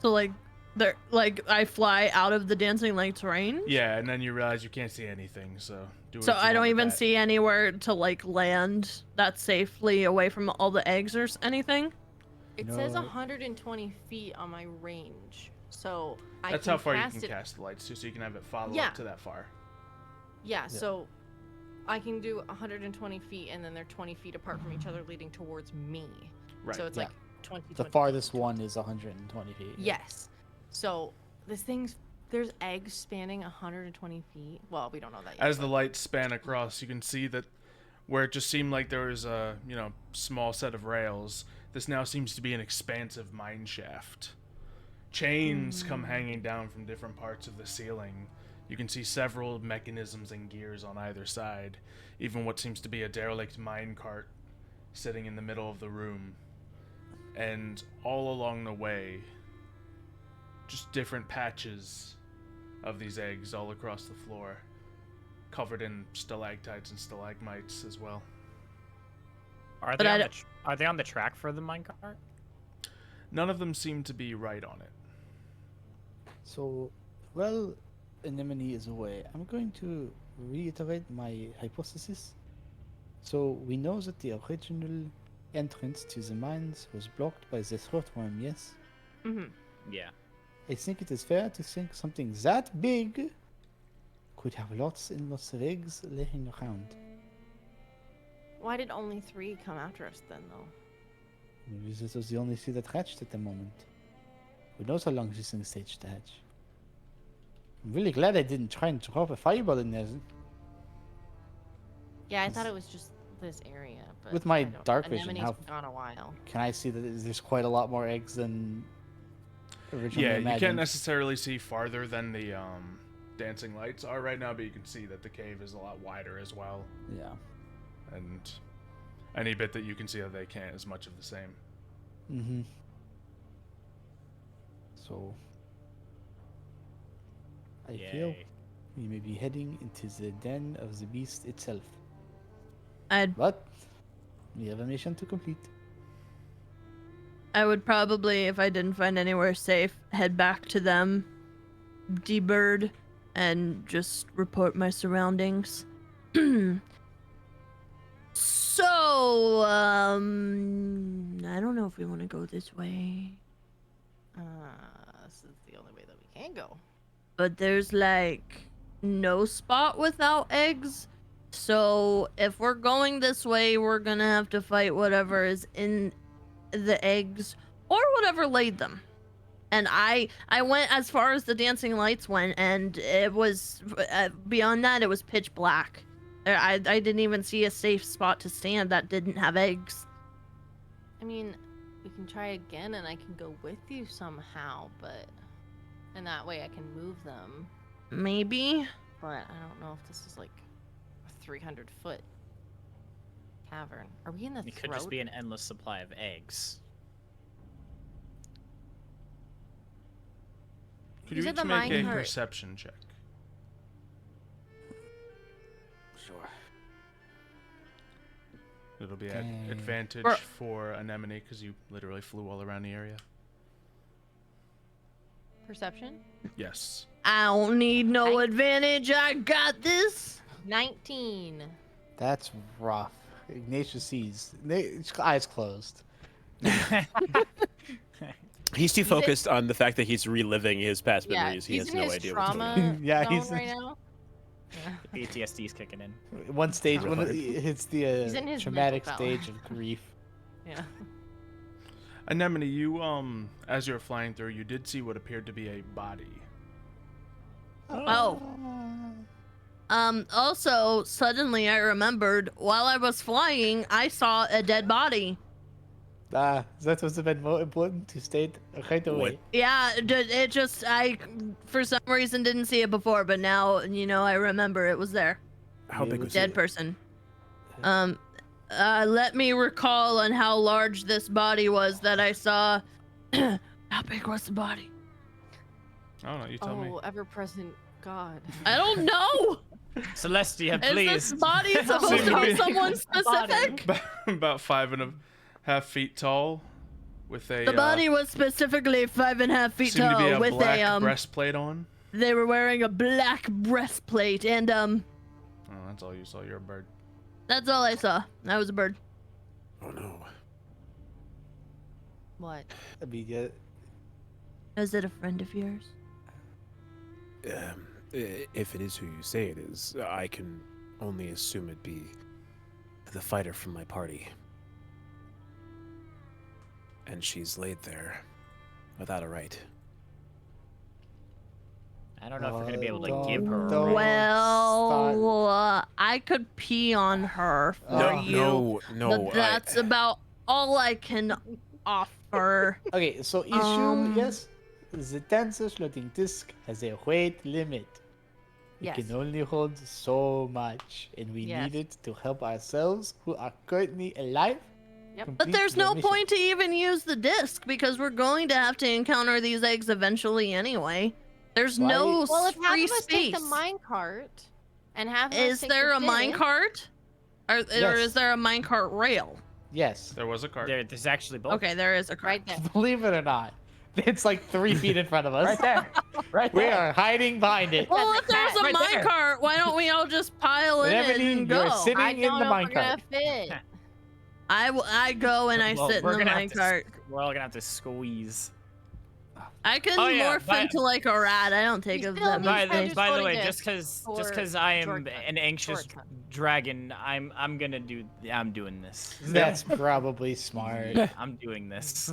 So I fly out of the dancing light's range. Yeah, and then you realize you can't see anything, so do So what you I don't want with even that. see anywhere to land that's safely away from all the eggs or anything. It says 120 feet on my range, so That's I how can far you cast can it. cast the lights too, so you can have it follow Yeah. up to that far. Yeah, so I can do 120 feet, and then they're 20 feet apart from each other, leading towards me. Right. So it's Yeah. like 20. The 20, farthest one is 120 feet. Yes. So there's eggs spanning 120 feet. Well, we don't know that yet. As the lights span across, you can see that where it just seemed like there was a, small set of rails, this now seems to be an expansive mine shaft. Chains come hanging down from different parts of the ceiling. You can see several mechanisms and gears on either side, even what seems to be a derelict minecart sitting in the middle of the room. And all along the way, just different patches of these eggs all across the floor, covered in stalactites and stalagmites as well. Are But they on the track for the minecart? None of them seem to be right on it. So, well, Anemone is away. I'm going to reiterate my hypothesis. So, we know that the original entrance to the mines was blocked by the throatworm, yes? Mm-hmm. Yeah. I think it is fair to think something that big could have lots and lots of eggs laying around. Why did only 3 come after us then, though? Maybe this was the only seed that hatched at the moment. Who knows how long these things take to hatch? I'm really glad I didn't try and drop a fireball in there. Yeah, I thought it was just this area. But With my I don't- dark vision, Anemone's how- gone a while. Can I see that there's quite a lot more eggs than originally Yeah, imagined? you can't necessarily see farther than the dancing lights are right now, but you can see that the cave is a lot wider as well. Yeah. And any bit that you can see that they can't is much of the same. Mm-hmm. So, I feel Yay. we may be heading into the den of the beast itself. I But we have a mission to complete. would probably, if I didn't find anywhere safe, head back to them, debird, and just report my surroundings. So, I don't know if we want to go this way, This is the only way that we can go. but there's no spot without eggs. So if we're going this way, we're gonna have to fight whatever is in the eggs or whatever laid them. And I went as far as the dancing lights went, and it was beyond that. It was pitch black. I didn't even see a safe spot to stand that didn't have eggs. I mean, we can try again, and I can go with you somehow, but... And that way I can move them. Maybe. But I don't know if this is like a 300-foot cavern. Are we in the It throat? could just be an endless supply of eggs. Could You you said each the make a minecart. perception check? Sure. It'll be at Okay. advantage Or- for Anemone because you literally flew all around the area. Perception? Yes. I don't need no advantage. I got this. 19. That's rough. Ignatius sees. Eyes closed. He's too He's in- focused on the fact that he's reliving his past Yeah, memories. He he's has in no his idea what's going on. trauma Yeah, zone he's- right now. Yeah. PTSD's kicking in. One stage, Really? it hits the He's in his traumatic mental stage palette. of grief. Yeah. Anemone, you as you were flying through, you did see what appeared to be a body. Oh. Also, suddenly I remembered, while I was flying, I saw a dead body. Ah, that was a bit more important to state right away. Yeah, it just, I, for some reason, didn't see it before, but now, you know, I remember it was there. How big was Dead it? person. Let me recall on how large this body was that I saw. How big was the body? I don't know. You tell me. Oh, ever-present God. I don't know! Celestia, Is please. this body supposed Seemed to to be be- someone specific? About 5.5 feet tall, with a The body was specifically 5.5 feet seemed to be tall a with black a breastplate on. They were wearing a black breastplate and Oh, that's all you saw. You're a bird. that's all I saw. That was a bird. Oh no. What? I mean, yeah, Is it a friend of yours? If it is who you say it is, I can only assume it'd be the fighter from my party. And she's laid there without a right. I don't know if we're gonna be able to Don't- give her. a don't- right. Well, I could pee on her for No, you, no. but that's about all I can offer. okay, so issue, yes, the tensor floating disk has a weight limit. It Yes. can only hold so much, and we Yes. need it to help ourselves who are currently alive. Yep. But complete there's their no mission. point to even use the disc because we're going to have to encounter these eggs eventually anyway. There's Why- no Well, if half free of us take space. the minecart, and half of us Is take there the a disc, minecart? Or Yes. is there a minecart rail? Yes, There was a cart. There's actually both. Okay, there is a cart. Right there. believe it or not, it's like 3 feet in front of us. Right there. Right We there. are hiding behind it. Well, if there's a Right there. minecart, why don't we all just pile in Whenever it you- and you're go? sitting I in don't the know if we're gonna minecart. fit. I go and I Well, sit in we're the gonna have to minecart. We're all gonna have to squeeze. I can Oh, yeah, morph by- into like a rat. I don't take You of still that need much to space. By the floating way, disc just for because I am short time. an anxious Short time. dragon, I'm doing this. That's probably smart. I'm doing this.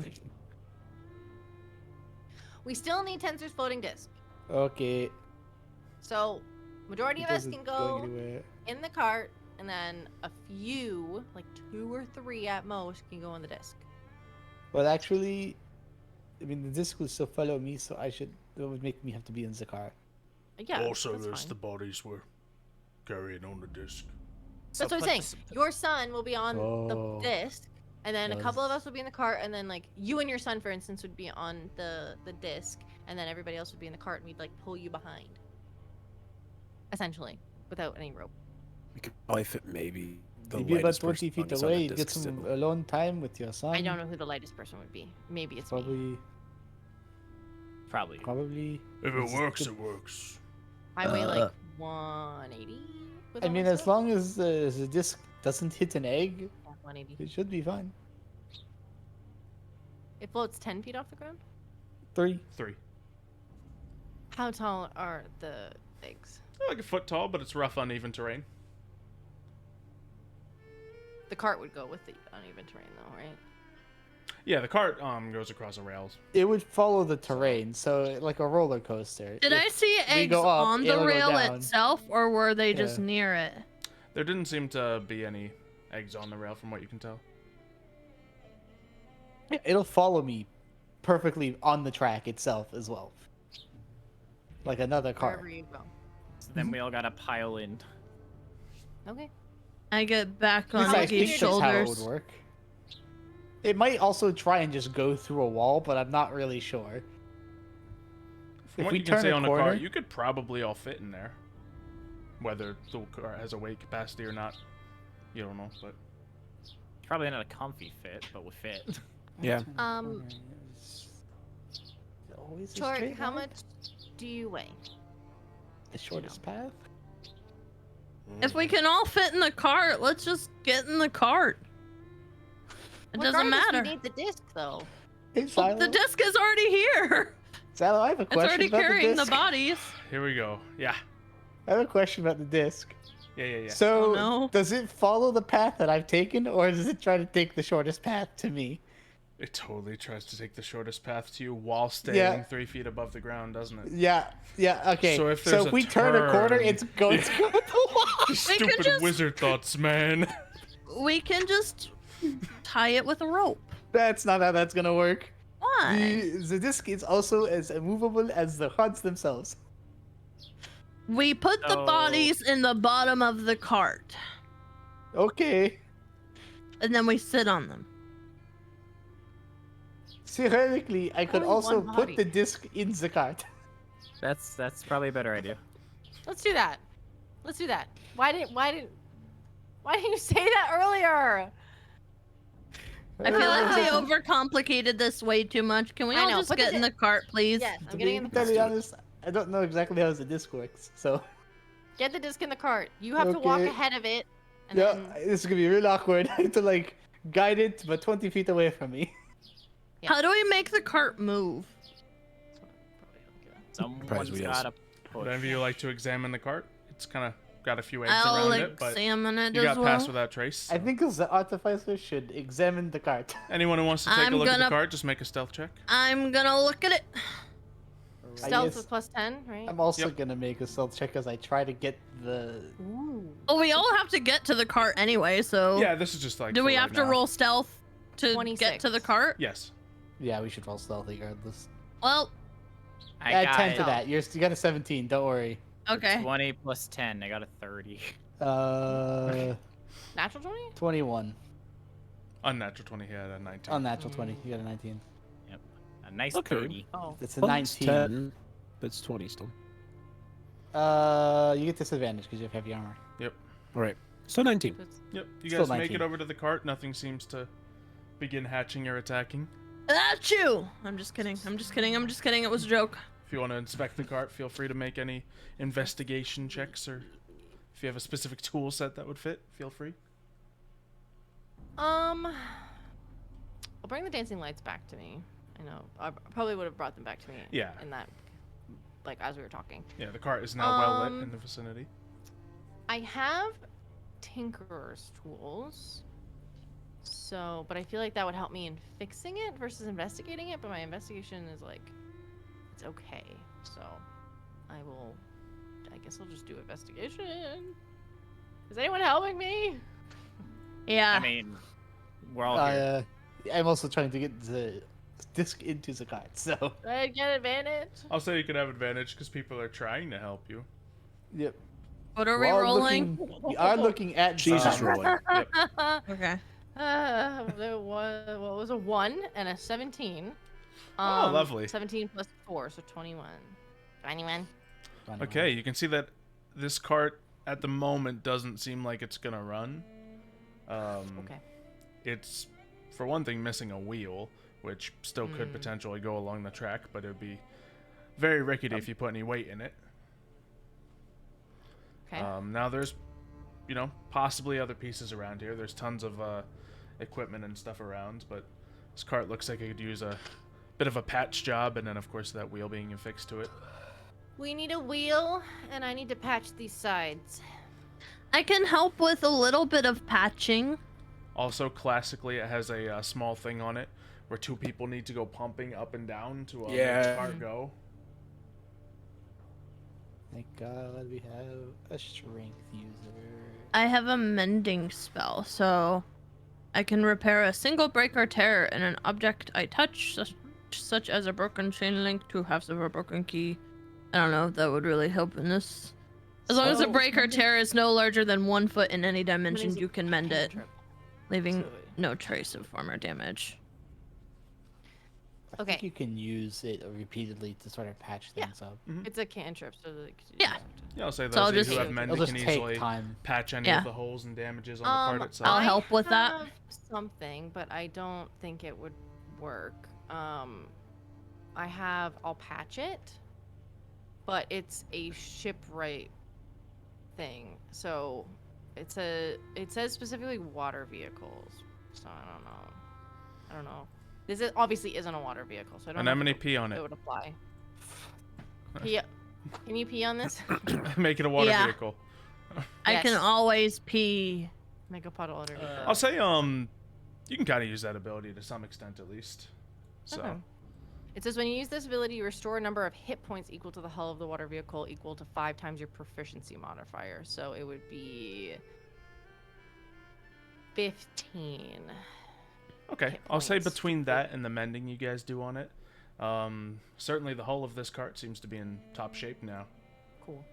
We still need Tensor's floating disc. Okay. So, majority It of us doesn't can go go anywhere. in the cart, and then a few, like 2 or 3 at most, can go on the disc. Well, actually, I mean, the disc will still follow me, so that would make me have to be in the car. Yeah. also, that's there's fine. the bodies we're carrying on the disc. That's what I'm saying. Your son will be on Oh. the disc, and then a Yes. couple of us will be in the cart, and then like you and your son, for instance, would be on the disc, and then everybody else would be in the cart, and we'd like pull you behind, essentially, without any rope. We could probably fit maybe the Maybe about lightest 20 person feet on away, the get disc some still. alone time with your son. I don't know who the lightest person would be. Maybe it's me. Probably. Probably. If This it is works, good. it works. I weigh like 180. with I all mean, my as stuff. long as the disc doesn't hit an egg, Yeah, 180. it should be fine. It floats 10 feet off the ground. 3. 3. How tall are the eggs? Like a foot tall, but it's rough, uneven terrain. The cart would go with the uneven terrain, though, right? Yeah, the cart goes across the rails. It would follow the terrain, so like a roller coaster. Did If I see we eggs go up, on the it'll go rail down. itself, or were they just Yeah. near it? There didn't seem to be any eggs on the rail, from what you can tell. It'll follow me perfectly on the track itself as well. Like another car. Wherever you go. So then we all gotta pile in. Okay. I get back At on least I Iggy's think that's how it would shoulders. work. It might also try and just go through a wall, but I'm not really sure. From If what we you can turn see a on a corner- cart, you could probably all fit in there. Whether the cart has a weight capacity or not, you don't know. But Probably not a comfy fit, but we fit. Yeah. Always a Torque, straight how line? much do you weigh? The shortest path? If we can all fit in the cart, let's just get in the cart. It doesn't Regardless, matter. We need the disc, though. Hey, Well, Silo. the disc is already here. Silo, I have a It's question already about carrying the disc. bodies. here we go. Yeah, I have a question about the disc. yeah. So, Oh, no. does it follow the path that I've taken, or does it try to take the shortest path to me? It totally tries to take the shortest path to you while staying 3 feet above the ground, doesn't it? Yeah. Okay. So if we turn a corner, turn- it's going to go the wall. Stupid just- wizard thoughts, man. We can just tie it with a rope. That's not how that's gonna work. Why? The disc is also as immovable as the cards themselves. We put the So- bodies in the bottom of the cart, Okay. and then we sit on them. Theoretically, I could Only also one put body. the disc in the cart. That's probably a better idea. Let's do that. Let's do that. Why didn't you say that earlier? I feel like we overcomplicated this way too much. Can we I all know, just put get the in the cart, please? Yes, To I'm getting be in the entirely cart. honest, I don't know exactly how the disc works, so Get the disc in the cart. You have to walk Okay. ahead of it. And yeah, then... this is gonna be real awkward. I have to like guide it, but 20 feet away from me. Yeah. How do we make the cart move? Someone's wheels. gotta push. Whenever you like to examine the cart, it's kind of got a few eggs I'll around it, but examine it you as got pass well. without trace. I think the artificer should examine the cart. Anyone who wants to take I'm a look at the gonna- cart, just make a stealth check. I'm gonna look at it. Stealth guess- with +10, right? I'm also Yep. gonna make a stealth check as I try to get the. Ooh. Well, we all have to get to the cart anyway, so Yeah, this is just like. do for we right have to now. roll stealth to get 26. to the cart? Yes. Yeah, we should roll stealth regardless. Well, I Add got 10 it. to that. You got a 17. Don't worry. okay. 20 plus 10. I got a 30. Natural 20? 21. Unnatural 20, he had a 19. Unnatural 20. You got a 19. A nice Okay. 30. Oh. It's a Well, it's 19. 10. That's 20 still. You get disadvantage because you have heavy armor. All right. So 19. Yep. You Still guys make 19. it over to the cart. Nothing seems to begin hatching or attacking. That's you. I'm just kidding. I'm just kidding. I'm just kidding. It was a joke. If you want to inspect the cart, feel free to make any investigation checks, or if you have a specific tool set that would fit, feel free. I'll bring the dancing lights back to me. I know. I probably would have brought them back to me. Yeah. In that, like, as we were talking. Yeah, the cart is now well lit in the vicinity. I have tinkerer's tools. So, but I feel like that would help me in fixing it versus investigating it. But my investigation is like, it's okay. So, I guess I'll just do investigation. Is anyone helping me? Yeah. I mean, we're all here. I'm also trying to get the disc into the cart, so. Do I get advantage? I'll say you could have advantage because people are trying to help you. Yep. What are we rolling? We are looking at Jesus the- rolling. Okay. There was a 1 and a 17. Oh, lovely. 17 plus 4, so 21. 21. Okay, you can see that this cart at the moment doesn't seem like it's gonna run. Okay. It's, for one thing, missing a wheel, which still could Hmm. potentially go along the track, but it would be very rickety if you put any weight in it. Okay. Now there's, possibly other pieces around here. There's tons of equipment and stuff around, but this cart looks like it could use a bit of a patch job, and then of course that wheel being affixed to it. We need a wheel, and I need to patch these sides. I can help with a little bit of patching. Also, classically, it has a small thing on it where 2 people need to go pumping up and down to make the cart go. Thank God we have a strength user. I have a mending spell, so I can repair a single break or tear in an object I touch, such as a broken chain link, 2 halves of a broken key. I don't know if that would really help in this. As long as a So- break or tear is no larger than 1 foot in any is dimension, it? you can mend it, Cantrip. leaving So- no trace of former damage. I think Okay. you can use it repeatedly to sort of patch Yeah. things up. It's a cantrip, so like. you Yeah. don't have to- Yeah, I'll say So I'll those of you just- who have mending It'll just can take easily time. patch any Yeah. of the holes and damages on the cart itself. I'll help with that. have something, but I don't think it would work. I'll patch it, but it's a shipwright thing. So it says specifically water vehicles. So I don't know. This obviously isn't a water vehicle, so I don't An know M&A if pee on it it. would apply. Pee. Can you pee on this? Make it a water Yeah. vehicle. I can Yes. always pee. Make a puddle underneath it. I'll say You can kind of use that ability to some extent, at least. So. Okay. It says when you use this ability, you restore a number of hit points equal to the hull of the water vehicle, equal to 5 times your proficiency modifier. So it would be 15. Okay, I'll say between that and the mending you guys do on it, certainly the hull of this cart seems to be in top shape now. Cool.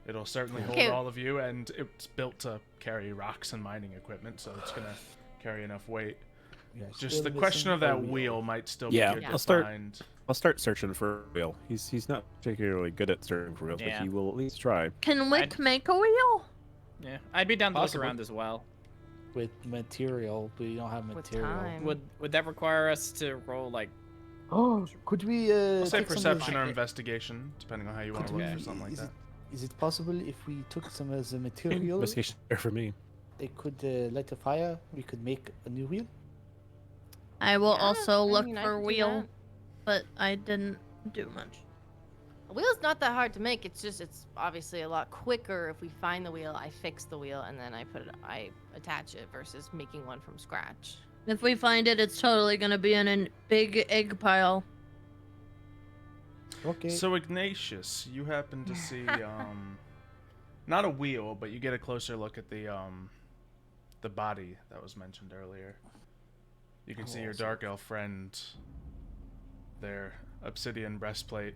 It'll certainly hold Okay. all of you, and it's built to carry rocks and mining equipment, so it's gonna carry enough weight. Yeah, Just still the question missing of that a wheel might still Yeah, be good I'll to start- find. I'll start searching for a wheel. He's not particularly good at searching for wheels, Yeah. but he will at least try. Can Wick make a wheel? Yeah, I'd be down to Possible. look around as well. with material, but you don't have With material. time. Would that require us to roll like? Oh, could we? I'll say take some of perception the- or investigation, depending on how you want to could look we- for something like is that. Is it possible if we took some of the material, Investigation there for me. it could light a fire? We could make a new wheel. I will Yeah, also I look mean, I for could do wheel, that. but I didn't do much. A wheel's not that hard to make. It's obviously a lot quicker if we find the wheel, I fix the wheel, and then I attach it versus making one from scratch. If we find it, it's totally gonna be in a big egg pile. Okay. So Ignatius, you happen to see not a wheel, but you get a closer look at the body that was mentioned earlier. You can see your dark elf friend, their obsidian breastplate,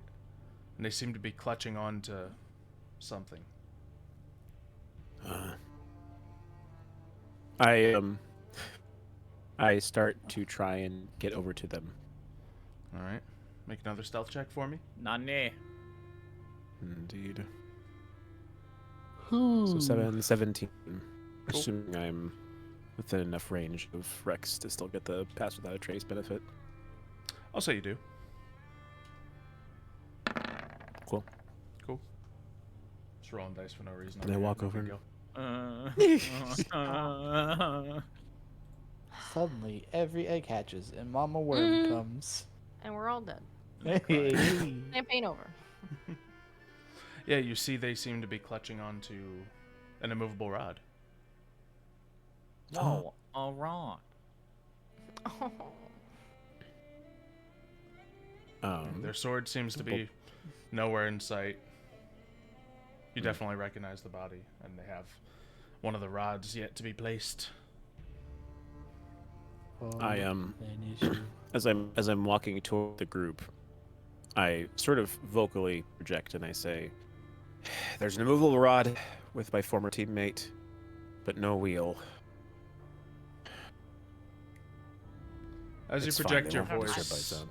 and they seem to be clutching on to something. I start to try and get over to them. All right, make another stealth check for me. Nani. Indeed. So 17. Cool. Assuming I'm within enough range of Rex to still get the pass without a trace benefit. I'll say you do. Cool. Cool. Just rolling dice for no reason. Can I here, walk no over big and- deal. Suddenly, every egg hatches and Mama Worm comes. And we're all dead. Hey. Campaign over. Yeah, you see they seem to be clutching onto an immovable rod. No, all wrong. Their sword seems to be nowhere in sight. You definitely recognize the body, and they have one of the rods yet to be placed. I An issue. as I'm walking toward the group, I sort of vocally project and I say, "There's an immovable rod with my former teammate, but no wheel." As It's you fine, project they your won't have to voice, survive zone.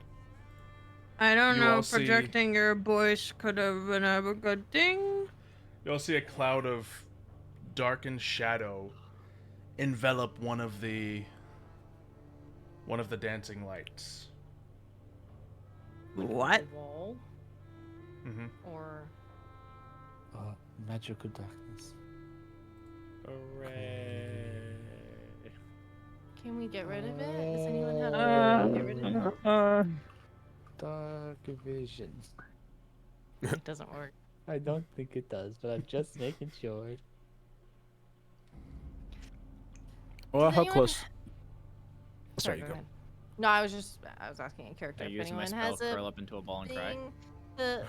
I don't You know. all see- Projecting your voice could have been a good thing. you'll see a cloud of darkened shadow envelop one of the dancing lights. What? The wall Mm-hmm. or Magical darkness. Hooray. can we get rid of it? Does anyone have a way to get rid of it? Dark vision. It doesn't work. I don't think it does, but I'm just making sure. Well, Does how anyone- close? Sorry, you go go. ahead. No, I was asking a character I if use my anyone spell has a curl up into a ball and cry. thing to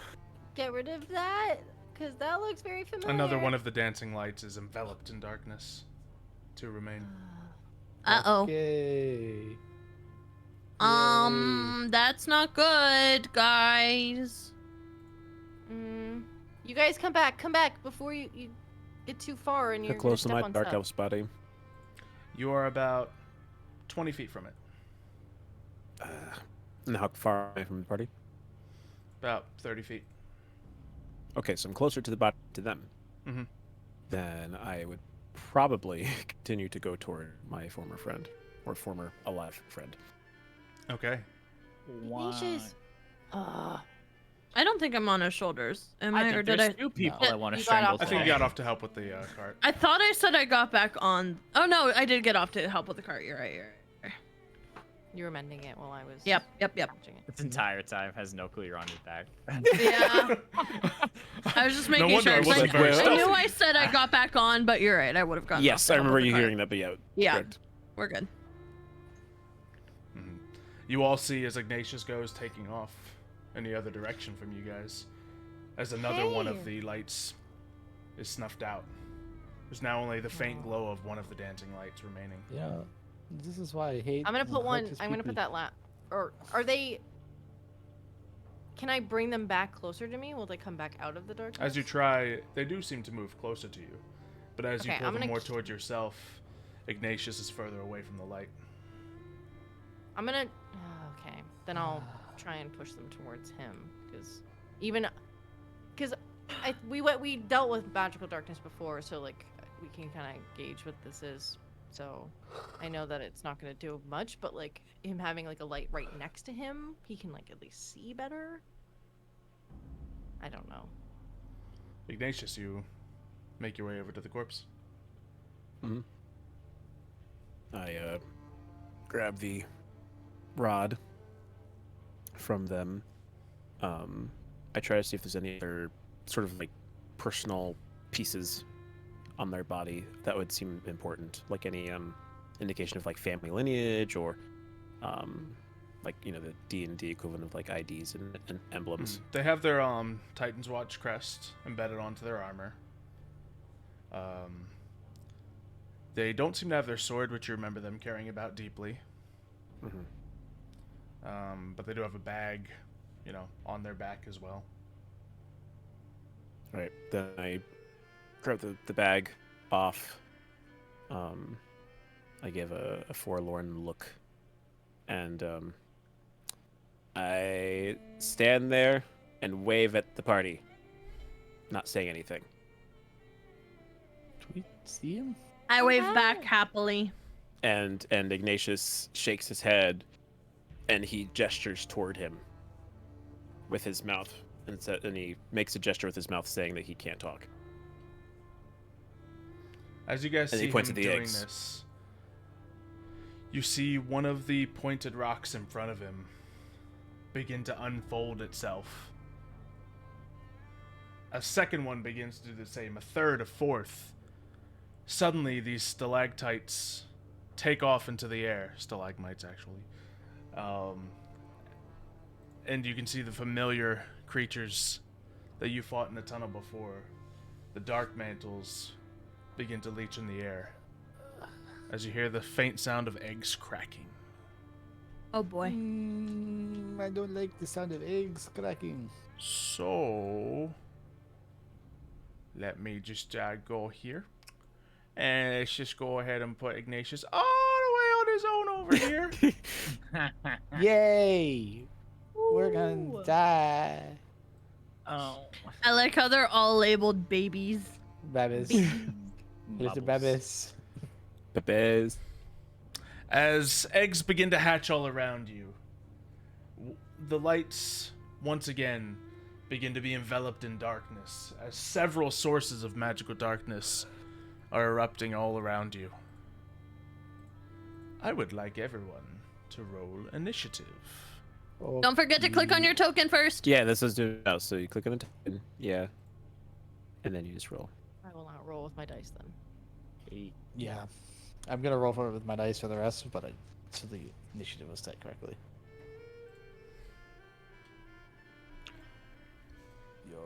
get rid of that, because that looks very familiar. Another one of the dancing lights is enveloped in darkness. Two remain. Uh-oh. Okay. That's not good, guys. You guys come back before you get too far and How you're close to gonna my step dark on elf's body? You are about 20 feet from it. And how far am I from the party? About 30 feet. Okay, so I'm closer to the body to them. Mm-hmm. Then I would probably continue to go toward my former friend, or former alive friend. Okay. Ignatius. I don't think I'm on his shoulders. Am I? I think Or did there's I? two people No. I want to You got strangle off I think you today. got off to help with the cart. I thought I said I got back on. Oh no, I did get off to help with the cart. You're right. You're right. You were mending it while I was. Yep. watching it. This entire time has no clue you're on his back. Yeah. I was just making wonder sure. I 'cause wasn't very I stealthy. knew I said I got back on, but you're right. I would have gotten. Yes, off to I help remember with the you cart. hearing that, but yeah. Yeah. Correct. We're good. You all see as Ignatius goes taking off in the other direction from you guys, as another one of the lights is snuffed out. There's now only the faint glow of one of the dancing lights remaining. Yeah, this is why I hate. I'm gonna put one. hopeless I'm gonna people. put that lamp. Or are they? Can I bring them back closer to me? Will they come back out of the darkness? As you try, they do seem to move closer to you, but as you Okay, pull I'm them gonna more towards yourself, Ignatius is further away from the light. I'm gonna. Okay, then I'll try and push them towards him because we dealt with magical darkness before, so like we can kind of gauge what this is. So I know that it's not gonna do much, but like him having like a light right next to him, he can like at least see better. I don't know. Ignatius, you make your way over to the corpse. Mm-hmm. I grab the rod from them. I try to see if there's any other sort of like personal pieces on their body that would seem important, like any indication of like family lineage or like, you know, the D&D equivalent of like IDs and emblems. They have their Titan's Watch crest embedded onto their armor. They don't seem to have their sword, which you remember them caring about deeply. Mm-hmm. But they do have a bag, you know, on their back as well. Right. Then I grab the bag off. I give a forlorn look, and I stand there and wave at the party, not saying anything. Do we see him? I wave back happily. And Ignatius shakes his head, and he gestures toward him with his mouth, and he makes a gesture with his mouth saying that he can't talk. As you guys And see he points him at the doing eggs. this, you see one of the pointed rocks in front of him begin to unfold itself. A second one begins to do the same, a third, a fourth. Suddenly, these stalactites take off into the air. Stalagmites, actually. And you can see the familiar creatures that you fought in the tunnel before. The dark mantles begin to leech in the air as you hear the faint sound of eggs cracking. Oh boy. I don't like the sound of eggs cracking. So, let me just go here. And let's just go ahead and put Ignatius all the way on his own over here. Yay! We're gonna die. Oh. I like how they're all labeled babies. Babies. Here's the babies. Babes. As eggs begin to hatch all around you, the lights once again begin to be enveloped in darkness as several sources of magical darkness are erupting all around you. I would like everyone to roll initiative. Oh, Don't forget to click on your token first. Yeah, this is doing now. So you click on the token. Yeah. And then you just roll. I will not roll with my dice then. yeah. I'm gonna roll for it with my dice for the rest, but so the initiative was set correctly. Yo.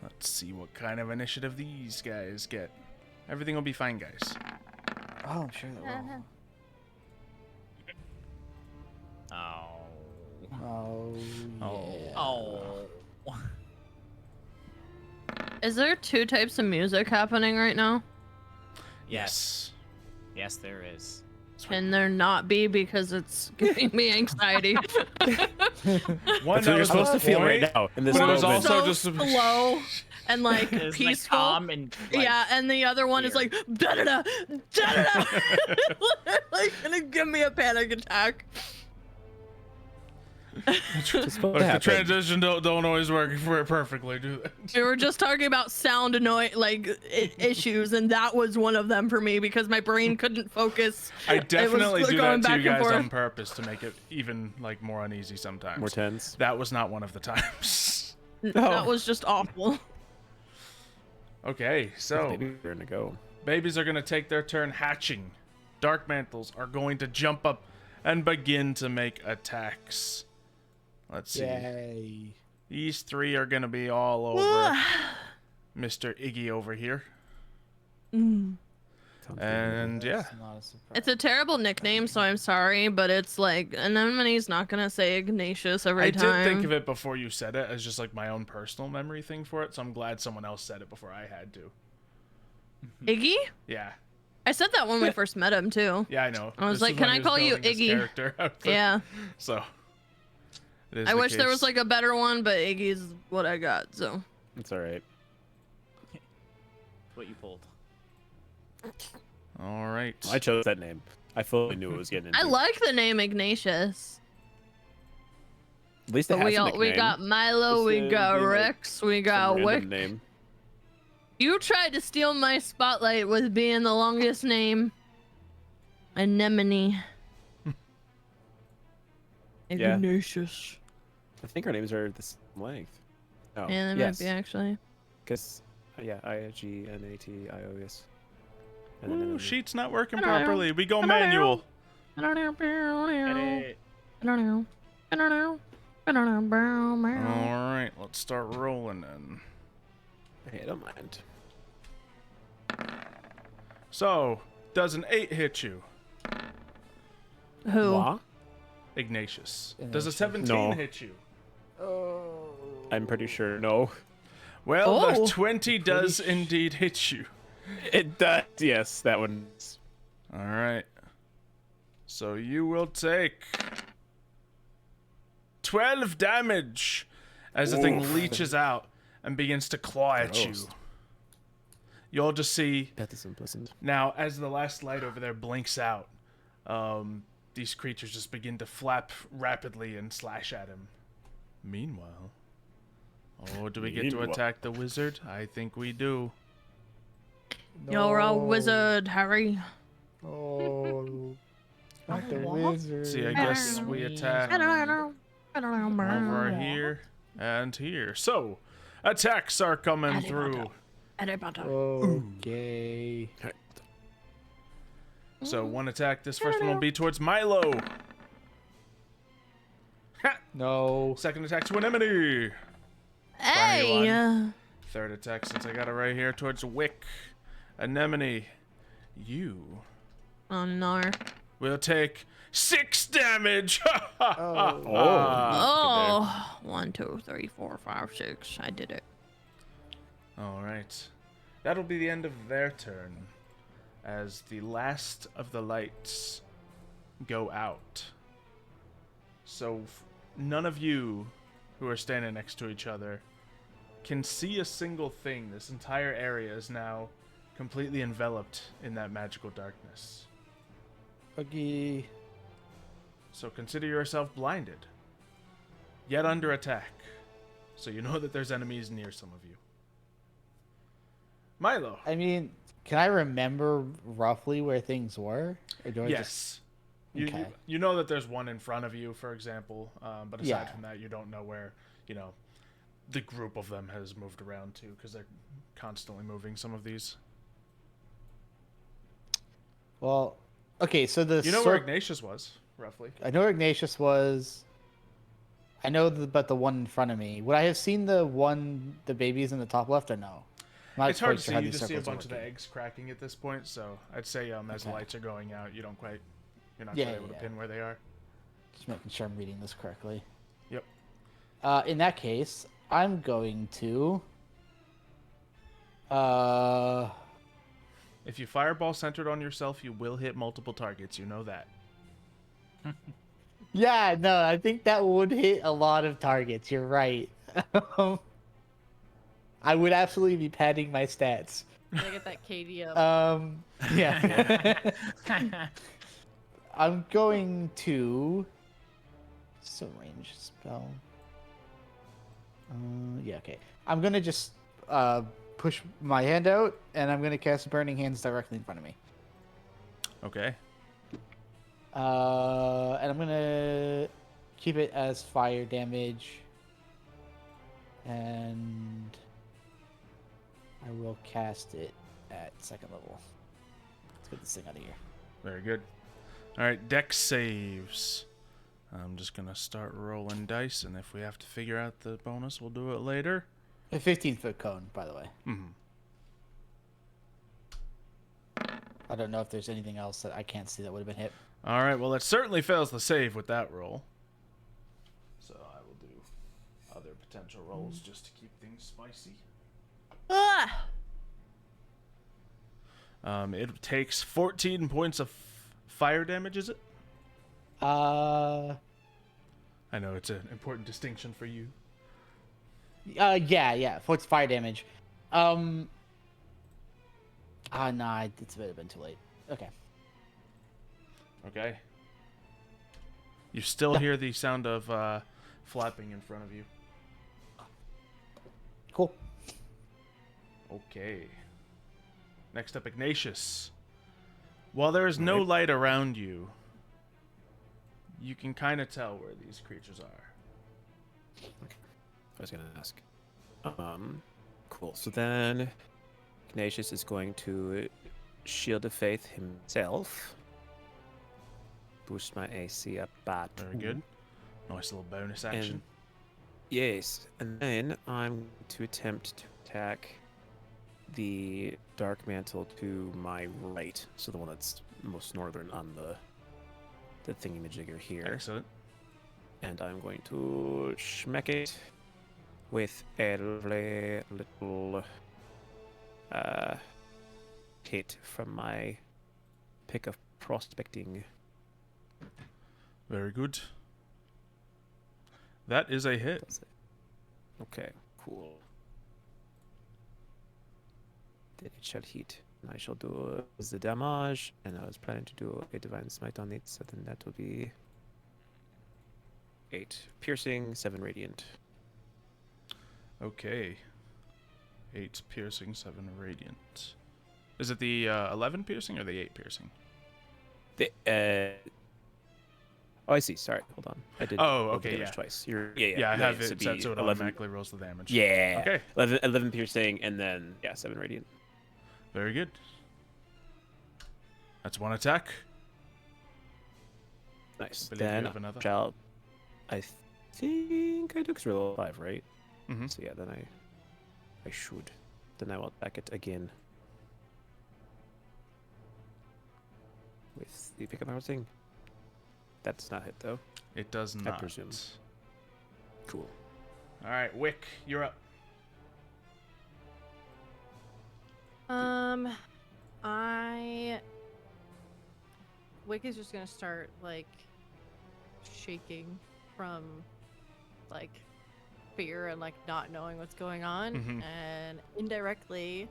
Let's see what kind of initiative these guys get. Everything will be fine, guys. Oh, I'm sure that will. Oh. Oh, yeah. Oh. Is there two types of music happening right now? Yes. Yes, there is. Can there not be because it's giving me anxiety? One, That's that what you're was supposed the to feel point, right now in this but it was moment. also so just slow and like It's peaceful. like calm and like, Yeah, and the other one is weird. like da da da da da. Like gonna give me a panic attack. Just what Look, the happened. transition don't always work perfectly, do they? We were just talking about sound issues, and that was one of them for me because my brain couldn't focus. I definitely do going that to back you and guys forth. on purpose to make it even like more uneasy sometimes. More tens. That was not one of the times. That was just awful. Okay, so Maybe we're gonna go. babies are going to take their turn hatching. Dark mantles are going to jump up and begin to make attacks. Let's see. Yay. These three are going to be all over Mr. Iggy over here. Mm. And yeah. That's not a surprise. It's a terrible nickname, so I'm sorry, but it's like Anemone's not gonna say Ignatius every I time. did think of it before you said it as just like my own personal memory thing for it, so I'm glad someone else said it before I had to. Iggy? Yeah. I said that when we first met him too. Yeah, I know. I was This like, is "Can when I he was call you building his Iggy?" character outfit. Yeah. So. it is I the wish there was case. like a better one, but Iggy's what I got. So. It's all right. What you pulled. All right. I chose that name. I fully knew it was getting into. I like the name Ignatius. At least it But has a we nickname. got Milo, Just, we got being, like, Rex, we Some got random Wick. name. You tried to steal my spotlight with being the longest name. Anemone. Yeah. Ignatius. I think our names are the same length. Oh, Yeah, they yes. might be actually. Because, yeah, IGNATIOS. Ooh, sheet's not working I don't know. properly. We go I don't know. manual. I don't know. Edit. I don't know. I don't know. I don't know. All right, let's start rolling then. Hey, I don't mind. So, does an 8 hit you, Who? What? Ignatius? Does a Ignatius. 17 No. hit you? Oh. I'm pretty sure no. Well, Oh. the 20 does indeed hit you. It does. Yes, that one. All right. So you will take 12 damage as the thing Oof. leeches out and begins to claw at you. Gross. You'll just see That is unpleasant. now as the last light over there blinks out. These creatures just begin to flap rapidly and slash at him. Meanwhile, do we get to Meanwhile. attack the wizard? I think we do. You're a No. wizard, Harry. Oh. Not the What? wizard. See, I guess we attack over here and here. So, attacks are coming through. Okay. So, one attack. This first one will be towards Milo. Ha! No. Second attack to Anemone. Hey! Third attack, since I got it right here, towards Wick. Anemone, you Oh no. will take 6 damage. Oh. 1, 2, 3, 4, 5, 6. I did it. All right. That'll be the end of their turn, as the last of the lights go out. So none of you who are standing next to each other can see a single thing. This entire area is now completely enveloped in that magical darkness. Okay. So consider yourself blinded, yet under attack. So you know that there's enemies near some of you. Milo. I mean, can I remember roughly where things were? Or do I just... Yes. Okay. You know that there's one in front of you, for example, but aside Yeah. from that, you don't know where, the group of them has moved around to, because they're constantly moving some of these. Well, okay, so the You know where Ignatius was, roughly. I know where Ignatius was. I know about the one in front of me. Would I have seen the babies in the top left or no? I'm not It's hard quite to sure see. how You these just see a circles are bunch of the working. eggs cracking at this point, so I'd say as the Okay. lights are going out, you're not quite Yeah, able to yeah. pin where they are. Just making sure I'm reading this correctly. Yep. In that case, I'm going to. If you fireball centered on yourself, you will hit multiple targets. You know that. Yeah, no, I think that would hit a lot of targets. You're right. I would absolutely be padding my stats. Gotta get that KD up. Yeah. I'm going to. So range spell. Yeah, okay. I'm gonna just push my hand out, and I'm gonna cast Burning Hands directly in front of me. Okay. And I'm gonna keep it as fire damage. And I will cast it at 2nd level. Let's get this thing out of here. Very good. All right, dex saves. I'm just gonna start rolling dice, and if we have to figure out the bonus, we'll do it later. A 15-foot cone, by the way. Mm-hmm. I don't know if there's anything else that I can't see that would have been hit. All right, well, it certainly fails the save with that roll. So I will do other potential rolls just to keep things spicy. Ah! It takes 14 points of fire damage, is it? I know it's an important distinction for you. Yeah. For its fire damage. Nah, it's a been too late. Okay. Okay. You still hear the sound of flapping in front of you. Cool. Okay. Next up, Ignatius. While there is no light around you, you can kind of tell where these creatures are. I was gonna ask. Cool. So then, Ignatius is going to Shield of Faith himself. Boost my AC up by 2. Very good. Nice little bonus action. And, yes, and then I'm going to attempt to attack the Dark Mantle to my right, so the one that's most northern on the thingamajigger here. Excellent. And I'm going to schmeck it with a lovely little hit from my pick of prospecting. Very good. That is a hit. That's it. Okay, cool. Then it shall hit. And I shall do the damage, and I was planning to do a divine smite on it, so then that will be 8 piercing, 7 radiant. Okay. 8 piercing, 7 radiant. Is it the 11 piercing or the 8 piercing? Oh, I see. Sorry, hold on. I did. Oh, roll the okay, damage yeah. twice. Yeah, I have it it'd set be so it 11. automatically rolls the damage. Yeah. Okay. 11 piercing, and then 7 radiant. Very good. That's one attack. Nice. Believe you Then have another. I think I took roll 5, right? Mm-hmm. So yeah, then I should. Then I will attack it again with the pick up thing. That does not hit though. It does not. presume. Cool. All right, Wick, you're up. Wick is just gonna start like shaking from like fear and like not knowing what's going on, Mhm. and indirectly,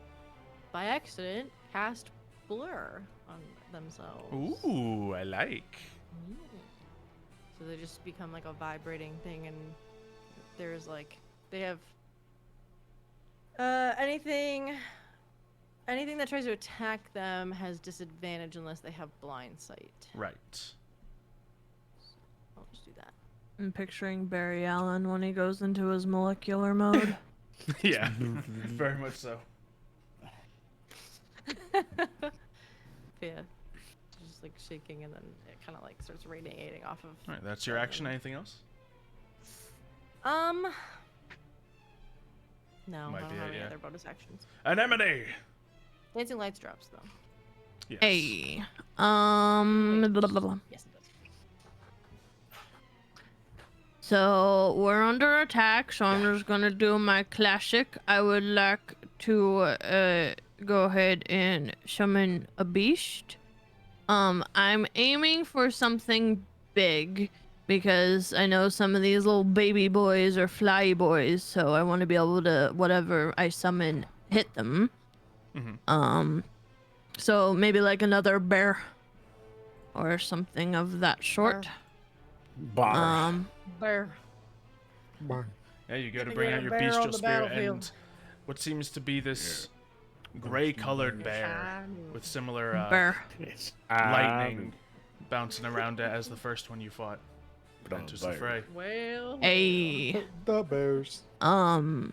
by accident, cast blur on themselves. Ooh, I like. Mm. So they just become like a vibrating thing, and there's like they have anything that tries to attack them has disadvantage unless they have blind sight. Right. I'll just do that. I'm picturing Barry Allen when he goes into his molecular mode. Yeah, very much so. Yeah, just like shaking, and then it kind of like starts radiating off of. All right, that's your action. Anything else? No, Might I be don't have it, any yeah. other bonus actions. Anemone. Dancing lights drops though. Yes. Hey. Yes, it does. So we're under attack, so I'm just gonna do my classic. I would like to go ahead and summon a beast. I'm aiming for something big because I know some of these little baby boys are fly boys, so I want to be able to whatever I summon hit them. Mhm. So maybe like another bear or something of that sort. Bar. Bear. Yeah, you go to Gonna bring get out a your bear on bestial the spirit battlefield. and what seems to be this gray-colored bear with similar Bear. lightning bouncing around it as the first one you fought. Enter the fray. Well. A. The bears. And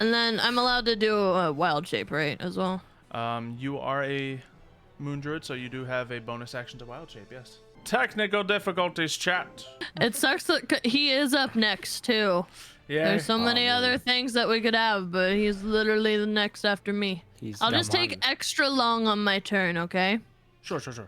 then I'm allowed to do a wild shape, right, as well? You are a moon druid, so you do have a bonus action to wild shape, yes. Technical difficulties, chat. It sucks that he is up next too. Yeah. There's so many other things that we could have, but he's literally the next after me. I'll just take extra long on my turn, okay? Sure. So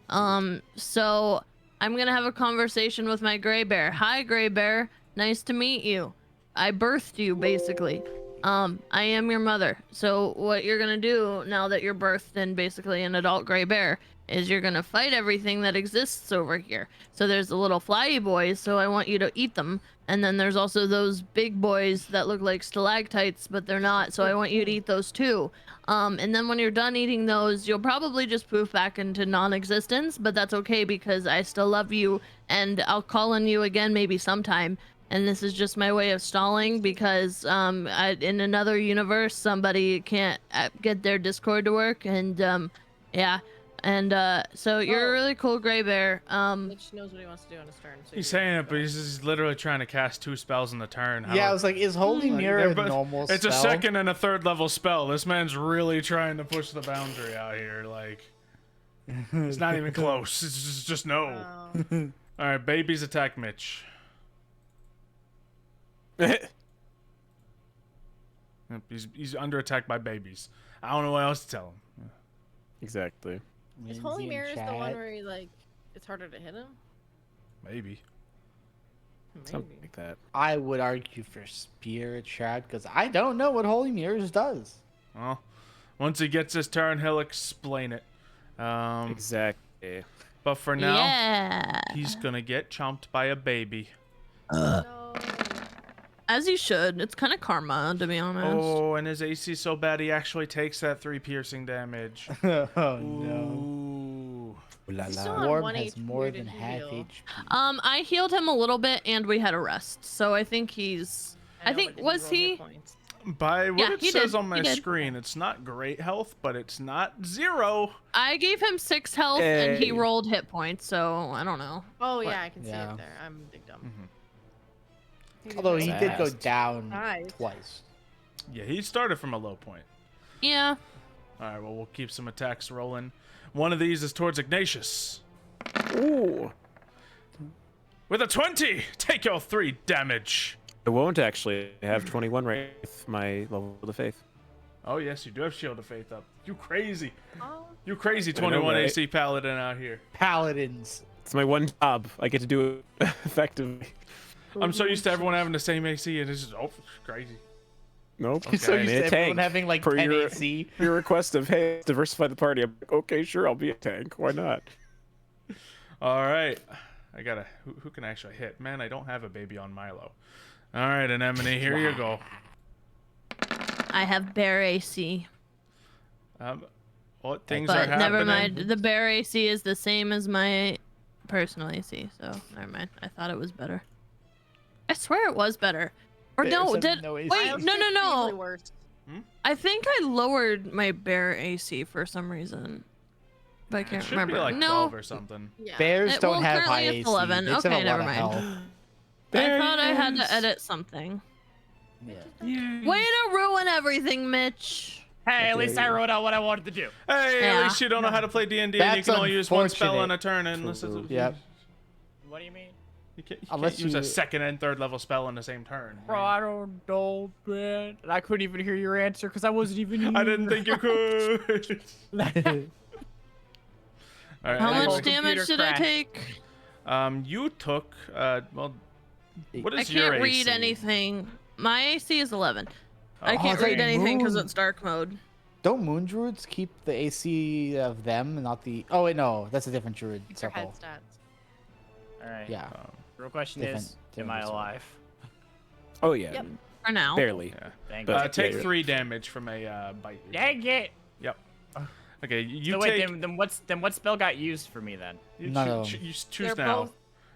I'm gonna have a conversation with my gray bear. Hi, gray bear. Nice to meet you. I birthed you, basically. I am your mother. So what you're gonna do now that you're birthed and basically an adult gray bear is you're gonna fight everything that exists over here. So there's the little flyy boys, so I want you to eat them. And then there's also those big boys that look like stalactites, but they're not, so I want you to eat those too. And then when you're done eating those, you'll probably just poof back into non-existence, but that's okay because I still love you, and I'll call on you again maybe sometime. And this is just my way of stalling because in another universe, somebody can't get their Discord to work, and yeah. And so you're a really cool gray bear. Mitch knows what he wants to do on his turn. So He's saying it, but he's literally trying to cast 2 spells in the turn. Yeah, I was like, is Holy Mirror a normal spell? It's a 2nd and a 3rd level spell. This man's really trying to push the boundary out here. Like, it's not even close. It's just no. All right, babies attack Mitch. He's under attack by babies. I don't know what else to tell him. Exactly. Is Holy Mirror the one where he, like, it's harder to hit him? Maybe. Something like that. I would argue for Spirit Shroud because I don't know what Holy Mirrors does. Well, once he gets his turn, he'll explain it. Exactly. But for now, Yeah. he's gonna get chomped by a baby. No. As he should. It's kind of karma, to be honest. Oh, and his AC so bad he actually takes that 3 piercing damage. Oh no. Ooh. He's still on Warm 1 has HP, more or than did he half heal? HP. I healed him a little bit, and we had a rest. So I think he's. I know, think but did was roll he? hit points? By what Yeah, it he says did. on my He did. screen, it's not great health, but it's not 0. I gave him 6 health, and he Hey. rolled hit points. So I don't know. Oh, yeah, I can see Yeah. it there. I'm a big dumb. Although he did go Fast. down Nice. twice. Yeah, he started from a low point. Yeah. All right, well, we'll keep some attacks rolling. One of these is towards Ignatius. Ooh. With a 20, take your 3 damage. I won't actually have 21 right with my level of faith. Oh, yes, you do have Shield of Faith up. You crazy. Oh, You crazy I know, 21 right? AC paladin out here. Paladins. It's my one job. I get to do it effectively. I'm so used to everyone having the same AC, and it's just, oh, crazy. Nope. So Okay. used I'm to a everyone tank. having like Per 10 your- AC. Your request of, hey, diversify the party. I'm like, okay, sure, I'll be a tank. Why not? All right. I gotta, who can actually hit? Man, I don't have a baby on Milo. All right, Anemone, here you go. I have bear AC. What things But are happening? never mind. The bear AC is the same as my personal AC, so never mind. I thought it was better. I swear it was better. Or Bears no, have did no AC. wait? Miles No, is no, usually no. worse. I think I lowered my bear AC for some reason, but I It can't should remember. be like No, 12 or something. Yeah. Bears don't well, have currently high it's AC. 11. They just have Okay, a never lot of mind. health. I thought I had Bears. to edit something. Yeah. Way to ruin everything, Mitch. Hey, at least I wrote out what I wanted to do. Hey, Yeah. at least you don't know how to play D&D, and you That's can only use one spell on unfortunate. a turn. Unless it's, Yep. What do you mean? You can't Unless use a you- 2nd and 3rd level spell in the same turn. Bro, I don't know, man. And I couldn't even hear your answer because I wasn't even here. I didn't think you could. All right, How I much will damage computer did I crash. take? You took, well, what I is your can't read AC? anything. My AC is 11. I Oh, can't it's read like anything because moon. it's dark mode. Don't moon druids keep the AC of them, and not the? Oh wait, no, that's a different druid Keep your head circle. stats. All right. Yeah. Real question Different- is, am different I result. alive? Oh, yeah. Yep. For now. Barely. Yeah. Thank But- you. Take yeah. 3 damage from a bite. Dang it! Yep. Okay, you So take. wait, then what spell got used for me then? You None choo- of choo- them. you choose They're now.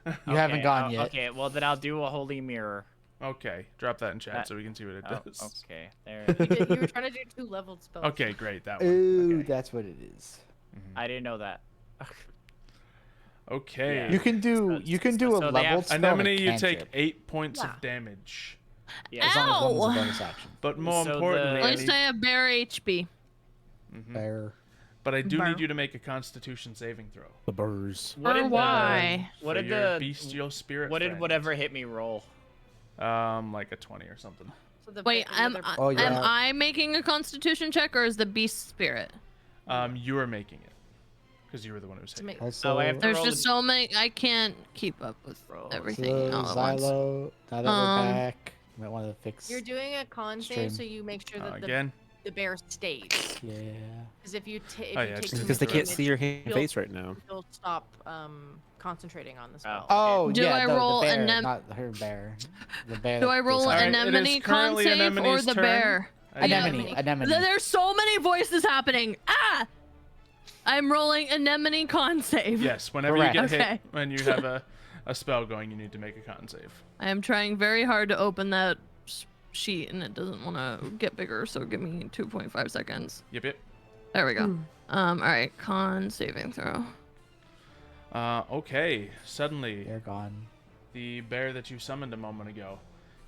both- You haven't gone yet. Okay, well then I'll do a holy mirror. Okay, drop that in chat That- so we can see what it Oh, does. okay. There. You were trying to do 2 leveled spells. Okay, great, that one. Ooh, Okay. that's what it is. I didn't know that. Okay. You can do a so they have- leveled spell and a Anemone, you take cantrip, 8 points Yeah. of damage. Yeah. as long as one is Ow! a bonus action. But more So importantly, the- At least I have bare HP. Fair. but I do Bar. need you to make a Constitution saving throw. The burrs. What Or did why? What for did your the bestial spirit? What did friend. whatever hit me roll? Like a 20 or something. So the Wait, the other- Oh, yeah. am I making a Constitution check or is the beast spirit? You are making it because you were the one who was to hitting. make- Also, I have to There's roll just so many. I can't keep up with everything all at once. Xylo, now that we're back, you might want to fix. You're doing a con Stream. save, so you make sure that Again. the bear stays. Yeah. Because if you Oh, if yeah, you take just too Because much they can't damage, see your you'll- face right now. you'll stop concentrating on the spell. Oh, Do yeah. I the roll bear, anem- not her bear. The bear. Do I roll All right, an it is anemone con currently save or Anemone's the turn. bear? Anemone. Anemone. There's so many voices happening. Ah! I'm rolling anemone con save. Yes, whenever Correct. you get Okay. hit, when you have a spell going, you need to make a con save. I am trying very hard to open that sheet and it doesn't want to get bigger, so give me 2.5 seconds. Yep. There we go. All right, con saving throw. They're Okay. Suddenly, gone. the bear that you summoned a moment ago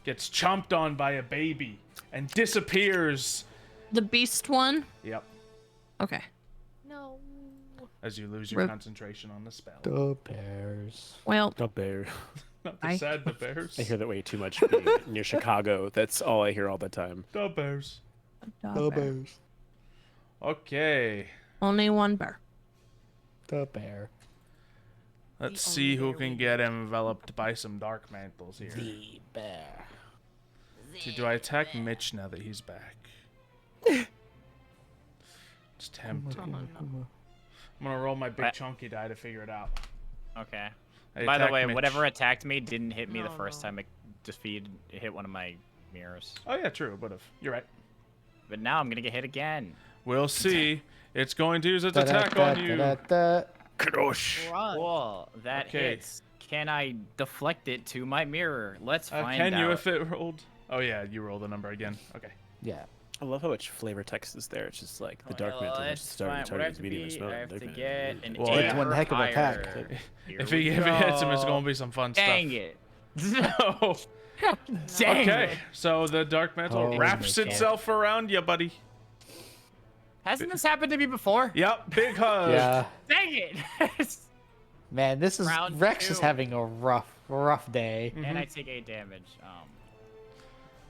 gets chomped on by a baby and disappears. The beast one? Yep. Okay. No. As you lose your Rip. concentration on the spell. The bears. Well, The bear. Not the I- sad, the bears. I hear that way too much being near Chicago. That's all I hear all the time. The bears. The bears. Okay. only one bear. The bear. Let's The see only who bear can we get enveloped by some dark mantles here. The bear. Do I attack Mitch now that he's back? It's tempting. I'm gonna roll my big What? chunky die to figure it out. Okay. I By the attack way, Mitch. whatever attacked me didn't hit me the No, first no. time it hit one of my mirrors. Oh yeah, true. Would have. You're right. But now I'm gonna get hit again. We'll see. It's going to use its attack on you. Kadosh. Run. Cool. That Okay. hits. Can I deflect it to my mirror? Let's find Can out. you if it rolled? Oh yeah, you roll the number again. Okay. Yeah. I love how much flavor text is there. It's just like the dark Well, mantle let's is starting find- to what I have target to medium be- smell. I have dark to mantle. get an Well, it's one heck of an attack. amplifier. Here If we he hits him, it's go. gonna be some fun Dang stuff. it. No. Dang Okay, it. so the dark mantle Oh, wraps my God. itself around you, buddy. Hasn't this happened to me before? Yep, big hug. Yeah. Dang it. Man, this is Round Rex is 2. having a rough day. And I take 8 damage.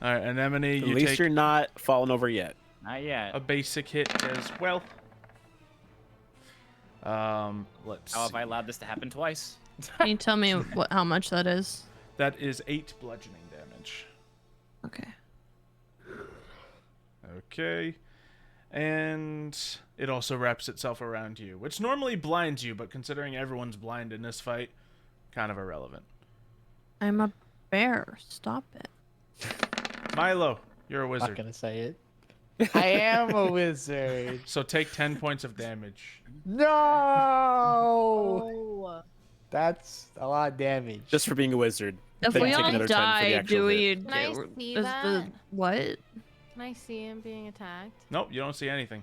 All right, Anemone, At you least take you're not falling over yet. Not yet. a basic hit as well. Let's How have see. I allowed this to happen twice? Can you tell me how much that is? That is 8 bludgeoning damage. Okay. Okay. And it also wraps itself around you, which normally blinds you, but considering everyone's blind in this fight, kind of irrelevant. I'm a bear. Stop it. Milo, you're a I'm not wizard. gonna say it. I am a wizard. So take 10 points of damage. No. Oh. That's a lot of damage. Just for being a wizard. If Then we take all another 10 for the die, actual do we? hit. Can I do- see is that? what? Can I see him being attacked? Nope, you don't see anything.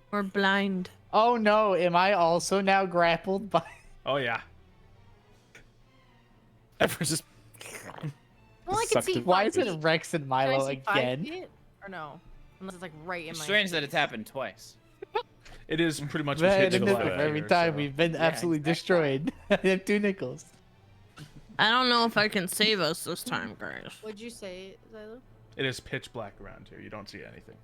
We're blind. Oh no, am I also now grappled by Oh yeah. Everyone's just Well, I can Sucked see. it. Why 5 is it feet. Rex and Can I Milo see 5 again? feet? Or no? Unless it's like right in It's my. strange that face. it's happened twice. It is pretty much Man, pitch and black every here, time so- we've been absolutely destroyed. I have 2 nickels. I don't know if I can save us this time, guys. What'd you say, Xylo? It is pitch black around here. You don't see anything.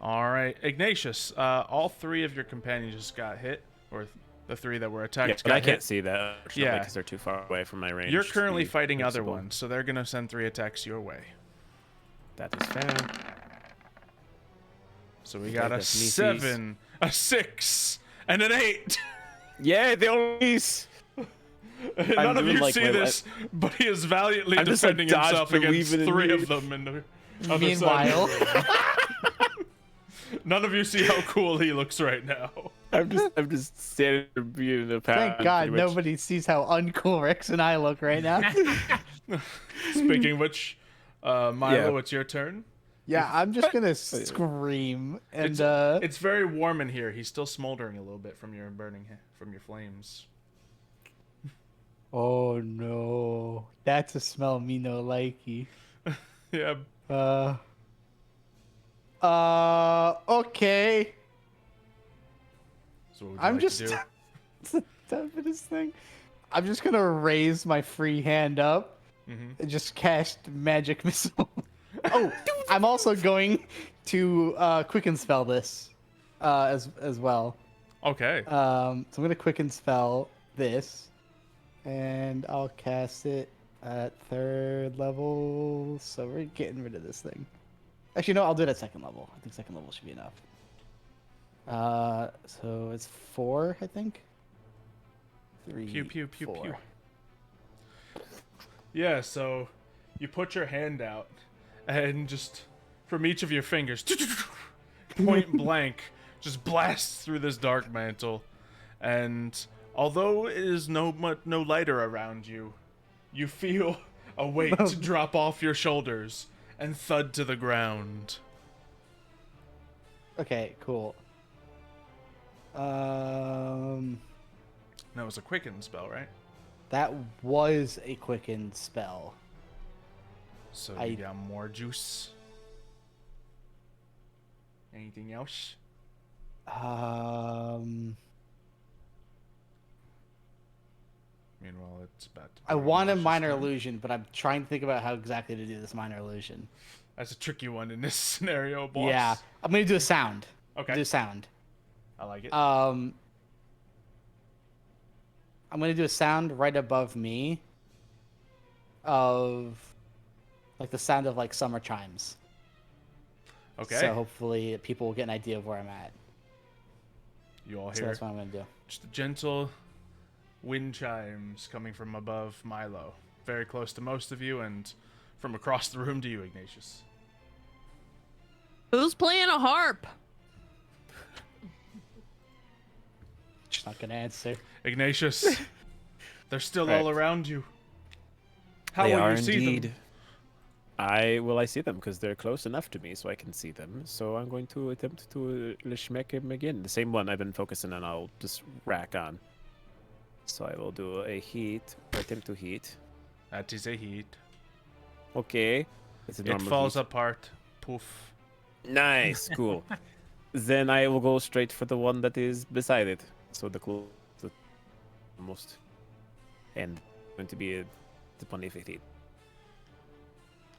All right, Ignatius. All 3 of your companions just got hit, or the 3 that were attacked. yeah, but got I can't hit. see that. Yeah. because they're too far away from my range. You're to currently be fighting other noticeable. ones, so they're gonna send 3 attacks your way. That is fair. So we Okay, got a that's me, 7, a 6, and an 8. Yeah, the only. None of doing you like see my- this, but he is valiantly I'm just, like, defending dodge himself against believing in 3 me. of them. In the other Meanwhile, side. None of you see how cool he looks right now. I'm just standing there being a pound. thank God pretty much. nobody sees how uncool Rex and I look right now. Speaking of which, Milo, Yeah. it's your turn. Yeah, I'm just gonna scream and It's very warm in here. He's still smoldering a little bit from your from your flames. oh no, that's a smell me no likey. Yeah. Okay. So what would you I'm like just to do? it's the dumbest thing. I'm just gonna raise my free hand up and just cast magic missile. Oh, I'm also going to quicken spell this as well. Okay. So I'm gonna quicken spell this, and I'll cast it at 3rd level. So we're getting rid of this thing. Actually, no, I'll do it at 2nd level. I think 2nd level should be enough. So it's 4, I think. 3, Pew pew pew 4. pew. Yeah, so you put your hand out, and just from each of your fingers, point blank, just blasts through this dark mantle. And although it is no lighter around you, you feel a weight drop off your shoulders and thud to the ground. Okay, cool. That was a quicken spell, right? That was a quicken spell. So you got more juice. Anything else? Meanwhile, it's about to be I want a Ignatius' minor turn. illusion, but I'm trying to think about how exactly to do this minor illusion. That's a tricky one in this scenario, boss. Yeah, I'm gonna do a sound. Okay. Do a sound. I like it. I'm gonna do a sound right above me of like the sound of like summer chimes. Okay. So hopefully people will get an idea of where I'm at. You all So hear that's what I'm gonna do. just gentle wind chimes coming from above Milo, very close to most of you, and from across the room to you, Ignatius. Who's playing a harp? Just not gonna answer. Ignatius, they're still Right. all around you. How They will are you see indeed. them? I see them because they're close enough to me so I can see them. So I'm going to attempt to Lishmek him again. The same one I've been focusing on, I'll just rack on. So I will do a heat, attempt to heat. That is a heat. Okay. It's a It normal falls heat. apart. Poof. Nice, cool. Then I will go straight for the one that is beside it. So the most. And going to be a 20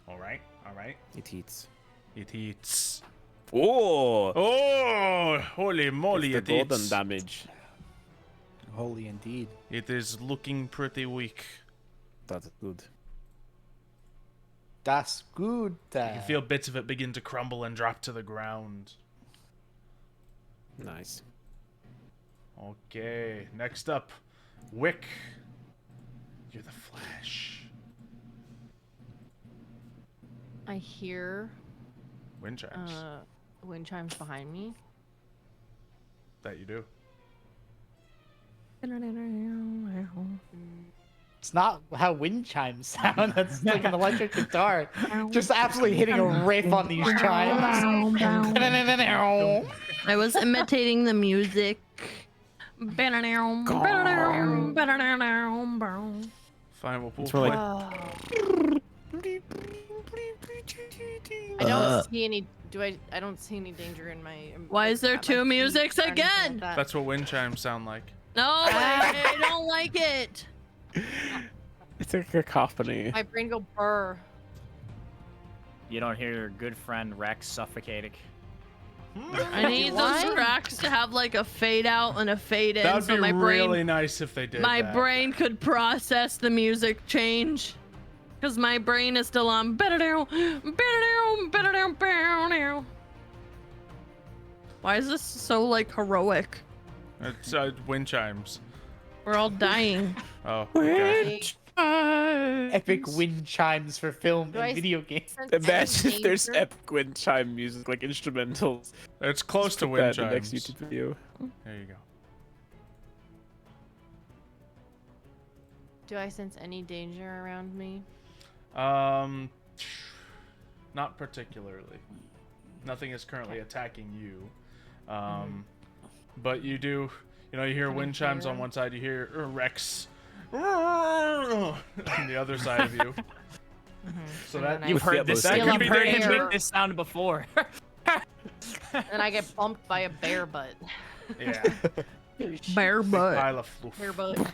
All right. All right. It heats. It heats. Oh! Oh, holy moly! It's the It golden eats. damage. Holy indeed. It is looking pretty weak. That's good. Das gut. You can feel bits of it begin to crumble and drop to the ground. Nice. Okay, next up, Wick. You're the Flash. I hear Wind chimes. wind chimes behind me. That you do. It's not how wind chimes sound. That's like an electric guitar. Just absolutely hitting a riff on these chimes. I was imitating the music. Fine, we'll It's really- I don't see any. I don't see any danger in my. Why is there at my two feet musics or anything like again? that. That's what wind chimes sound like. No, I don't like it. It's a cacophony. My brain go burr. You don't hear your good friend Rex suffocating. I need those What? tracks to have like a fade out and a fade in, That'd so be my really brain, nice if they did my that. brain could process the music change. Because my brain is still on. Why is this so like heroic? It's wind chimes. We're all dying. Oh, okay. Epic wind chimes for film Do I and video games. sense any Imagine if there's danger? epic wind chime music, like instrumentals. It's close to Put wind that in the next chimes. YouTube video. There you go. Do I sense any danger around me? Not particularly. Nothing is currently attacking you. But you do, you hear wind chimes on one side, you hear Rex on the other side of you. So that You've heard this. That could You've be heard him danger. make this sound before. And I get bumped by a bear butt. Yeah. Bear butt. Pile of fluff. Bear butt.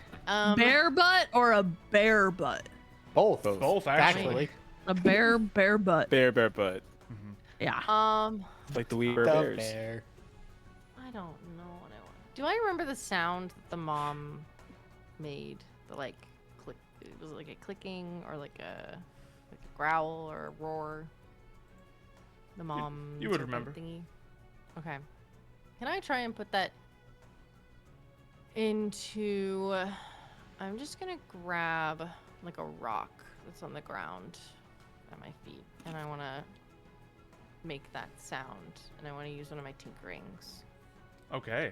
Bear butt or a bear butt? Both. Both actually. A bear butt. Bear butt. Yeah. Like the wee bear The bears. bear. I don't know what I want. Do I remember the sound that the mom made? The like click. Was it like a clicking or like a growl or a roar? The mom. You would remember. Thingy? Okay. Can I try and put that into? I'm just gonna grab like a rock that's on the ground at my feet, and I want to make that sound, and I want to use one of my tinkerings. Okay.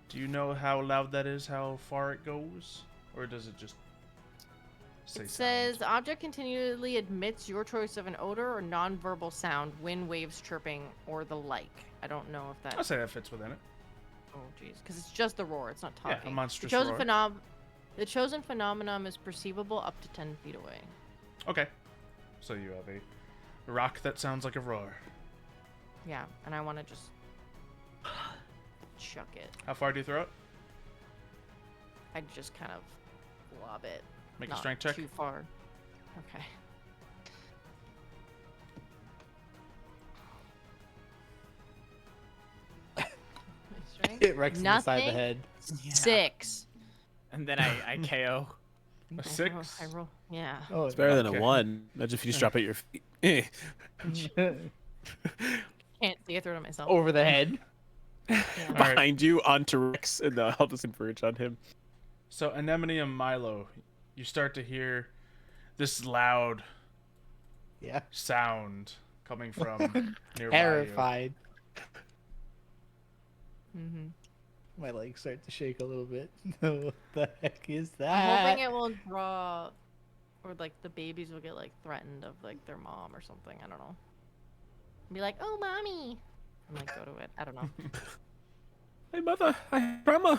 Do you know how loud that is, how far it goes? Or does it just say It says the object continually emits your choice of an odor or non-verbal sound, wind, waves, chirping, or the like. I don't know if that... I'll say that fits within it. Oh, jeez. Because it's just the roar. It's not talking. Yeah, a monstrous the chosen roar. The chosen phenomenon is perceivable up to 10 feet away. Okay. So you have a rock that sounds like a roar. Yeah, and I want to just chuck it. How far do you throw it? I just kind of lob it. Make a Not strength check. too far. Okay. Hit Rex in the side of the Nothing? head. 6. And then I KO. A 6? I roll. Yeah. Oh, It's better than Okay. a 1. Imagine if you just drop at your feet. Eh. Can't see it through to myself. over the head. Yeah. Alright. Behind you onto Rex, and I'll just converge on him. So Anemone and Milo, you start to hear this loud Yeah. sound coming from nearby you. Terrified. Mm-hmm. My legs start to shake a little bit. What the heck is I'm that? hoping it won't draw, or like the babies will get like threatened of like their mom or something. I don't know. Be like, oh, mommy. And like go to it. I don't know. Hey, mother. Hi, grandma.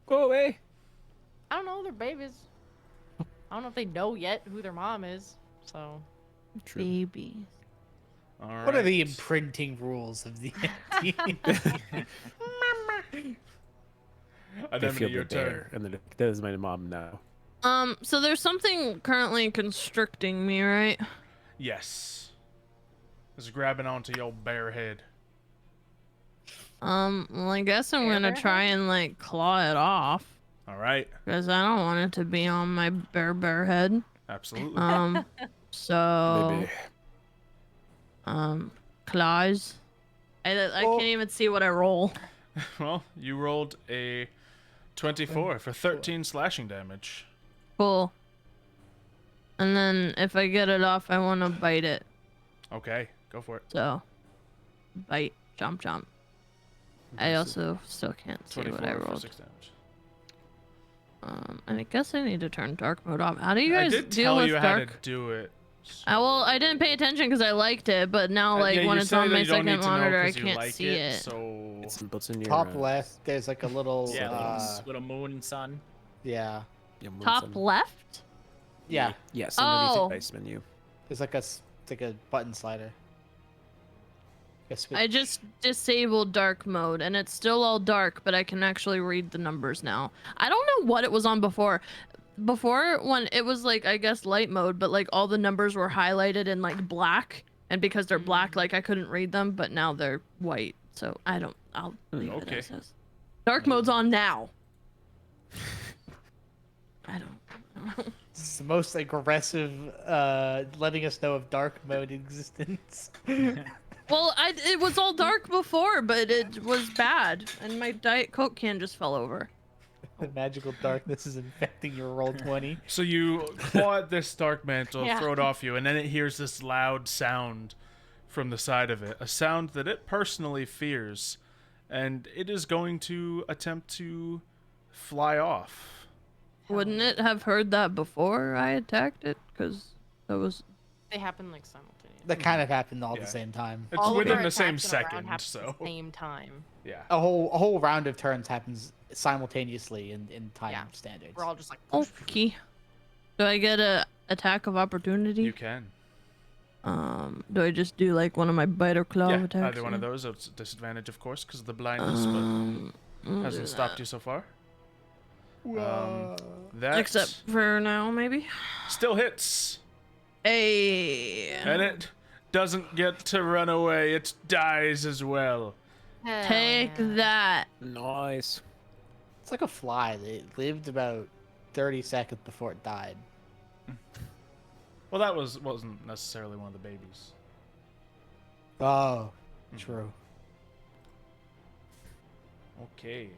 Go away. I don't know. They're babies. I don't know if they know yet who their mom is. So. Babies. All What are the right. imprinting rules of the They Anemone, feel your the turn. bear, and then that is my mom now. So there's something currently constricting me, right? Yes. It's grabbing onto your bare head. Well, I guess I'm gonna Bear try head? and like claw it off All right. because I don't want it to be on my bear head. Absolutely. So Maybe. claws. I Well- can't even see what I roll. Well, you rolled a 24 for 13 slashing damage. Cool. And then if I get it off, I want to bite it. Okay, go for it. So, bite, chomp, chomp. I also still can't see 24 what I for rolled. 6 damage. And I guess I need to turn dark mode off. How do you I guys did deal tell with you dark? how to do it. Well, I didn't pay attention because I liked it, but now like Yeah, when you it's say on that my you don't need second to know monitor, I 'cause you can't like see it. So It's in your top left? There's like a little. Yeah, uh, little moon sun. yeah. Top left? Yeah. Yes, underneath Oh. the dice menu. There's like it's like a button slider. A switch. I just disabled dark mode and it's still all dark, but I can actually read the numbers now. I don't know what it was on before. Before, when it was like, I guess light mode, but like all the numbers were highlighted in like black, and because they're black, like I couldn't read them, but now they're white. So I'll leave it Okay. as is. Dark mode's on now. I don't. It's the most aggressive letting us know of dark mode existence. Well, it was all dark before, but it was bad, and my Diet Coke can just fell over. The magical darkness is infecting your roll 20. So you claw at this dark mantle, Yeah. throw it off you, and then it hears this loud sound from the side of it. A sound that it personally fears. And it is going to attempt to fly off. Wouldn't it have heard that before I attacked it? Because that was They happen like simultaneously. That kind of happened all at Yeah. the same time. It's All of within their the same attacks in a round second, happen so at the same time. yeah. A whole round of turns happens simultaneously in time Yeah. standards. We're all just like. Okay. Do I get a attack of opportunity? You can. Do I just do like one of my bite or claw Yeah, attacks? either one of those. It's a disadvantage, of course, because of the blindness, but hasn't stopped you so far. That Except for now, maybe. still hits, Hey. and it doesn't get to run away. It dies as well. Hell Take yeah. that. Nice. It's like a fly. It lived about 30 seconds before it died. Well, that wasn't necessarily one of the babies. Oh, true. Okay.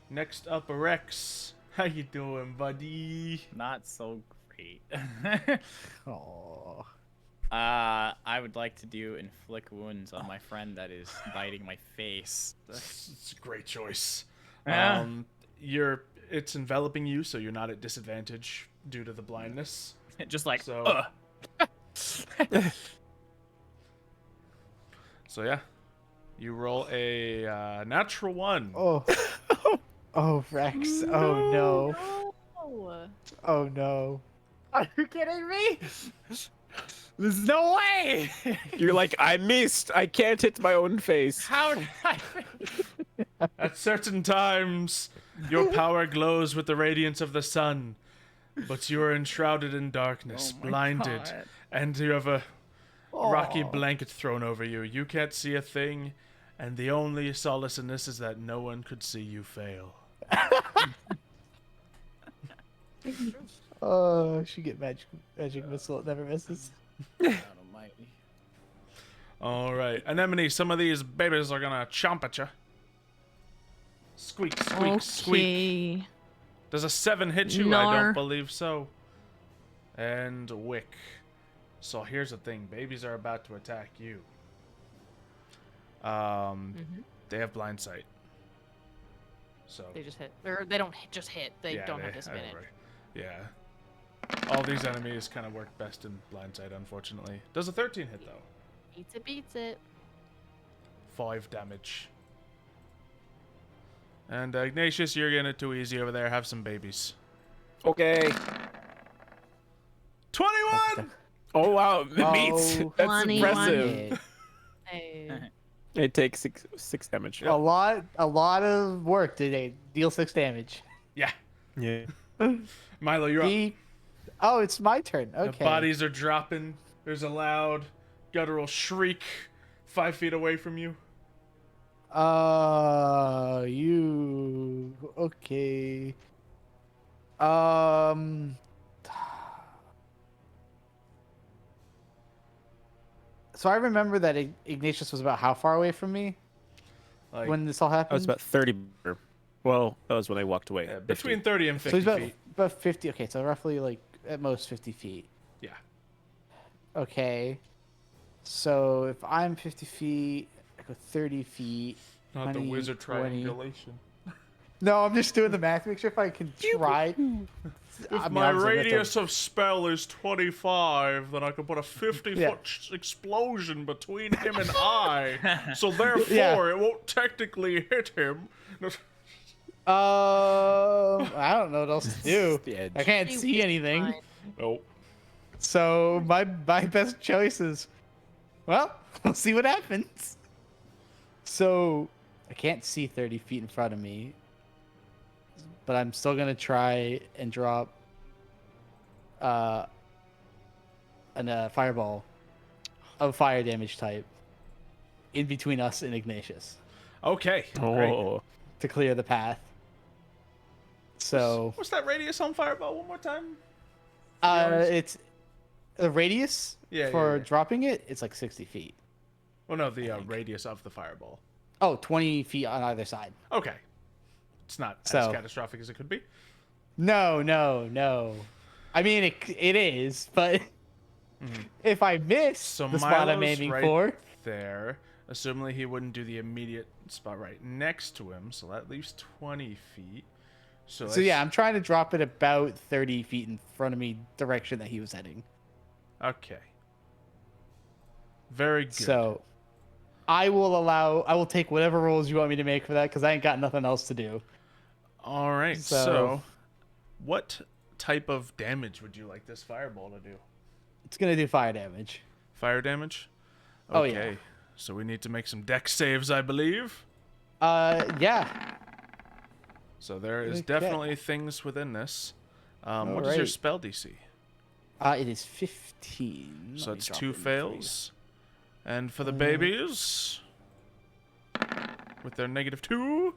Next up, Rex. How you doing, buddy? Not so great. Oh. I would like to do inflict wounds on my friend that is biting my face. It's a great choice. Yeah. It's enveloping you, so you're not at disadvantage due to the blindness. Just like, So- So yeah, you roll a natural 1. Oh. Oh, Rex. Oh, no. No. Oh, no. Are you kidding me? There's no way. You're like, I missed. I can't hit my own face. How did I? At certain times, your power glows with the radiance of the sun, but you are enshrouded in darkness, Oh my blinded, God. and you have a rocky blanket thrown over you. You can't see a thing, and the only solace in this is that no one could see you fail. Oh, she get magic missile. It never misses. God almighty. All right, Anemone, some of these babies are gonna chomp at you. Squeak, squeak, squeak. Okay. Does a 7 hit you? I Nar. don't believe so. And Wick. So here's the thing: babies are about to attack you. They have blind sight. So They just hit. Or they don't just hit. They yeah, don't they- have disadvantage. right. Yeah. All these enemies kind of work best in blind sight, unfortunately. Does a 13 hit though? Beats it, beats it. 5 damage. And Ignatius, you're getting it too easy over there. Have some babies. Okay. 21. Oh wow, Oh, meats. That's 21. impressive. Hey. It takes six damage. A lot of work today. Deal 6 damage. Yeah. Yeah. Milo, you're up. Oh, it's my turn. The Okay. bodies are dropping. There's a loud, guttural shriek 5 feet away from you. You okay? So I remember that Ignatius was about how far away from me Like when this all I happened? was about 30. Well, that was when I walked away. between 30 and So 50 he's about feet. about 50. Okay, so roughly like at most 50 feet. Yeah. Okay. So if I'm 50 feet, I go 30 feet. Not the 20, wizard 20. triangulation. No, I'm just doing the math. Make sure if I can try. If my radius of spell is 25, then I can put a 50-foot Yeah. explosion between him and I. So therefore, Yeah. it won't technically hit him. I don't know what else to do. The edge. I can't see anything. Fine. Nope. So my best choice is, well, we'll see what happens. So I can't see 30 feet in front of me, but I'm still gonna try and drop a fireball of fire damage type in between us and Ignatius Okay. Great. Oh. to clear the path. So What's that radius on fireball? One more time. it's the radius Yeah, for yeah. dropping it. It's like 60 feet. Well, no, the radius of the fireball. Oh, 20 feet on either side. Okay. It's not as So- catastrophic as it could be. No. I mean, it is, but if I miss So the spot I'm Milo's aiming right for, there. Assuming he wouldn't do the immediate spot right next to him, so that leaves 20 feet. so yeah, I'm trying to drop it about 30 feet in front of me, direction that he was heading. Okay. Very good. So, I will take whatever rolls you want me to make for that because I ain't got nothing else to do. All right. So- So, what type of damage would you like this fireball to do? It's gonna do fire damage. Fire damage? Oh, Okay. yeah. So we need to make some dex saves, I believe. Yeah. So there is Okay. definitely things within this. What is your Alright. spell DC? It is 15. So Let me it's drop 2 it in for you. fails. And for the babies, with their -2.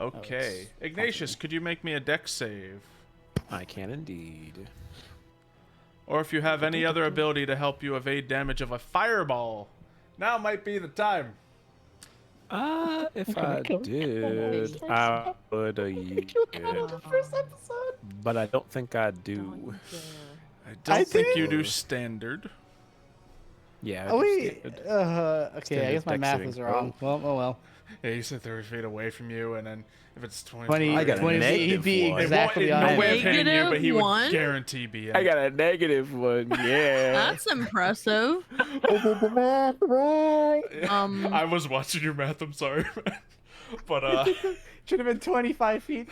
Okay. it's Ignatius, could you make me a dex save? I can indeed. Or if you have any other ability to help you evade damage of a fireball, now might be the time. If I did, I would use it. First episode. But I don't think I do. Don't dare. I don't I think you do. do standard. Yeah. Oh I do wait. standard. Okay, I Standard guess my dex math saving is wrong. Well, oh well. Yeah, you sit 30 feet away from you, and then if it's 20, 20. I got a 20 negative he'd be one. exactly no on. way of hitting you, but he would -1? guarantee be. I got a -1. Yeah. That's impressive. I was watching your math. I'm sorry, but Should have been 25 feet.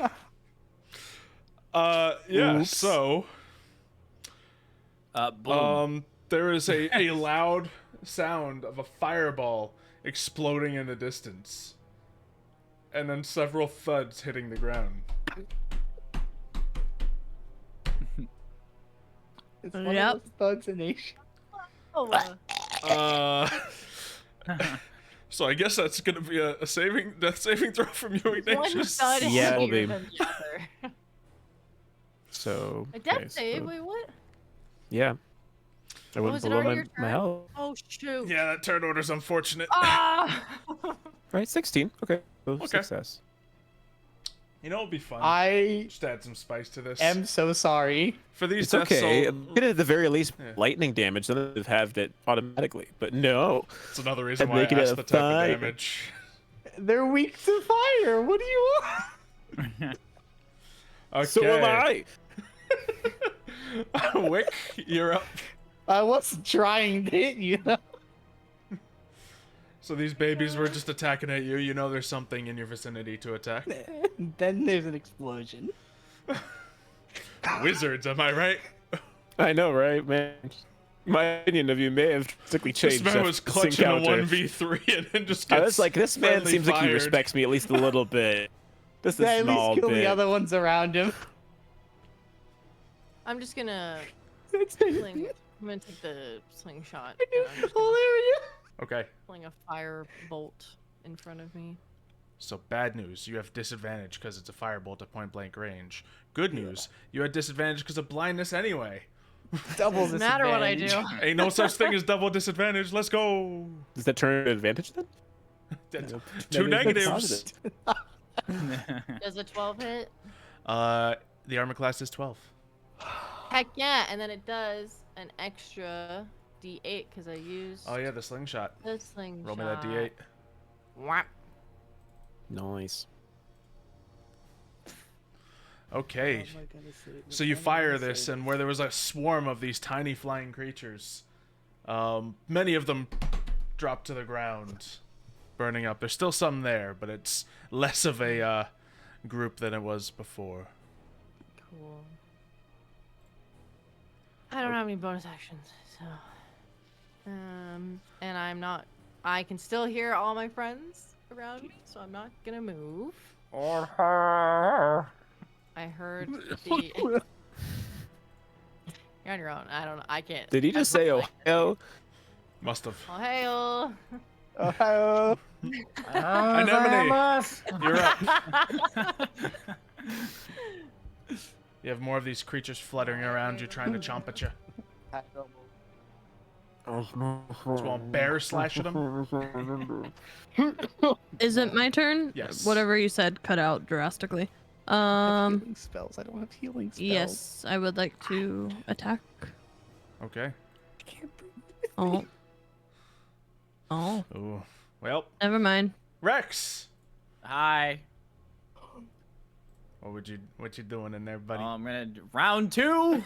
yeah. Oops. So Boom. there is a loud sound of a fireball exploding in the distance, and then several thuds hitting the ground. It's one Yep. of those thuds in Asia. Oh, So I guess that's gonna be a death saving throw from you, one Ignatius. thud Yeah, it'll heavier be. than the other. So. A death okay, save? so- Wait, what? Yeah. I went was it below already my, your my turn? health. Oh shoot. Yeah, that turn order's unfortunate. Ah! Right, 16. Okay. Okay. Success. You know, it'll be fun. I Just add some spice to this. am so sorry. For these It's deaths, okay. so- Get at the very least Yeah. lightning damage, then it'd have it automatically. But no. That's another reason And why I make it asked a the type of fire. damage. They're weak to fire. What do you want? Okay. So am I. Wick, you're up. I wasn't trying to hit you. So these babies were just attacking at you. You know there's something in your vicinity to attack. Then there's an explosion. Wizards, am I right? I know, right, man? My opinion of you may have drastically This changed. man was after this clutching a encounter. 1v3 and then just I gets was like, this man friendly seems like he fired. respects me at least a little bit. Just Yeah, a at small least kill bit. the other ones around him. I'm just gonna It's I'm gonna take the slingshot. and I'm just gonna hilarious. Okay. fling a fire bolt in front of me. So bad news, you have disadvantage because it's a firebolt at point blank range. Good news, you had disadvantage because of blindness anyway. Double Doesn't matter what I do. disadvantage. Ain't no such thing as double disadvantage. Let's go. Does that turn an advantage then? That's No. two That is negatives. positive. Does a 12 hit? The armor class is 12. Heck yeah, and then it does an extra D8 because I used Oh yeah, the slingshot. the slingshot. Roll me that D8. Whap. Nice. Okay. So you fire this, and where there was a swarm of these tiny flying creatures, many of them drop to the ground, burning up. There's still some there, but it's less of a group than it was before. Cool. I don't have any bonus actions, so. And I'm not. I can still hear all my friends around me, so I'm not gonna move. I heard the. You're on your own. I don't know. I can't. Did he just say Ohio? Must have. Oh, hey-oh. Ohio. Anemone, you're up. You have more of these creatures fluttering around you, trying to chomp at you. Just want bear slash at them. Is it my turn? Yes. Whatever you said cut out drastically. Healing spells. I don't have healing spells. Yes, I would like to attack. Okay. I can't breathe. Oh. Oh, Ooh. Well, never mind. Rex. Hi. What you doing in there, buddy? I'm gonna round 2.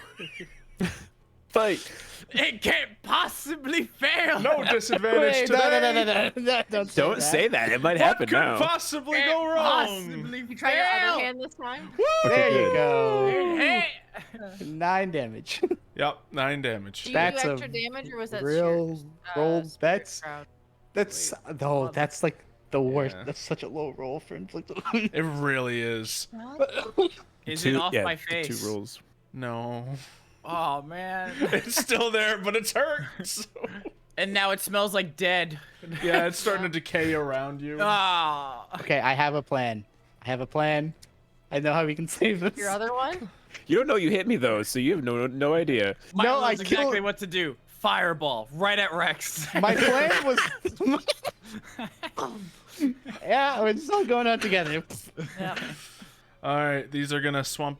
Fight. It can't possibly fail. No disadvantage Wait, today. no, Don't say that. It might What happen could now. possibly Can't go wrong? possibly You try your fail. other hand this time? There Okay, you good. go. Hey. 9 damage. Yep, 9 damage. Do you That's do a extra damage or was that real roll. spirit That's crowd? that's like the worst. Yeah. That's such a low roll for inflicted. It really is. Is it off my face? 2 rolls. No. Oh man. It's still there, but it's hurt. So- And now it smells like dead. Yeah, it's starting to decay around you. Ah. Okay, I have a plan. I know how we can save this. Your other one? You don't know you hit me though, so you have no idea. Milo I knows exactly killed- what to do. Fireball right at Rex. My plan was. Yeah, we're just all going out together. Yeah. All right, these are gonna swarm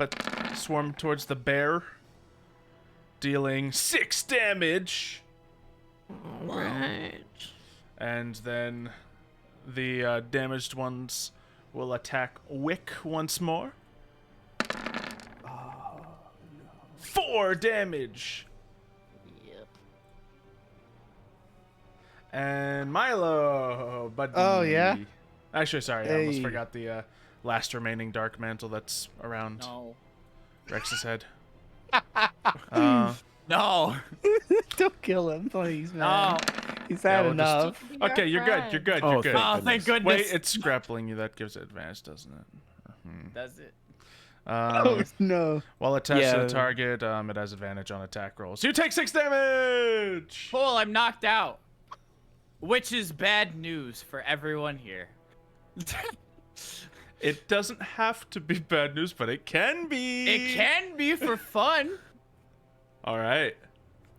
towards the bear, dealing 6 damage, Right. and then the damaged ones will attack Wick once more. 4 damage. Yep. And Milo, buddy. Oh, yeah? Actually, sorry, I almost Hey. forgot the last remaining dark mantle that's around No. Rex's head. No. Don't kill him, please, No. man. He's had we'll just- enough. Okay, you're good. You're good. Oh, You're good. Oh, thank goodness. Wait, it's grappling you. That gives it advantage, doesn't it? Does it? Oh no. While attached to Yeah. the target, it has advantage on attack rolls. You take 6 damage. Cool, I'm knocked out. Which is bad news for everyone here. It doesn't have to be bad news, but it can be. It can be for fun. All right.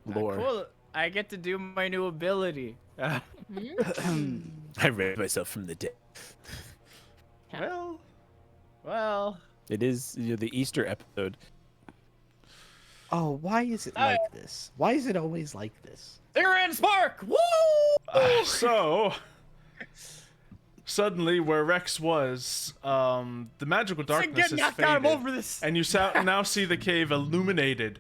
Lore. Cool. I get to do my new ability. I raised myself from the dead. Well, Well, It is the Easter episode. Oh, why is it like this? Why is it always like this? Iran Spark! Woo! so suddenly, where Rex was, the magical darkness is knocked out. I'm faded, over this. and you now see the cave illuminated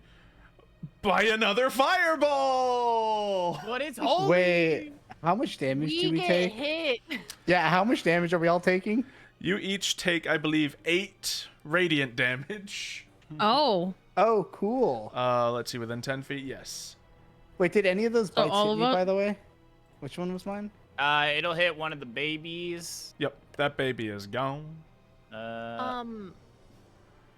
by another fireball. What is holy? Wait, how much damage We do we get take? hit. Yeah, how much damage are we all taking? You each take, I believe, 8 radiant damage. Oh. Oh, cool. Let's see, within 10 feet, yes. Wait, did any of those bites all hit of me, it? by the way? Which one was mine? It'll hit one of the babies. Yep, that baby is gone. And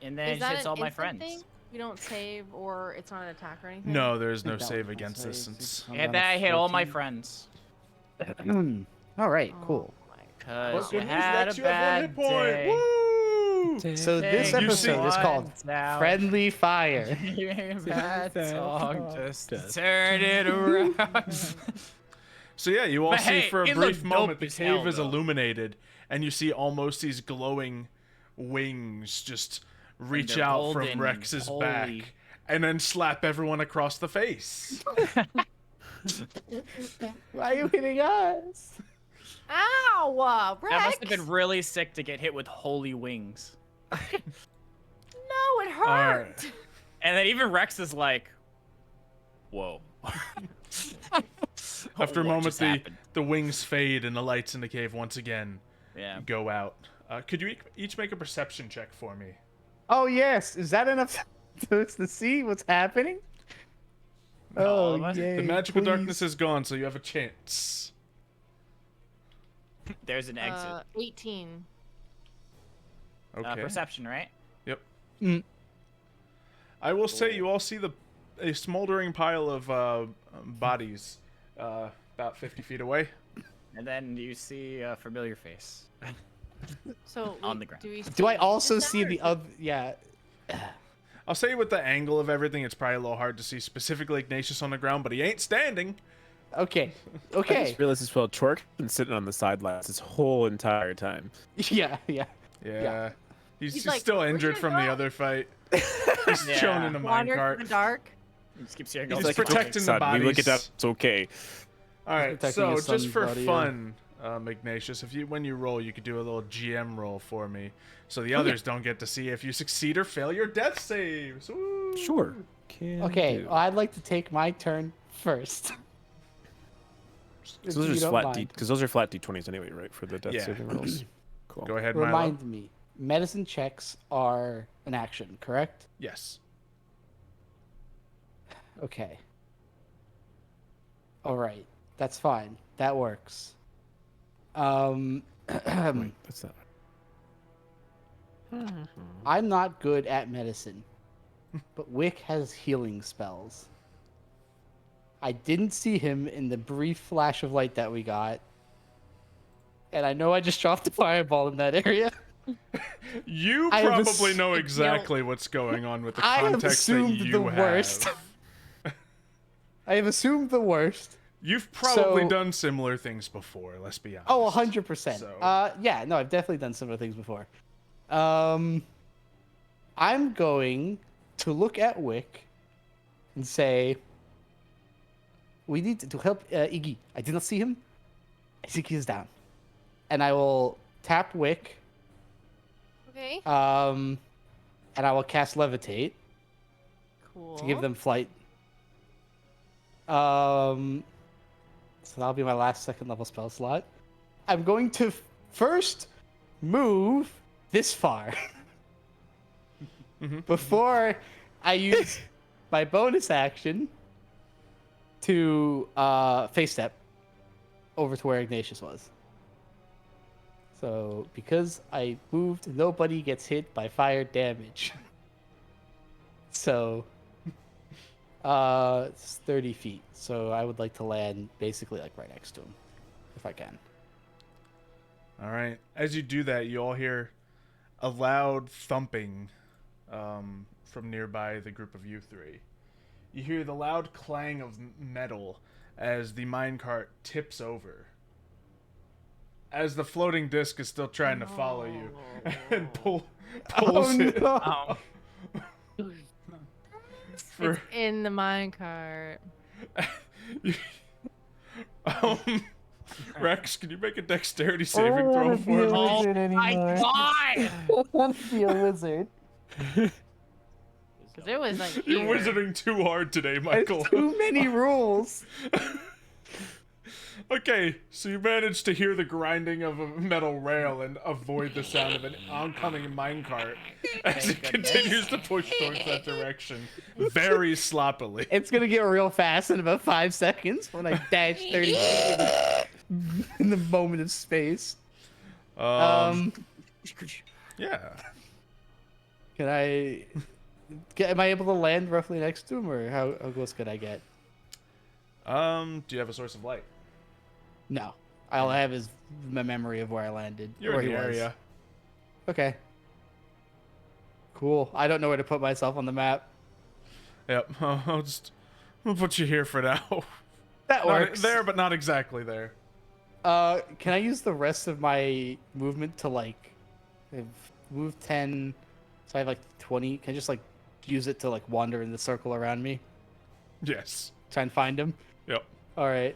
then Is it that hits an all my instant friends. thing? We don't save, or it's not an attack or anything. No, there's no That was save my against this save. since. And then I hit all my friends. All right, cool. Cause you Goodness, had Rex, a you have 1 bad hit point. day. Woo! So this Take episode is called one down. Friendly Fire. Bad song, just turn it around. So yeah, you all But see hey, for a it brief looked moment dope the as hell, cave is though. illuminated, and you see almost these glowing wings just reach they're out golden from and Rex's holy. back, and then slap everyone across the face. Why are you hitting us? Ow! Rex! That must have been really sick to get hit with holy wings. No, it hurt. Alright. And then even Rex is like, whoa. After a What moment, just the happened? wings fade, and the lights in the cave once again Yeah. go out. Could you each make a perception check for me? Oh yes, is that enough to see what's happening? all Oh of us? yay! The magical please. darkness is gone, so you have a chance. There's an exit. 18. Okay. Perception, right? Yep. Mm. I will say you all see a smoldering pile of bodies about 50 feet away. And then you see a familiar face. So On the ground. Do I also see the other? Yeah. I'll say with the angle of everything, it's probably a little hard to see specifically Ignatius on the ground, but he ain't standing. Okay. I Okay. just realized as well, Torque's been sitting on the sidelines this whole entire time. Yeah. Yeah. Yeah. He's He's like, still "Where's injured your from the dog?" other fight. He's Yeah. chilling in a Wandered in the minecart. dark. You just keep seeing He's all just these protecting the Son, we look at bodies. that. It's okay. All right, protecting so his just son's for body, yeah. fun, Ignatius, when you roll, you could do a little GM roll for me, so the others don't get to see if you succeed or fail your death saves. Woo! Sure. Can Okay, do. well, I'd like to take my turn first. So those are If you just don't flat mind. because those are flat d20s anyway, right? For the death Yeah. saving rolls. Cool. Go ahead, Milo. Remind me, medicine checks are an action, correct? Yes. Okay. All right, that's fine. That works. Wait, that's not. I'm not good at medicine, but Wick has healing spells. I didn't see him in the brief flash of light that we got, and I know I just dropped a fireball in that area. You I have probably ass- know exactly what's going on with the I have context that assumed you the have. worst. I have assumed the worst. You've probably So- done similar things before, let's be honest. Oh, 100%. So- Yeah, no, I've definitely done similar things before. I'm going to look at Wick and say, we need to help Iggy. I did not see him. I think he is down. And I will tap Wick, Okay. and I will cast Levitate Cool. to give them flight. So that'll be my last second level spell slot. I'm going to first move this far before I use my bonus action to face step over to where Ignatius was. So because I moved, nobody gets hit by fire damage. So it's 30 feet. So I would like to land basically like right next to him, if I can. All right. As you do that, you all hear a loud thumping from nearby the group of you three. You hear the loud clang of metal as the minecart tips over. As the floating disc is still trying to follow you and pulls it. Oh. For- It's in the minecart. Rex, can you make a dexterity saving throw for me? Oh my god! I want to be a wizard. Because it was like You're here. wizarding too hard today, Michael. There's too many rules. Okay, so you managed to hear the grinding of a metal rail and avoid the sound of an oncoming minecart as it continues to push towards that direction, very sloppily. It's gonna get real fast in about 5 seconds when I dash 30 feet in the moment of space. Yeah. Can I? Am I able to land roughly next to him, or how close could I get? Do you have a source of light? No. All I have is my memory of where I landed. You're where in he the was. area. Okay. Cool. I don't know where to put myself on the map. Yep. I'll put you here for now. That Not works. there, but not exactly there. Can I use the rest of my movement to like move 10? So I have like 20. Can I just like use it to like wander in the circle around me? Yes. Try and find him. Yep. All right.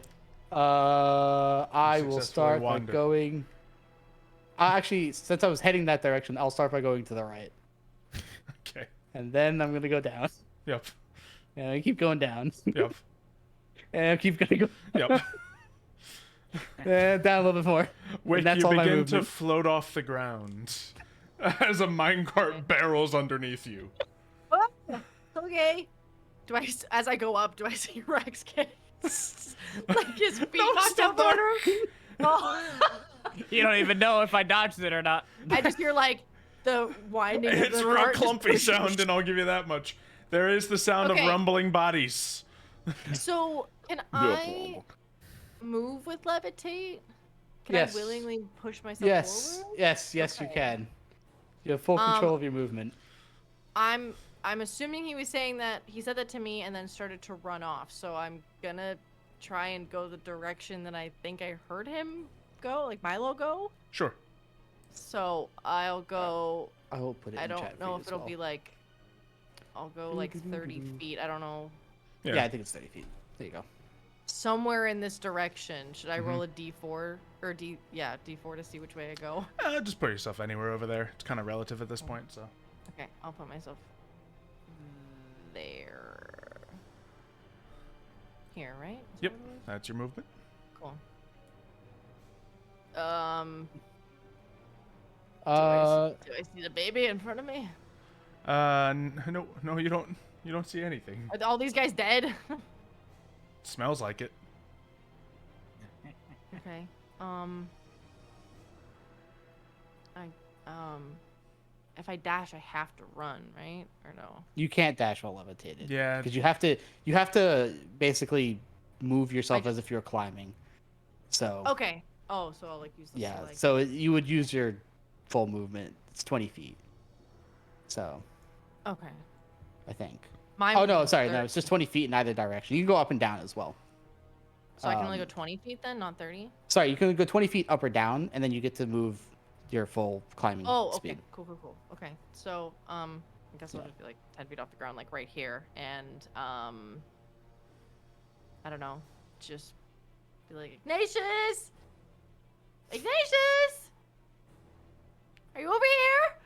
I will successfully start wander. by going. Actually, since I was heading that direction, I'll start by going to the right, Okay. and then I'm gonna go down. Yep. And I keep going down. Yep. And I keep gonna go Yep. down a little bit more. Wait, And that's you all my begin to movement. float off the ground as a minecart barrels underneath you. Okay. As I go up, do I see Rex get like his feet No, knocked still out from under him? Oh. You don't even know if I dodged it or not. I just hear like the winding of It's the real cart just clumpy push- sound, and I'll give you that much. There is the sound Okay. of rumbling bodies. So, can I move with levitate? Can Yes. I willingly push myself Yes, forward? yes, you Okay. can. You have full control of your movement. I'm assuming he was saying that he said that to me and then started to run off. So I'm gonna try and go the direction that I think I heard him go, like Milo go. Sure. So I'll go. I will put it. I in chat don't for know you if as it'll well. be like. I'll go like 30 feet. I don't know. Yeah, I think it's 30 feet. There you go. Somewhere in this direction. Should I Mm-hmm. roll a D4 or D4 to see which way I go? Just put yourself anywhere over there. It's kind of relative at this point, so. Okay, I'll put myself there. Here, right? Is Yep, that what it was? that's your movement. Cool. Do I see the baby in front of me? No, you don't. You don't see anything. Are all these guys dead? Smells like it. Okay. If I dash, I have to run, right? Or no? You can't dash while levitated. Yeah. Because you have to basically move yourself as if you're climbing. So. Okay. Oh, so I'll like use the Yeah. full, like... So you would use your full movement. It's 20 feet. So. Okay. I think. My Oh no, movement's sorry, no, 30. it's just 20 feet in either direction. You can go up and down as well. So I can only go 20 feet then, not 30? Sorry, you can go 20 feet up or down, and then you get to move your full climbing Oh, speed. okay. Cool. Okay. So, I guess I'll just be like 10 feet off the ground, like right here. And, I don't know. Just be like, Ignatius! Ignatius! Are you over here?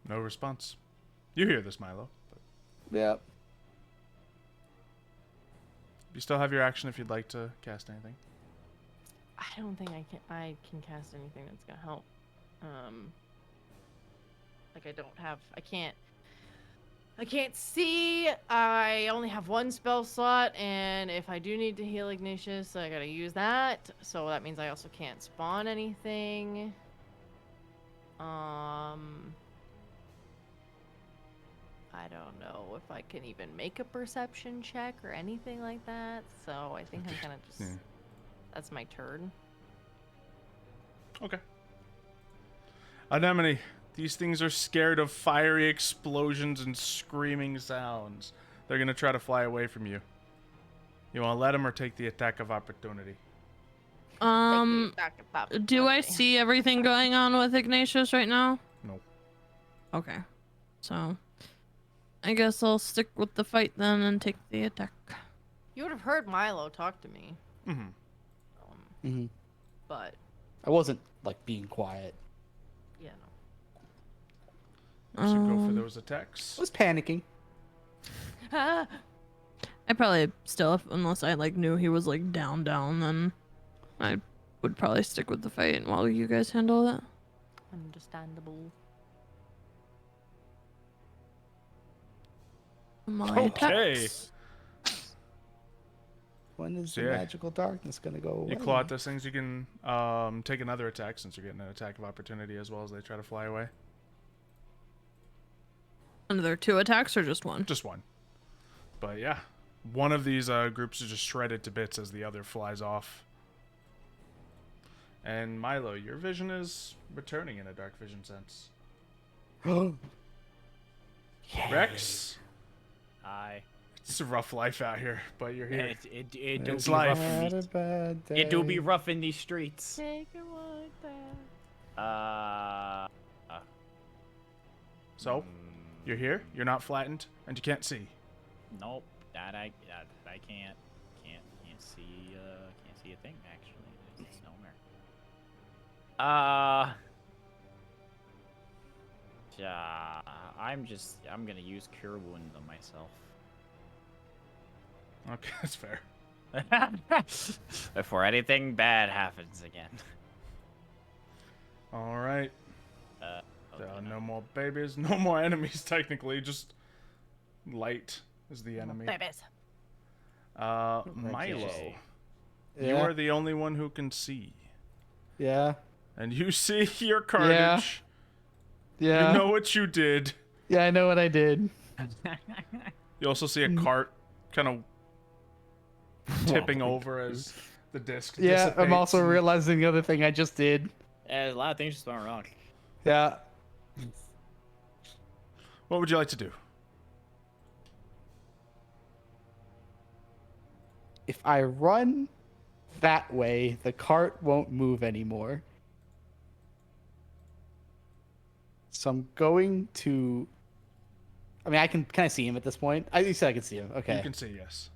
No response. You hear this, Milo. But Yep. you still have your action if you'd like to cast anything. I don't think I can cast anything that's gonna help. Like I can't see. I only have one spell slot, and if I do need to heal Ignatius, I gotta use that. So that means I also can't spawn anything. I don't know if I can even make a perception check or anything like that. So I think I'm kind of just... Yeah. That's my turn. Okay. Anemone, these things are scared of fiery explosions and screaming sounds. They're gonna try to fly away from you. You want to let them or take the attack of opportunity? Do I see everything going on with Ignatius right now? No. Okay. So, I guess I'll stick with the fight then and take the attack. You would have heard Milo talk to me. Mm-hmm. But I wasn't like being quiet. yeah, So go for those attacks. I was panicking. no. I probably still, unless I like knew he was like down, then I would probably stick with the fight while you guys handle that. Understandable. My Okay. attacks. When is So, the yeah. magical darkness gonna go away? You claw at those things. You can take another attack since you're getting an attack of opportunity as well as they try to fly away. And there 2 attacks or just one? Just one. But yeah, one of these groups is just shredded to bits as the other flies off. And Milo, your vision is returning in a dark vision sense. Rex, Aye. it's a rough life out here, but you're here. It do It's be life. rough in Had a these, bad day. it do be rough in these streets. Take it like that. So, you're here. You're not flattened, and you can't see. Nope. That I can't see a thing actually. There's nowhere. Yeah, I'm gonna use cure wounds on myself. Okay, that's fair. Before anything bad happens again. All right. Okay, No more babies, no more enemies. Technically, just light is the enemy. Babies. Milo, Yeah. you are the only one who can see, Yeah. and you see your carnage. Yeah. You know what you did. Yeah, I know what I did. You also see a cart kind of tipping over as the disc. Yeah, I'm also dissipates. realizing the other thing I just did. Yeah, a lot of things just went wrong. Yeah. What would you like to do? If I run that way, the cart won't move anymore. So I'm going to... I mean, can I see him at this point? You said I can see him. Okay. You can see, yes.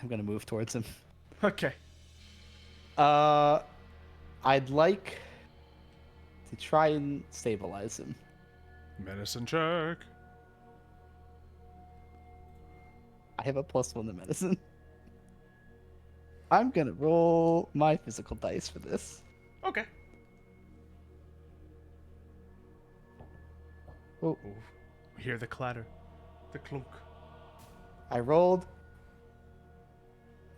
I'm going to move towards him. Okay. I'd like to try and stabilize him. Medicine check. I have a +1 to medicine. I'm gonna roll my physical dice for this. Okay. Oh, Ooh. Hear the clatter, the clunk. I rolled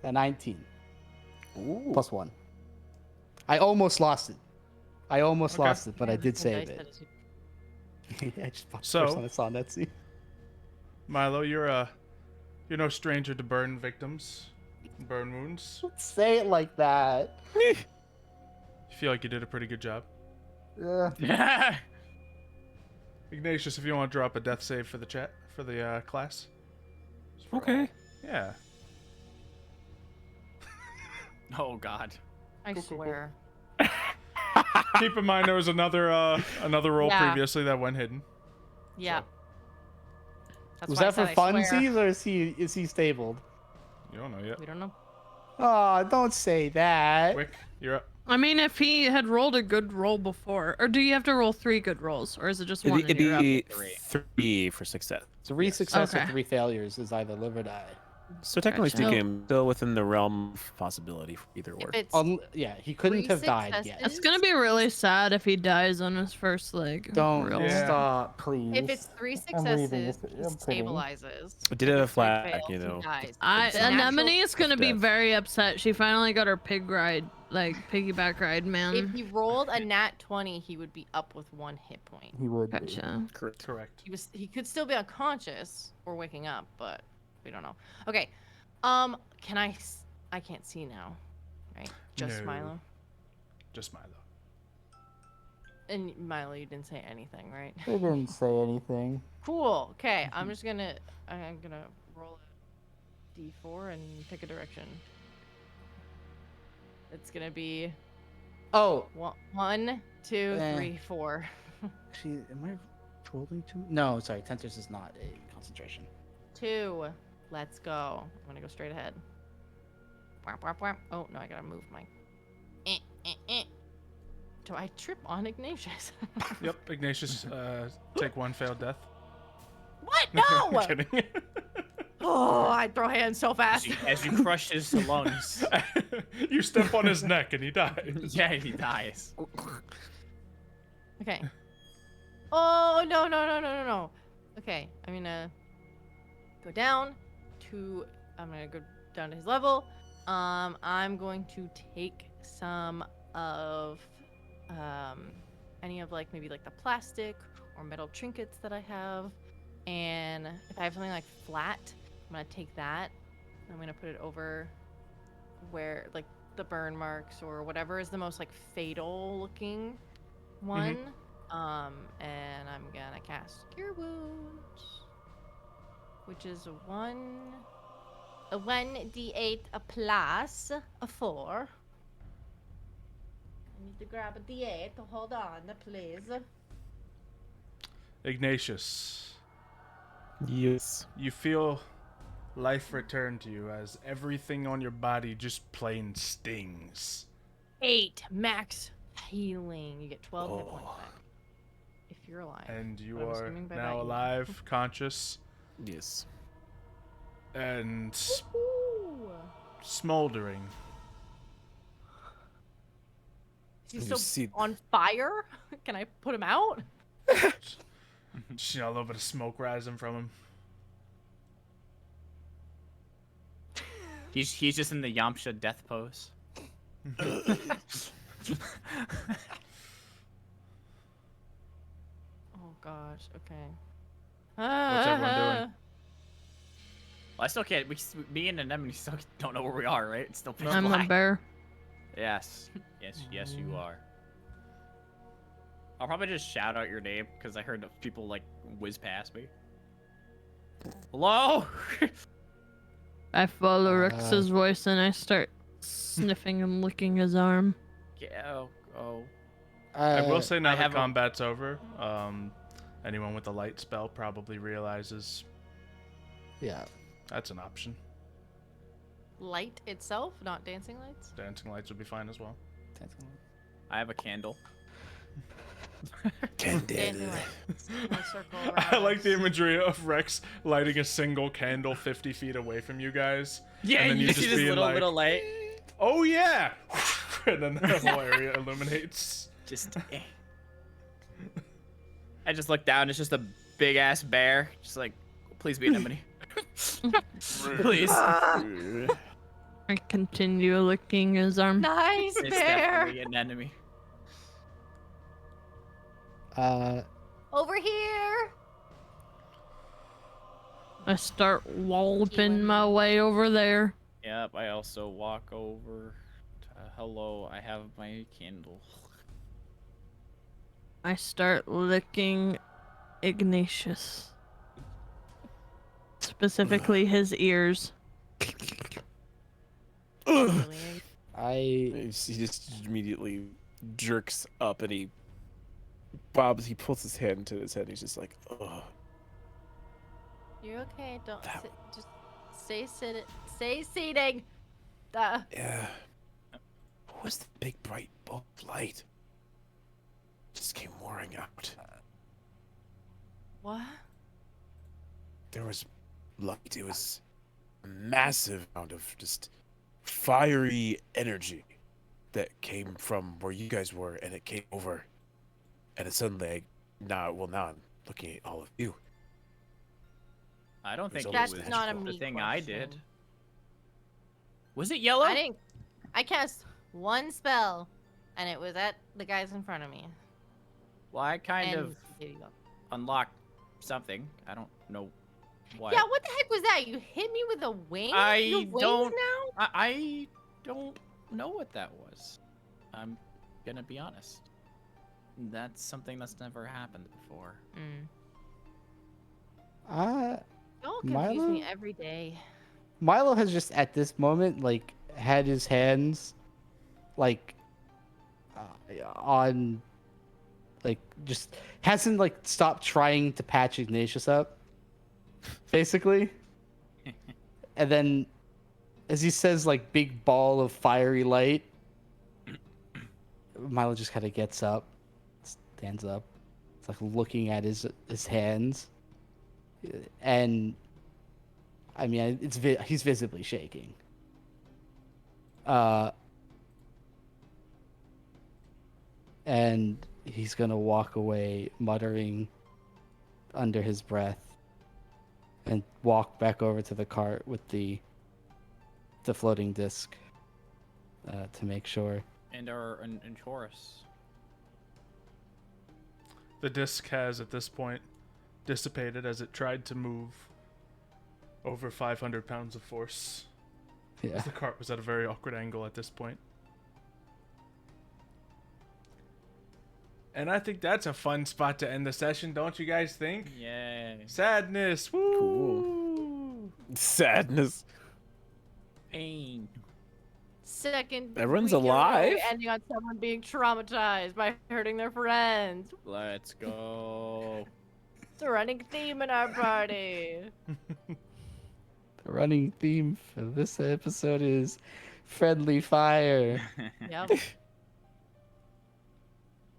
a 19. Ooh. +1. I almost lost it. I almost Okay. lost it, but I did Some save dice that it. is- I just bought the So- first one I saw on Etsy. Milo, you're no stranger to burn victims, burn wounds. Don't say it like that. You feel like you did a pretty good job. Yeah. Ignatius, if you want to drop a death save for the chat for the class. Okay. Yeah. Oh God. I Cool, cool, cool. swear. Keep in mind there was another roll Yeah. previously that went hidden. Yeah. That's Was why I that for said I swear. funsies or is he stabled? You don't know yet. We don't know. Oh, don't say that. Wick, you're up. I mean, if he had rolled a good roll before, or do you have to roll 3 good rolls, or is it just one? It'd and you're up? be 3 for success. 3 success or Okay. 3 failures is either live or die. So technically Gotcha. speaking, still within the realm of possibility for either If or. it's Yeah, he couldn't 3 have died yet. successes- It's gonna be really sad if he dies on his first leg. Don't Real. Yeah. stop, please. If it's 3 I'm leaving successes, this- he I'm quitting. stabilizes. I did have a If he flag, fails, you he know. dies. I It's a natural- Anemone is gonna be death. very upset. She finally got her pig ride, like piggyback ride, man. If he rolled a nat 20, he would be up with 1 hit point. He would. Gotcha. Correct. He could still be unconscious or waking up, but we don't know. Okay. Can I can't see now. Right? Just No. Milo. Just Milo. And Milo, you didn't say anything, right? They didn't say anything. Cool. Okay, I'm gonna roll a d4 and pick a direction. It's gonna be Oh, 1, 2, Eh. 3, 4. actually, am I rolling too? No, sorry. Tenters is not a concentration. 2. Let's go. I'm gonna go straight ahead. Whap, whap, whap. Oh no, I gotta move my. Do I trip on Ignatius? Yep, Ignatius, take 1 failed death. What? I'm No! kidding. Oh, I throw hands so fast. As you crush his lungs. You step on his neck and he dies. Yeah, he dies. Okay. Oh no. Okay, I'm gonna go down to. I'm gonna go down to his level. I'm going to take some of any of like maybe like the plastic or metal trinkets that I have, and if I have something like flat, I'm gonna take that. I'm gonna put it over where like the burn marks or whatever is the most like fatal looking one. And I'm gonna cast Cure Wounds, which is a 1d8 a plus a 4. I need to grab a d8. Hold on, please. Ignatius, Yes. you feel life return to you as everything on your body just plain stings. 8 max healing. You get 12 hit points back if you're alive. And you But I'm are assuming by that now you- alive, conscious, Yes. and Ooh. smoldering. Is he You still see- on fire? Can I put him out? Just, a little bit of smoke rising from him. He's just in the Yamcha death pose. Oh gosh. Okay. What's everyone doing? Well, I still can't. Me and Anemone still don't know where we are, right? It's still pitch I'm the black. bear. Yes. Yes, you are. I'll probably just shout out your name because I heard people like whiz past me. Hello? I follow Rex's voice and I start sniffing and licking his arm. Yeah. Oh. I will say now I that have a- combat's over, anyone with a light spell probably realizes Yeah. that's an option. Light itself, not dancing lights. Dancing lights would be fine as well. I have a candle. Candle. I like the imagery of Rex lighting a single candle 50 feet away from you guys. Yeah, and then you just see this being like, little light. oh yeah! And then the whole area illuminates. Just. I just look down. It's just a big ass bear. Just like, please be an enemy. Please. I continue licking his arm. Nice It's bear. definitely an enemy. Over here. I start walloping my way over there. Yep, I also walk over to hello, I have my candle. I start licking Ignatius. Specifically his ears. He just immediately jerks up and he pulls his hand into his head. He's just like, ugh. You're okay. Don't sit. Just stay seating. Yeah. What was the big bright bulb of light? Just came roaring out. What? There was light. It was a massive amount of just fiery energy that came from where you guys were, and it came over. And it suddenly, now I'm looking at all of you. I don't think it That's was not a the me thing I did. question. Was it yellow? I cast one spell, and it was at the guys in front of me. Well, I kind of There you go. unlocked something. I don't know what. Yeah, what the heck was that? You hit me with a wing? Your I wings don't. now? I don't know what that was. I'm gonna be honest. That's something that's never happened before. Don't confuse Milo? me every day. Milo has just at this moment like had his hands like on like just hasn't like stopped trying to patch Ignatius up basically. And then as he says like big ball of fiery light, Milo just kind of gets up, stands up. It's like looking at his hands. And I mean, he's visibly shaking. And he's gonna walk away, muttering under his breath, and walk back over to the cart with the floating disc to make sure. And Taurus. The disc has, at this point, dissipated as it tried to move over 500 pounds of force. Yeah. The cart was at a very awkward angle at this point. And I think that's a fun spot to end the session, don't you guys think? Yeah. Sadness. Woo! Cool. Sadness. Pain. Second. Everyone's week in a row, alive? Ending on someone being traumatized by hurting their friends. Let's go. It's a running theme in our party. The running theme for this episode is friendly fire. Yep.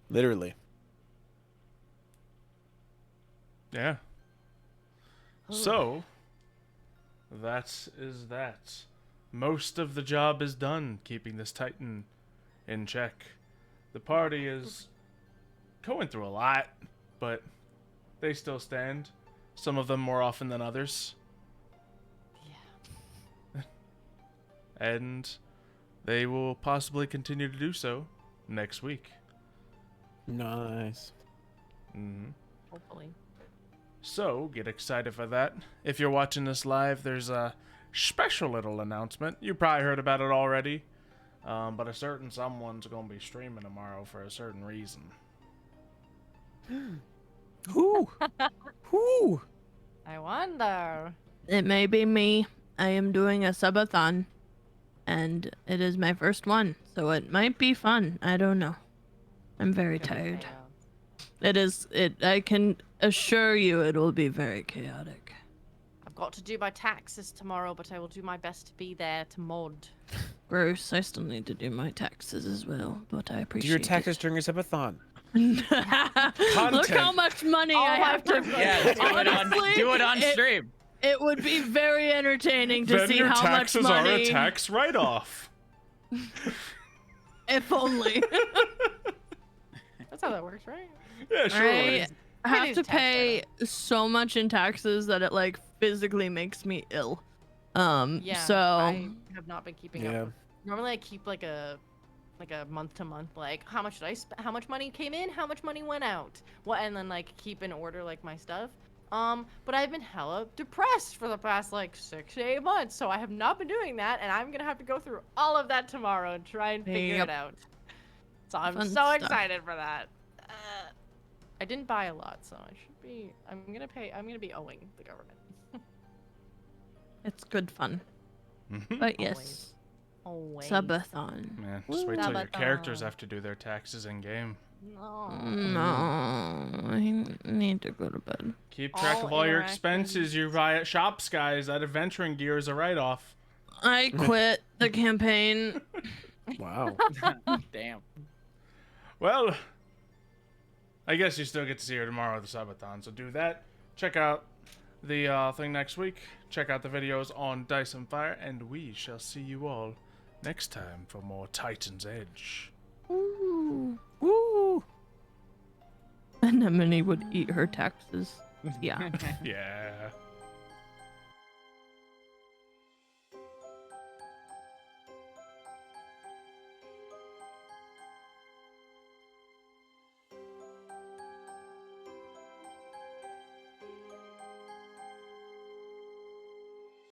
Literally. Yeah. So, that is that. Most of the job is done, keeping this Titan in check. The party is going through a lot, but they still stand. Some of them more often than others. Yeah. And they will possibly continue to do so next week. Nice. Hopefully. So, get excited for that. If you're watching this live, there's a special little announcement. You probably heard about it already. But a certain someone's going to be streaming tomorrow for a certain reason. Who? Who? I wonder. It may be me. I am doing a subathon, and it is my first one, so it might be fun. I don't know. I'm very tired. It is. I can assure you, it will be very chaotic. I've got to do my taxes tomorrow, but I will do my best to be there to mod. Gross. I still need to do my taxes as well, but I appreciate Do your taxes it. during your subathon. Look how much money I have to. Yeah, Honestly, do it on stream. It would be very entertaining to see Vendor how much taxes money. are a tax write-off. If only. That's how that works, right? Yeah, sure. I have to pay so much in taxes that it like physically makes me ill. Yeah. So I have not been keeping Yeah. up. Normally, I keep like a month to month, like how much did I spend, how much money came in, how much money went out, what, and then like keep in order like my stuff. But I've been hella depressed for the past like 6 to 8 months, so I have not been doing that, and I'm gonna have to go through all of that tomorrow and try and figure it out. So I'm Fun so stuff. excited for that. I didn't buy a lot, so I should be. I'm gonna be owing the government. it's good fun. Mhm. But yes, Always. subathon. Man, just wait till your characters Sabaton. have to do their taxes in game. No. No, I need to go to bed. Keep track All of all your interactions. expenses you buy at shops, guys. That adventuring gear is a write-off. I quit the campaign. Wow. Damn. Well, I guess you still get to see her tomorrow at the subathon, so do that. Check out the thing next week. Check out the videos on Dice and Fire, and we shall see you all next time for more Titan's Edge. Ooh. Woo! Anemone would eat her taxes. Yeah. Yeah.